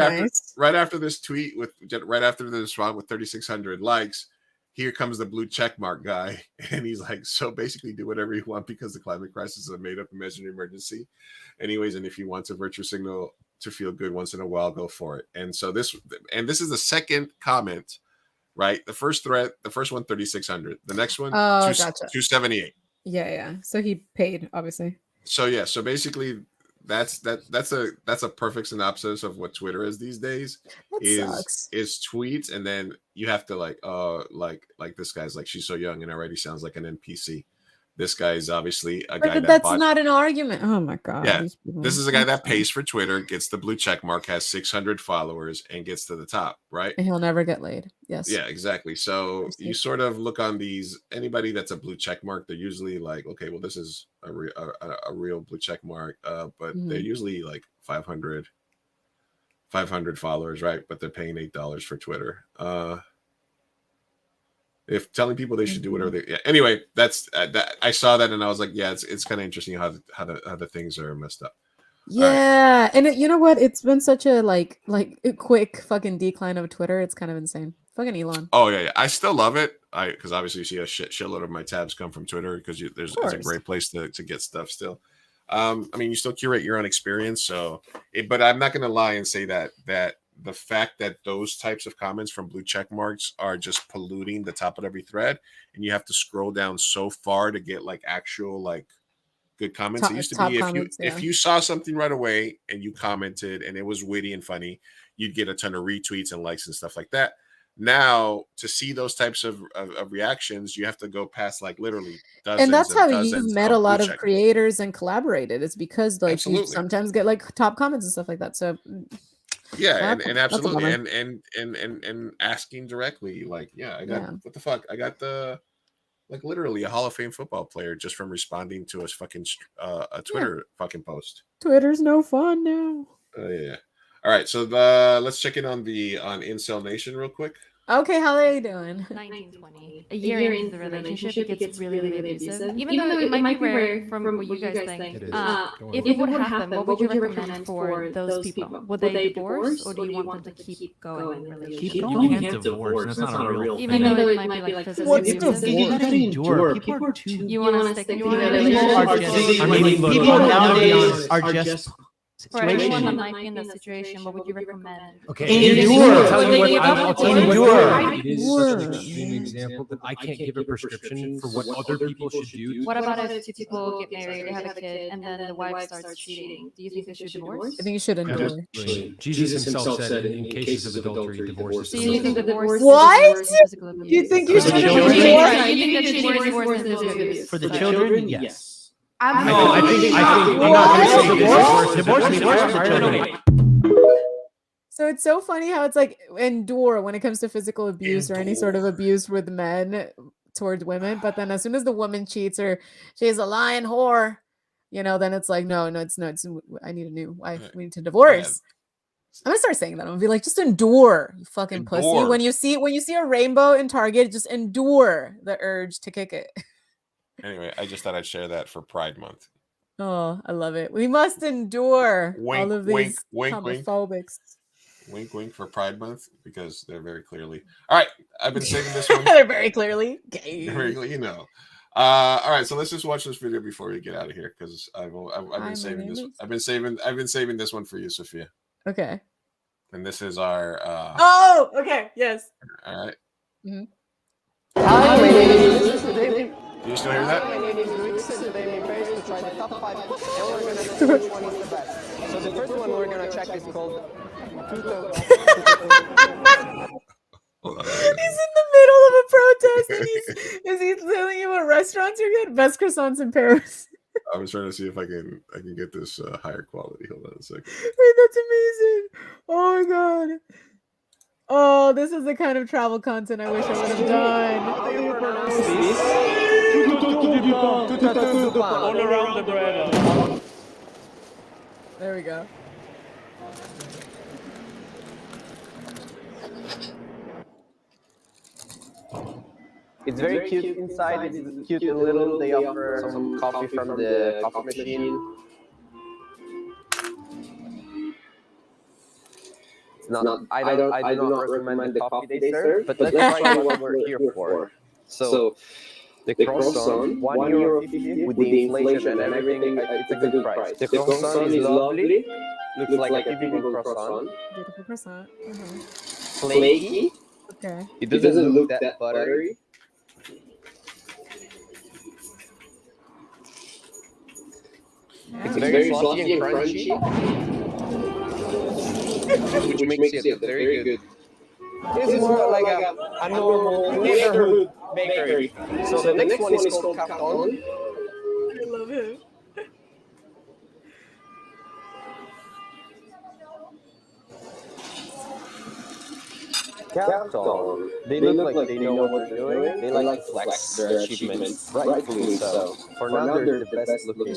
after this tweet with 3,600 likes, here comes the blue checkmark guy, and he's like, so basically do whatever you want because the climate crisis is a made-up imaginary emergency. Anyways, and if you want a virtue signal to feel good once in a while, go for it. And so this is the second comment, right? The first thread, the first one, 3,600. The next one, 278. Yeah. So he paid, obviously. So basically that's a perfect synopsis of what Twitter is these days. Is tweets, and then you have to like this guy's like, she's so young and already sounds like an NPC. This guy is obviously a guy that's not an argument. Oh my god. Yeah, this is a guy that pays for Twitter, gets the blue check mark, has 600 followers, and gets to the top, right? And he'll never get laid. Yes. Yeah, exactly. So you sort of look on anybody that's a blue check mark, they're usually like, okay, well, this is a real blue check mark, but they're usually like 500 followers, right? But they're paying $8 for Twitter. If telling people they should do whatever they, anyway, that's that. I saw that and I was like, yeah, it's kind of interesting how the things are messed up. Yeah, right. And you know what? It's been such a like a quick fucking decline of Twitter. It's kind of insane. Fucking Elon. Oh yeah. I still love it. Because obviously you see a shitload of my tabs come from Twitter because it's a great place to get stuff still. I mean, you still curate your own experience. But I'm not gonna lie and say that the fact that those types of comments from blue check marks are just polluting the top of every thread, and you have to scroll down so far to get like actual like good comments. It used to top be comments, if you saw something right away and you commented and it was witty and funny, you'd get a ton of retweets and likes and stuff like that. Now, to see those types of reactions, you have to go past like literally dozens. And that's how you've dozens met a lot of blue check. creators and collaborated. It's because like you Absolutely. sometimes get like top comments and stuff like that. So Yeah, that's and that's a absolutely, bummer. and asking directly, like, yeah, I got what the fuck, I got the like literally a Hall of Fame football player just from responding to a fucking a Twitter fucking post. Twitter's no fun now. Yeah. All right, so let's check in on Incel Nation real quick. Okay, how are you doing? 1920. A year into the relationship, it gets really, really abusive. Even though it might be rare from what you guys think. If it would happen, what would you recommend for those people? Would they divorce, or do you want them to keep going in relationship? You can't divorce. That's not a real Even thing. though it might be like physically abusive. You gotta endure. People are too. You want to stick in People your are relationship? I mean, people nowadays are just. For anyone that might be in that situation, what would you recommend? Okay, endure. I'll tell you endure. It is such an extreme example that I can't give a prescription for what other people should do. What about if two people get married, they have a kid, and then the wife starts cheating? Do you think they should divorce? I think you should endure. Jesus himself said in cases of adultery, divorce. So you think the divorce What? is physical abuse? You think you should You endure? think that cheating is worse than physical abuse? For the children, yes. I think I'm not going to say divorce for the children. So it's so funny how it's like endure when it comes to physical abuse or any sort of abuse with men towards women, but then as soon as the woman cheats or she's a lying whore, you know, then it's like no, it's I need a new wife. We need to divorce. I'm gonna start saying that. I'm gonna be like, just endure, you fucking pussy. When you see a rainbow in Target, just endure the urge to kick it. Anyway, I just thought I'd share that for Pride Month. Oh, I love it. We must endure Wink, all of wink, these wink, wink. homophobics. Wink, wink for Pride Month because they're very clearly. All right, I've been saving this one. They're very clearly gay. Very clearly, you know. All right, so let's just watch this video before we get out of here because I've been saving this. I've been saving this one for you, Sophia. Okay. And this is our. Oh, okay. Yes. All right. Mm-hmm. Hi, my name is David. Do you still hear that? My name is Luis, and today we're based to try the top 5, and we're going to see which one is the best. So the first one we're going to check is called Tuto. He's in the middle of a protest and is he telling you what restaurants are good? Best croissants in Paris. I was trying to see if I can get this higher quality. Hold on a second. Wait, that's amazing. Oh my god. Oh, this is the kind of travel content I wish I would have done. All around the bread. There we go. It's very cute inside. It's cute and little. They offer some coffee from the coffee machine. It's not. I do not recommend the coffee they serve, but let's try what we're here for. So the croissant, €1.50 with the inflation and everything. It's a good price. The croissant is lovely. Looks like a typical croissant. Beautiful croissant. Flaky. Okay. It doesn't look that buttery. It's very fluffy and crunchy, which makes it very good. This is more like a normal neighborhood bakery. So the next one is called Carton. I love him. Carton. They look like they know what they're doing. They like to flex their achievements, rightfully so. For now, they're the best looking.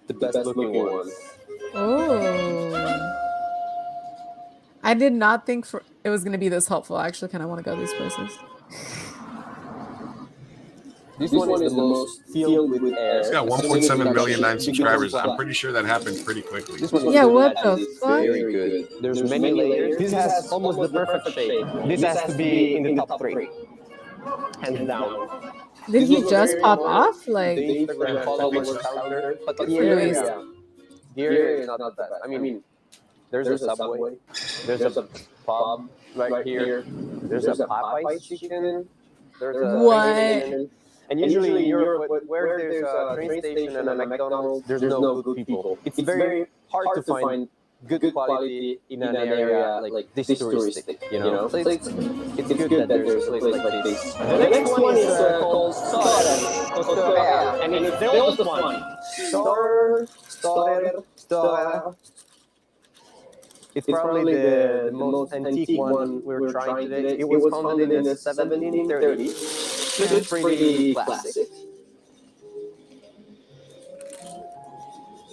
The best looking ones. Oh. I did not think it was going to be this helpful. I actually kind of want to go these places. This one is the most filled with air. It's got 1.7 million subscribers. I'm pretty sure that happened pretty quickly. Yeah, what the fuck? Very good. There's many layers. This has almost the perfect shape. This has to be in the top 3. Hands down. Did he just pop off? Like, the Instagram followers counter. But here is not that. I mean, there's a Subway. There's a pub right here. There's a Popeye's chicken. There's a what? And usually in Europe, where there's a train station and a McDonald's, there's no good people. It's very hard to find good quality in an area like this touristic, you know? So it's good that there's a place like this. The next one is called Storer, and it's the oldest one. Storer. It's probably the most antique one we're trying today. It was founded in the 1730s. It's pretty classic.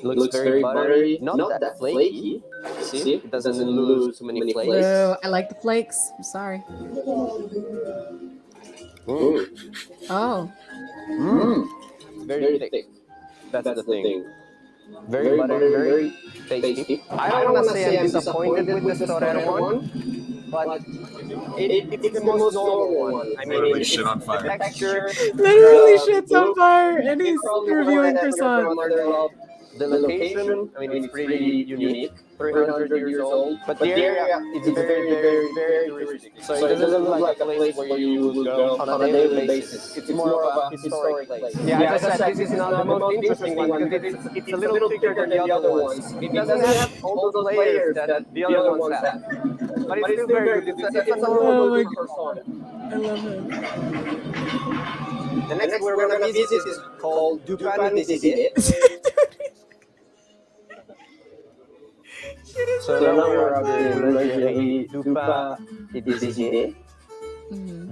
Looks very buttery, not that flaky. See, it doesn't lose too many flakes. Ew, I like the flakes. I'm sorry. Oh. It's very thick. That's the thing. Very buttery, very tasty. I don't want to say I'm disappointed with the Storer one, but it's the most normal one. I mean, Literally shit on fire. The texture, Literally shit's on fire, and he's reviewing croissant. The location, I mean, it's pretty unique. 300 years old, but the area is very touristic. So it doesn't look like a place where you would go on a daily basis. It's more of a historic place. Yeah, as I said, this is not the most interesting one because it's a little thicker than the other ones. It doesn't have all those layers that the other ones have. But it's still very good. It's a little croissant. I love it. The next we're going to visit is called Dupan des Idées. So now we're up in Dupa des Idées.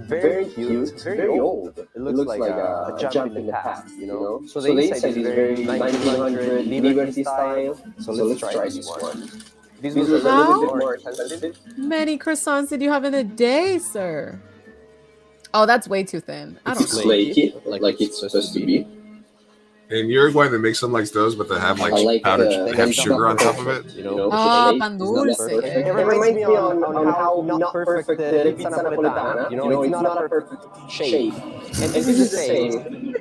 Very cute, very old. It looks like a jump in the past, you know? So the inside is very 1900 Liberty style. So let's try this one. This was a little bit more expensive. Many croissants did you have in a day, sir? Oh, that's way too thin. I don't It's flaky, like it's supposed to be. In Uruguay, they make some like those, but they have like powdered, they have sugar on top of it. You know, pan dulce. It reminds me on how not perfect the pizza napoletana. You know, it's not a perfect shape. And this is the same.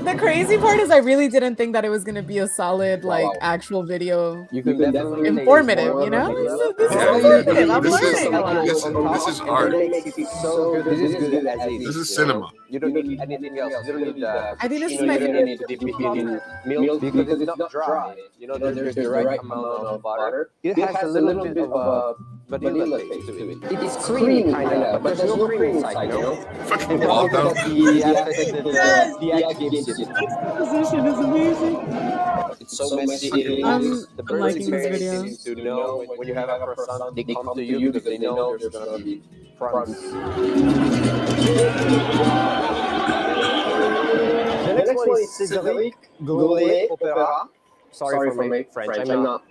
The crazy part is I really didn't think that it was gonna be a solid like actual video. You could definitely informative, you know? This is informative. I'm learning a lot. This is art. This is cinema. You don't need anything else. You don't need I think this is you my don't favorite. need to dip it in milk because it's not dry. You know, there's the right amount of butter. It has a little bit of a vanilla taste to it. It is creamy kind of, but there's no cream inside, you know? Fucking wild out. The egg gives it. Position is amazing. It's so messy. The I'm liking this video. to know when you have a croissant, they come to you because they know there's going to be crumbs. The next one is Cédric Grolet Opera. Sorry for my French. I'm not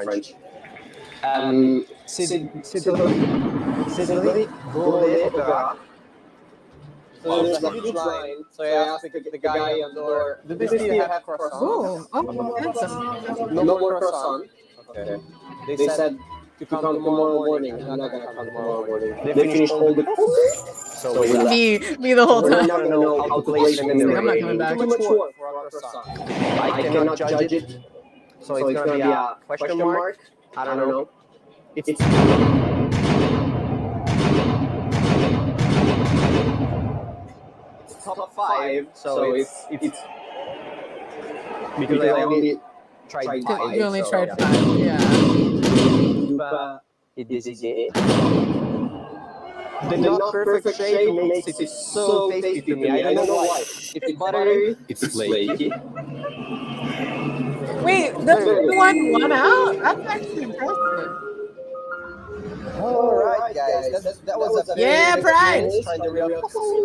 French. Cédric Grolet Opera. So there's a huge line. So I asked the guy on the door, "Do this still have croissant?" Oh, handsome. No more croissant. Okay. They said to come tomorrow morning. I'm not gonna come tomorrow morning. They finished all the so we left. Me the whole We're time. not gonna know how to place them in the I'm not rain. coming back. Too much work for a croissant. I cannot judge it. So it's gonna be a question mark. I don't know. It's top 5, so it's because I only tried 5. You only tried 5, yeah. The not perfect shape makes it so tasty to me. I don't know why. It's buttery. It's flaky. Wait, the one out? That's actually impressive. All right, guys. That was a Yeah, Pride. Trying the real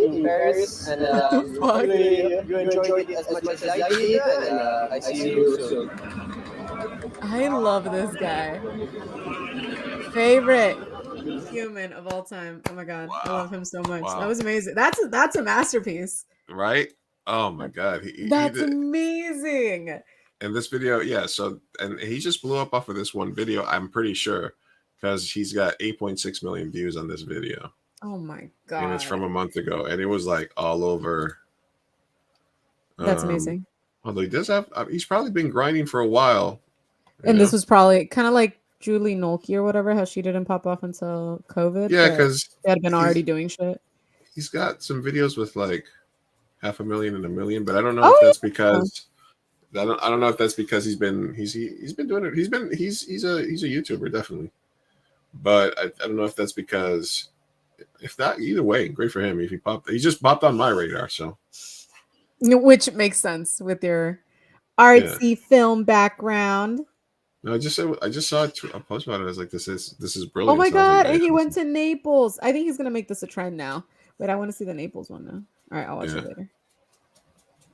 in Paris, and you enjoyed it as much as I did, and I see you soon. I love this guy. Favorite human of all time. Oh my god, I love him so much. Wow. That was amazing. That's a masterpiece. Right? Oh my god. That's amazing. And this video, yeah, so and he just blew up off of this one video, I'm pretty sure, because he's got 8.6 million views on this video. Oh my god. And it's from a month ago, and it was like all over. That's amazing. Although he does have, he's probably been grinding for a while. And this was probably kind of like Julie Nolke or whatever, how she didn't pop off until COVID. Yeah, because they had been already doing shit. he's got some videos with like 500,000 and 1 million, but I don't know if that's because I don't know if that's because he's been doing it. He's a YouTuber definitely, but I don't know if that's because if not, either way, great for him. If he just popped on my radar, so which makes sense with your artsy film background. No, I just saw a post about it. I was like, this is brilliant. Oh my So I was like, god, and he went to Naples. I think he's gonna make this a trend now. Wait, I want to see the Naples one now. All right, I'll watch it later.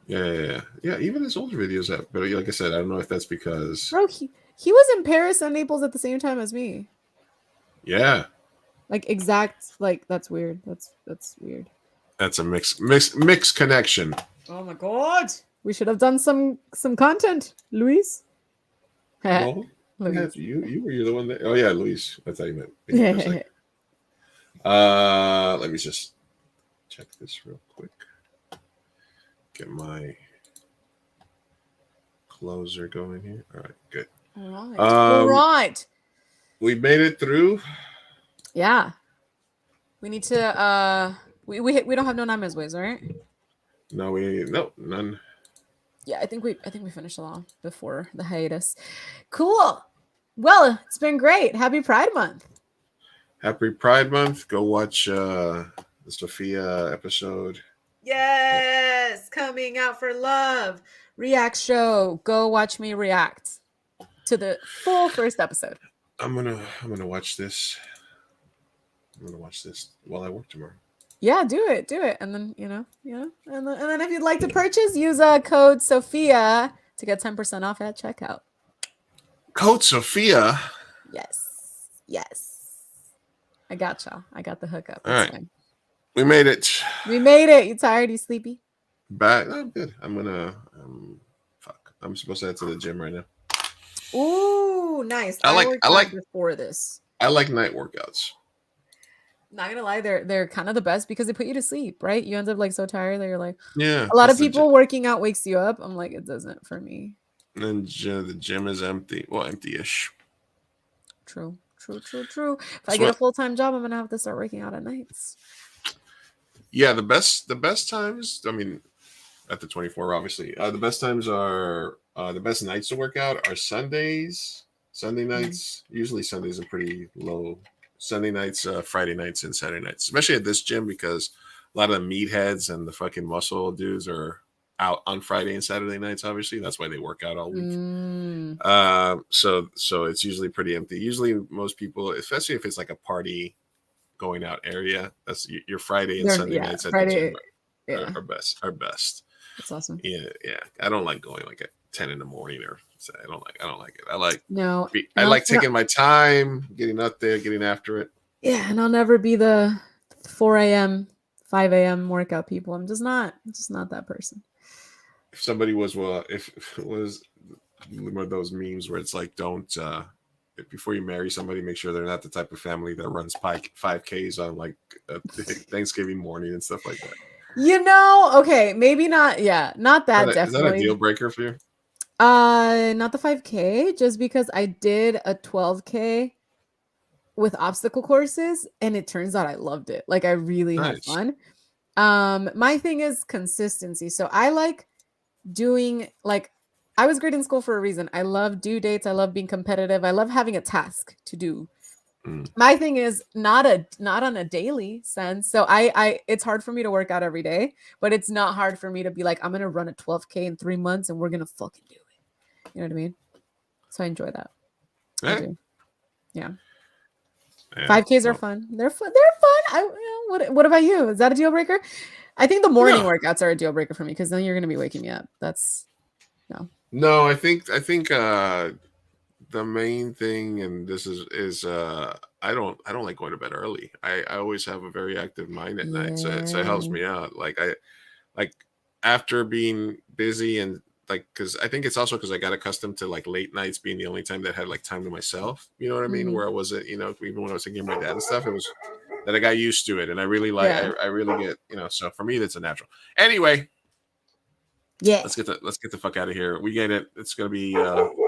Yeah. Even his older videos, but like I said, I don't know if that's because Bro, he was in Paris and Naples at the same time as me. Yeah, like exact. Like that's weird. That's weird. That's a mixed connection. Oh my god, we should have done some content, Luis. Well, you're the one that. Oh yeah, Luis. That's how you meant. Let me just check this real quick. Get my closer going here. All right, good. All right. We made it through. Yeah. We need to. We don't have no Namezways, right? No, none. Yeah, I think we finished along before the hiatus. Cool. Well, it's been great. Happy Pride Month. Happy Pride Month. Go watch the Sophia episode. Yes, coming out for love. React show. Go watch me react to the full first episode. I'm gonna watch this. I'm gonna watch this while I work tomorrow. Yeah, do it, and then and then if you'd like to purchase, use code Sophia to get 10% off at checkout. Code Sophia. Yes. I got y'all. I got the hookup. All right, we made it. You tired? You sleepy? Back. I'm good. I'm supposed to head to the gym right now. Ooh, nice. I like before this. I like night workouts. Not gonna lie, they're kind of the best because they put you to sleep, right? You end up like so tired that you're like, yeah. A lot of people working out wakes you up. I'm like, it doesn't for me. And the gym is empty. Well, empty-ish. True. If I get a full-time job, I'm gonna have to start working out at nights. Yeah, the best times. I mean, at the 24, obviously, the best times are the best nights to work out are Sundays, Sunday nights. Usually Sundays are pretty low. Sunday nights, Friday nights, and Saturday nights, especially at this gym because a lot of the meatheads and the fucking muscle dudes are out on Friday and Saturday nights. Obviously, that's why they work out all week. So it's usually pretty empty. Usually, most people, especially if it's like a party going out area, that's your Friday and Sunday nights at the gym are best. That's awesome. Yeah. I don't like going like at 10 in the morning or. I don't like it. I like taking my time, getting up there, getting after it. Yeah, and I'll never be the 4 a.m., 5 a.m. workout people. I'm just not that person. If somebody was if it was one of those memes where it's like, don't before you marry somebody, make sure they're not the type of family that runs 5Ks on like Thanksgiving morning and stuff like that. Okay, maybe not. Yeah, not that. Definitely. Is that a deal breaker for you? Not the 5K, just because I did a 12K with obstacle courses and it turns out I loved it. Like I really had fun. My thing is consistency. So I like doing I was great in school for a reason. I love due dates. I love being competitive. I love having a task to do. My thing is not on a daily sense. So I it's hard for me to work out every day, but it's not hard for me to be like, I'm going to run a 12K in 3 months and we're going to fucking do it. You know what I mean? So I enjoy that. I do. Yeah. 5Ks are fun. They're fun. What about you? Is that a deal breaker? I think the morning workouts are a deal breaker for me because then you're going to be waking me up. That's no. I think the main thing, and this is I don't like going to bed early. I always have a very active mind at night, so it helps me out. Like after being busy and because I think it's also because I got accustomed to like late nights being the only time that I had like time to myself. You know what I mean? Where I wasn't, even when I was taking my dad and stuff, it was that I got used to it, and I really like. Yeah. I really get, So for me, that's a natural. Anyway, let's get the fuck out of here. We get it. It's gonna be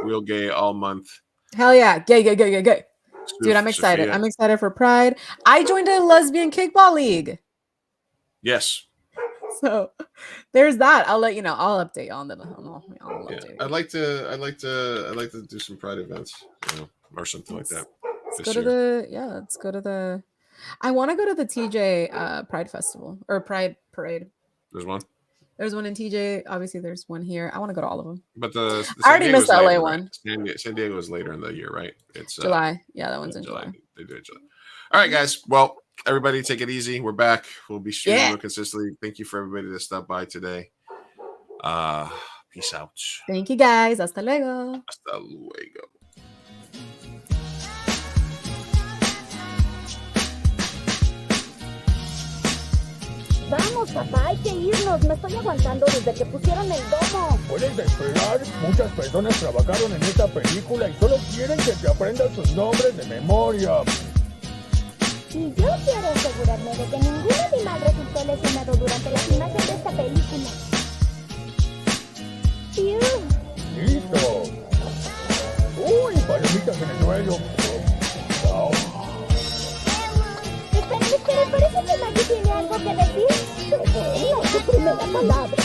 real gay all month. Hell yeah, gay. Dude, I'm excited. I'm excited for Pride. I joined a lesbian kickball league. Yes. So there's that. I'll let you know. I'll update you on the. I'll Yeah. update you. I'd like to do some Pride events, or something like that. Let's go to the. I want to go to the TJ Pride Festival or Pride Parade. There's one. There's one in TJ. Obviously, there's one here. I want to go to all of them. But the I already missed the LA later, one. Right? San Diego is later in the year, right? It's July. Yeah, that one's in July. They do it July. All right, guys. Well, everybody, take it easy. We're back. We'll be streaming more consistently. Thank you for everybody that stopped by today. Peace out. Thank you, guys. Hasta luego. Hasta luego. Vamos, papá, hay que irnos. Me estoy aguantando desde que pusieron el domo. Puedes esperar. Muchas personas trabajaron en esta película y solo quieren que te aprendas sus nombres de memoria. Y yo quiero asegurarme de que ningún animal resultó lesionado durante la filmación de esta película. Listo. Uy, palomitas en el suelo. Esperen, parece que Maggie tiene algo que decir. Pero es su primera palabra.